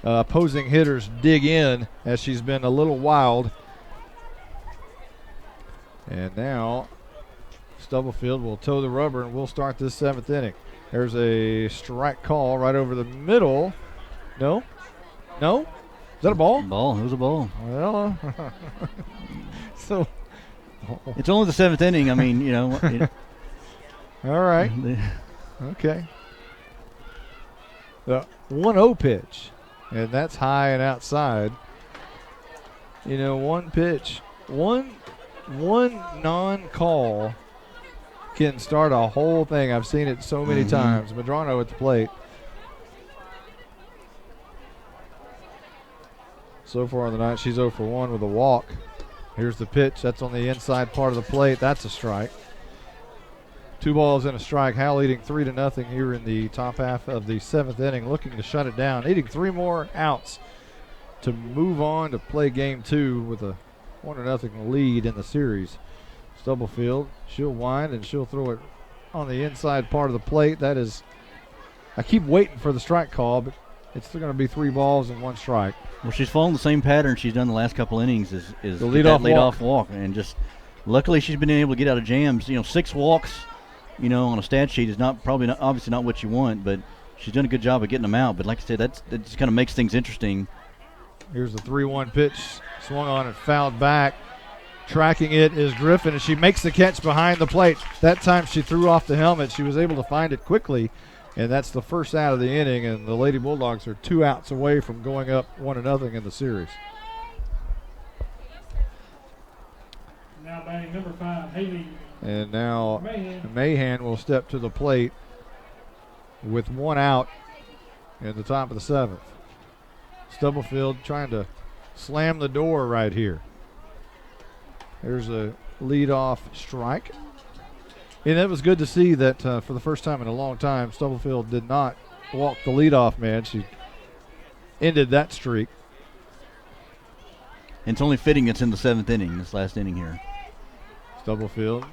opposing hitters dig in as she's been a little wild. And now Stubblefield will toe the rubber and we'll start this 7th inning. There's a strike call right over the middle. No? Is that a ball? Ball. It was a ball. Well, so it's only the 7th inning. I mean, you know. All right. Okay. The 1-0 pitch, and that's high and outside. You know, one pitch, one non-call can start a whole thing. I've seen it so many times. Medrano at the plate. So far in the night, she's 0 for 1 with a walk. Here's the pitch. That's on the inside part of the plate. That's a strike. 2 balls and a strike. Howe leading 3-0 here in the top half of the 7th inning, looking to shut it down. Needing 3 more outs to move on to play game 2 with a 1-0 lead in the series. Stubblefield, she'll wind and she'll throw it on the inside part of the plate. That is, I keep waiting for the strike call, but it's still going to be 3 balls and 1 strike. Well, she's following the same pattern she's done the last couple innings is the leadoff walk. And just luckily she's been able to get out of jams. 6 walks, on a stat sheet is obviously not what you want, but she's done a good job of getting them out. But like I said, that just kind of makes things interesting. Here's the 3-1 pitch, swung on and fouled back. Tracking it is Griffin, and she makes the catch behind the plate. That time she threw off the helmet. She was able to find it quickly, and that's the first out of the inning, and the Lady Bulldogs are 2 outs away from going up 1-0 in the series. Now batting number 5, Haley. And now Mahan will step to the plate with 1 out in the top of the 7th. Stubblefield trying to slam the door right here. There's a leadoff strike. And it was good to see that for the first time in a long time, Stubblefield did not walk the leadoff man. She ended that streak. And it's only fitting it's in the 7th inning, this last inning here. Stubblefield.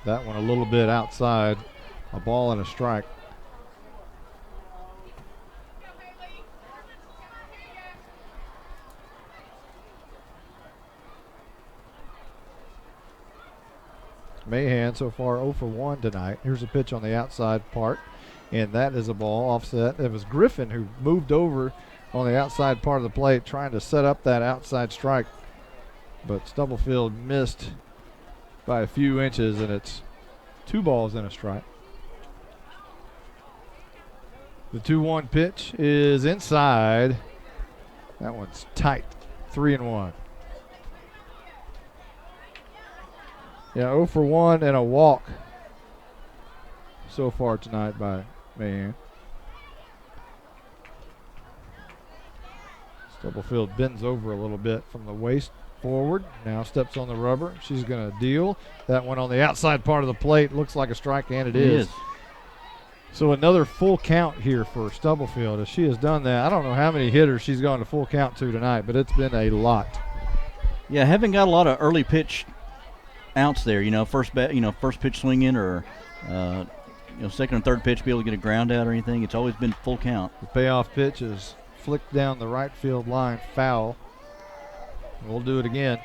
That one a little bit outside. A ball and a strike. Mahan so far 0 for 1 tonight. Here's a pitch on the outside part, and that is a ball offset. It was Griffin who moved over on the outside part of the plate trying to set up that outside strike, but Stubblefield missed by a few inches, and it's 2 balls and a strike. The 2-1 pitch is inside. That one's tight, 3-1. Yeah, 0 for 1 and a walk so far tonight by Mahan. Stubblefield bends over a little bit from the waist forward. Now steps on the rubber. She's going to deal. That one on the outside part of the plate looks like a strike, and it is. So another full count here for Stubblefield. As she has done that, I don't know how many hitters she's gone to full count to tonight, but it's been a lot. Yeah, haven't got a lot of early pitch outs there, first pitch swinging or second or third pitch be able to get a ground out or anything. It's always been full count. The payoff pitch is flicked down the right field line, foul. We'll do it again.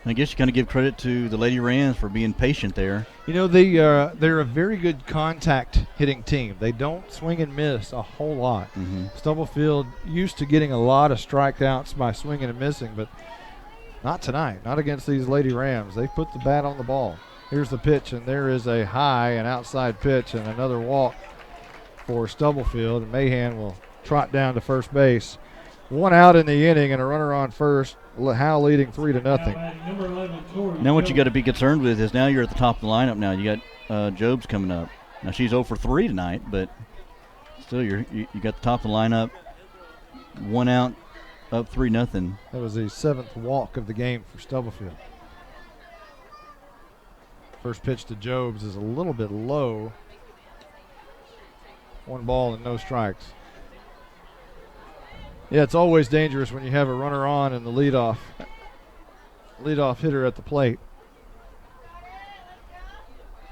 I guess you kind of give credit to the Lady Rams for being patient there. They're a very good contact hitting team. They don't swing and miss a whole lot. Mm-hmm. Stubblefield used to getting a lot of strikeouts by swinging and missing, but not tonight, not against these Lady Rams. They put the bat on the ball. Here's the pitch, and there is a high and outside pitch and another walk for Stubblefield. And Mahan will trot down to first base. 1 out in the inning and a runner on first. Howe leading 3-0. Now what you got to be concerned with is now you're at the top of the lineup now. You got Jobs coming up. Now she's 0 for 3 tonight, but still you got the top of the lineup. 1 out. Up 3-0. That was the 7th walk of the game for Stubblefield. First pitch to Jobs is a little bit low. 1 ball and no strikes. Yeah, it's always dangerous when you have a runner on and the leadoff hitter at the plate.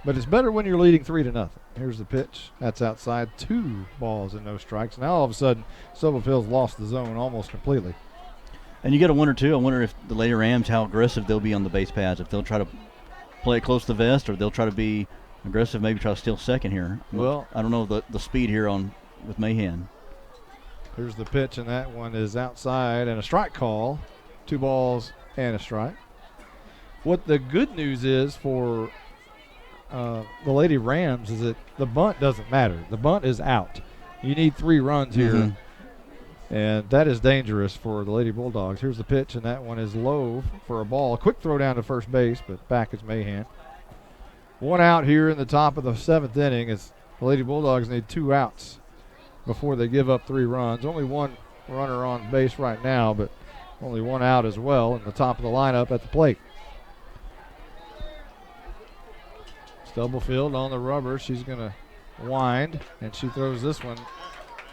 But it's better when you're leading 3-0. Here's the pitch. That's outside. 2 balls and no strikes. Now all of a sudden, Stubblefield's lost the zone almost completely. And you got to wonder, too, I wonder if the Lady Rams, how aggressive they'll be on the base paths. If they'll try to play it close to the vest or they'll try to be aggressive, maybe try to steal second here. Well, I don't know the speed here with Mahan. Here's the pitch, and that one is outside and a strike call. 2 balls and a strike. What the good news is for the Lady Rams is that the bunt doesn't matter. The bunt is out. You need 3 runs here, and that is dangerous for the Lady Bulldogs. Here's the pitch, and that one is low for a ball. A quick throw down to first base, but back is Mahan. 1 out here in the top of the 7th inning as the Lady Bulldogs need 2 outs before they give up 3 runs. Only 1 runner on base right now, but only 1 out as well in the top of the lineup at the plate. Stubblefield on the rubber. She's going to wind, and she throws this one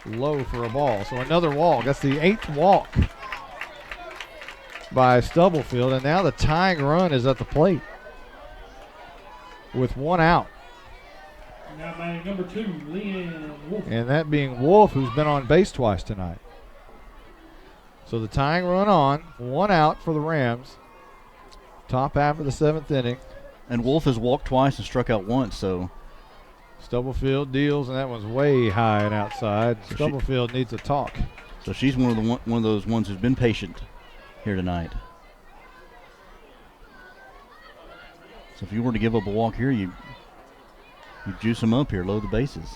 low for a ball. So another walk. That's the 8th walk by Stubblefield, and now the tying run is at the plate. with one out. Now batting number 2, Leanne Wolf. And that being Wolf, who's been on base twice tonight. So the tying run on, one out for the Rams. Top half of the 7th inning. And Wolf has walked twice and struck out once, so. Stubblefield deals, and that one's way high and outside. So Stubblefield needs a talk. So she's one of those ones who's been patient here tonight. So if you were to give up a walk here, you juice them up here, load the bases.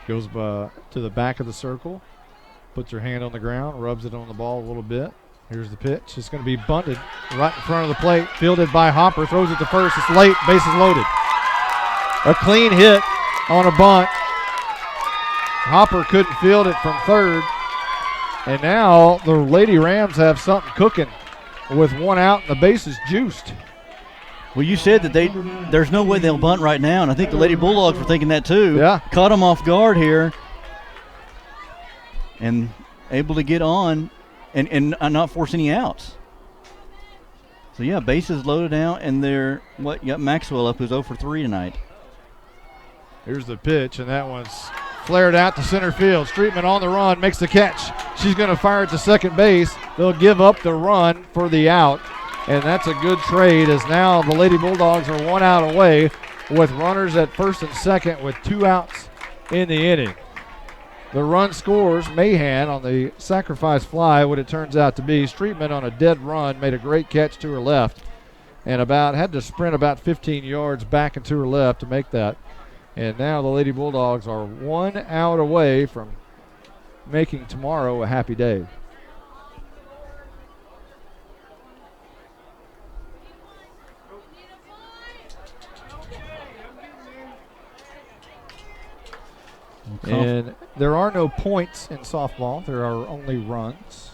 Goes to the back of the circle, puts her hand on the ground, rubs it on the ball a little bit. Here's the pitch. It's going to be bunted right in front of the plate, fielded by Hopper, throws it to first. It's late, bases loaded. A clean hit on a bunt. Hopper couldn't field it from third. And now the Lady Rams have something cooking with one out and the bases juiced. Well, you said that there's no way they'll bunt right now, and I think the Lady Bulldogs were thinking that too. Yeah. Caught them off guard here and able to get on and not force any outs. So, yeah, bases loaded out, and you got Maxwell up, who's 0 for 3 tonight. Here's the pitch, and that one's flared out to center field. Streetman on the run, makes the catch. She's going to fire it to second base. They'll give up the run for the out, and that's a good trade as now the Lady Bulldogs are one out away with runners at first and second with 2 outs in the inning. The run scores Mahan on the sacrifice fly, what it turns out to be. Streetman on a dead run made a great catch to her left and had to sprint about 15 yards back and to her left to make that. And now the Lady Bulldogs are 1 out away from making tomorrow a happy day. And there are no points in softball. There are only runs.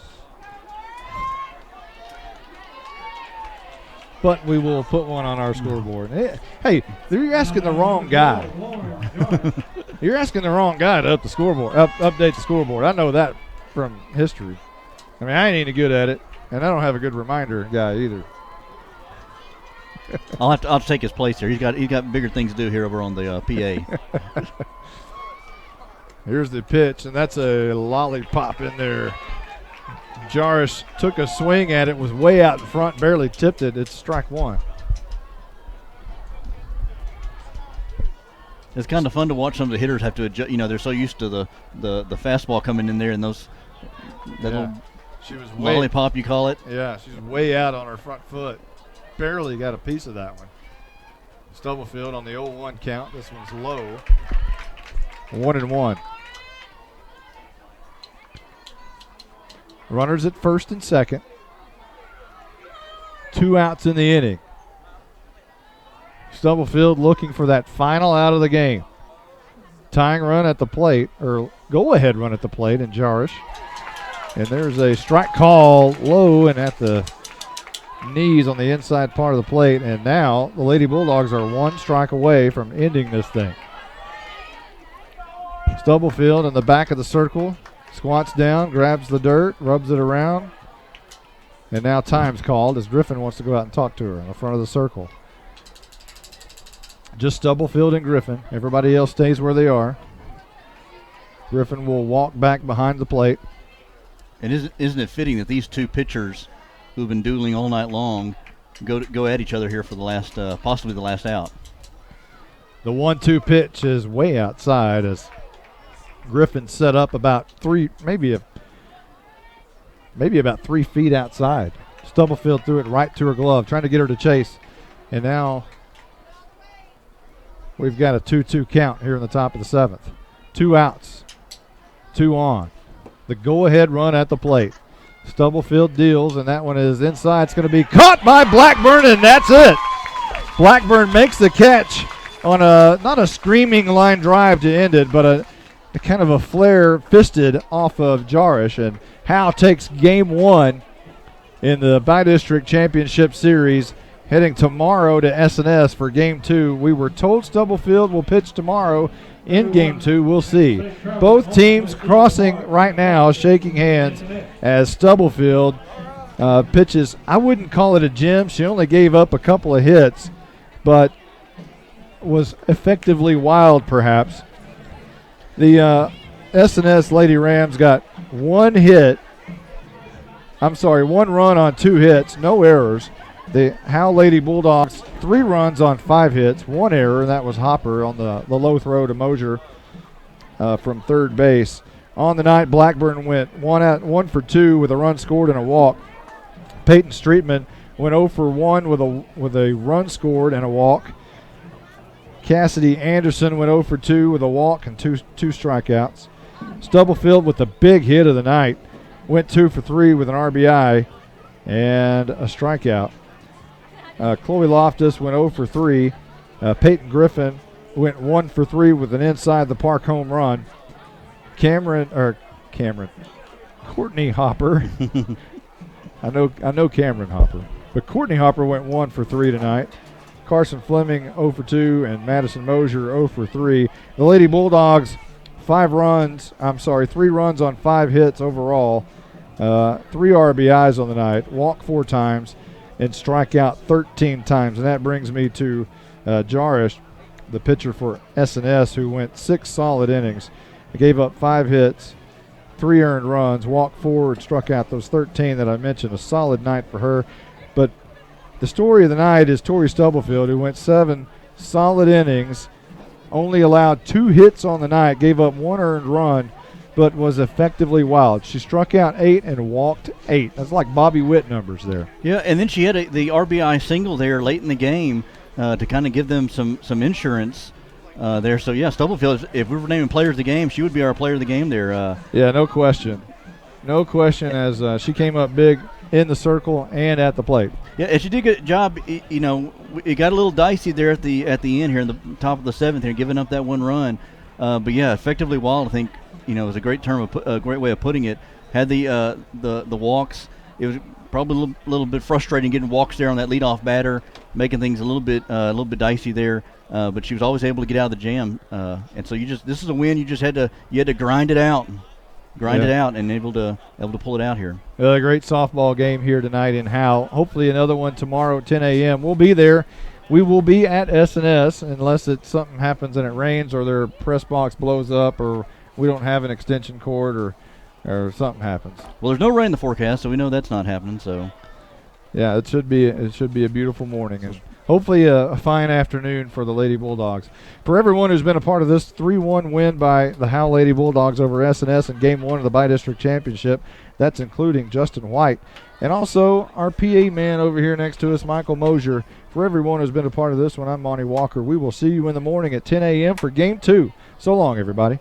But we will put one on our scoreboard. Hey, you're asking the wrong guy. You're asking the wrong guy to update the scoreboard. I know that from history. I mean, I ain't any good at it, and I don't have a good reminder guy either. I'll have to take his place here. He's got bigger things to do here over on the PA. Here's the pitch, and that's a lollipop in there. Jarish took a swing at it, was way out in front, barely tipped it. It's strike one. It's kind of fun to watch some of the hitters have to adjust. You know, they're so used to the fastball coming in there and little she was lollipop, you call it. Yeah, she's way out on her front foot. Barely got a piece of that one. Stubblefield on the 0-1 count. This one's low. 1-1. Runners at first and second. 2 outs in the inning. Stubblefield looking for that final out of the game. Tying run at the plate, or go-ahead run at the plate in Jarish. And there's a strike call low and at the knees on the inside part of the plate. And now the Lady Bulldogs are 1 strike away from ending this thing. Stubblefield in the back of the circle. Squats down, grabs the dirt, rubs it around. And now time's called as Griffin wants to go out and talk to her in the front of the circle. Just Stubblefield and Griffin. Everybody else stays where they are. Griffin will walk back behind the plate. And isn't it fitting that these two pitchers who've been dueling all night long go at each other here for the possibly the last out? The 1-2 pitch is way outside as Griffin set up about maybe about 3 feet outside. Stubblefield threw it right to her glove, trying to get her to chase. And now we've got a 2-2 count here in the top of the 7th. 2 outs, 2 on. The go-ahead run at the plate. Stubblefield deals, and that one is inside. It's going to be caught by Blackburn, and that's it. Blackburn makes the catch on not a screaming line drive to end it, but a kind of a flare fisted off of Jarish, and Howe takes game 1 in the Bi-District Championship Series, heading tomorrow to S&S for game 2. We were told Stubblefield will pitch tomorrow in game 2. We'll see. Both teams crossing right now, shaking hands as Stubblefield pitches. I wouldn't call it a gem. She only gave up a couple of hits, but was effectively wild, perhaps. The S&S Lady Rams got one run on 2 hits, no errors. The Howe Lady Bulldogs, 3 runs on 5 hits, 1 error, and that was Hopper on the low throw to Mosier from third base. On the night, Blackburn went 1 for 2 with a run scored and a walk. Peyton Streetman went 0 for 1 with a run scored and a walk. Cassidy Anderson went 0 for 2 with a walk and two strikeouts. Stubblefield with the big hit of the night went 2 for 3 with an RBI and a strikeout. Chloe Loftus went 0 for 3. Peyton Griffin went 1 for 3 with an inside the park home run. Courtney Hopper. I know Cameron Hopper, but Courtney Hopper went 1 for 3 tonight. Carson Fleming 0 for 2 and Madison Mosier 0 for 3. The Lady Bulldogs 3 runs on 5 hits overall. 3 RBIs on the night, walk 4 times, and strike out 13 times. And that brings me to Jarish, the pitcher for S&S, who went 6 solid innings. He gave up 5 hits, 3 earned runs, walked 4, and struck out those 13 that I mentioned. A solid night for her. But the story of the night is Tori Stubblefield, who went 7 solid innings, only allowed 2 hits on the night, gave up 1 earned run, but was effectively wild. She struck out 8 and walked 8. That's like Bobby Witt numbers there. Yeah, and then she had the RBI single there late in the game to kind of give them some insurance there. So, yeah, Stubblefield, if we were naming players of the game, she would be our player of the game there. Yeah, no question. No question, as she came up big in the circle and at the plate. Yeah, and she did a good job. You know, it got a little dicey there at the end here in the top of the 7th here, giving up that 1 run. But yeah, effectively wild. I think it was a great great way of putting it. Had the walks. It was probably a little bit frustrating getting walks there on that leadoff batter, making things a little bit dicey there. But she was always able to get out of the jam. And so this is a win. You had to grind it out. It out and able to pull it out here. A great softball game here tonight in Howe. Hopefully another one tomorrow at 10 a.m. We'll be there. We will be at S&S unless something happens and it rains or their press box blows up or we don't have an extension cord or something happens. Well, there's no rain in the forecast, so we know that's not happening. So, yeah, it should be a beautiful morning and hopefully a fine afternoon for the Lady Bulldogs. For everyone who's been a part of this 3-1 win by the Howe Lady Bulldogs over S&S in Game 1 of the Bi-District Championship, that's including Justin White. And also our PA man over here next to us, Michael Mosier. For everyone who's been a part of this one, I'm Monty Walker. We will see you in the morning at 10 a.m. for Game 2. So long, everybody.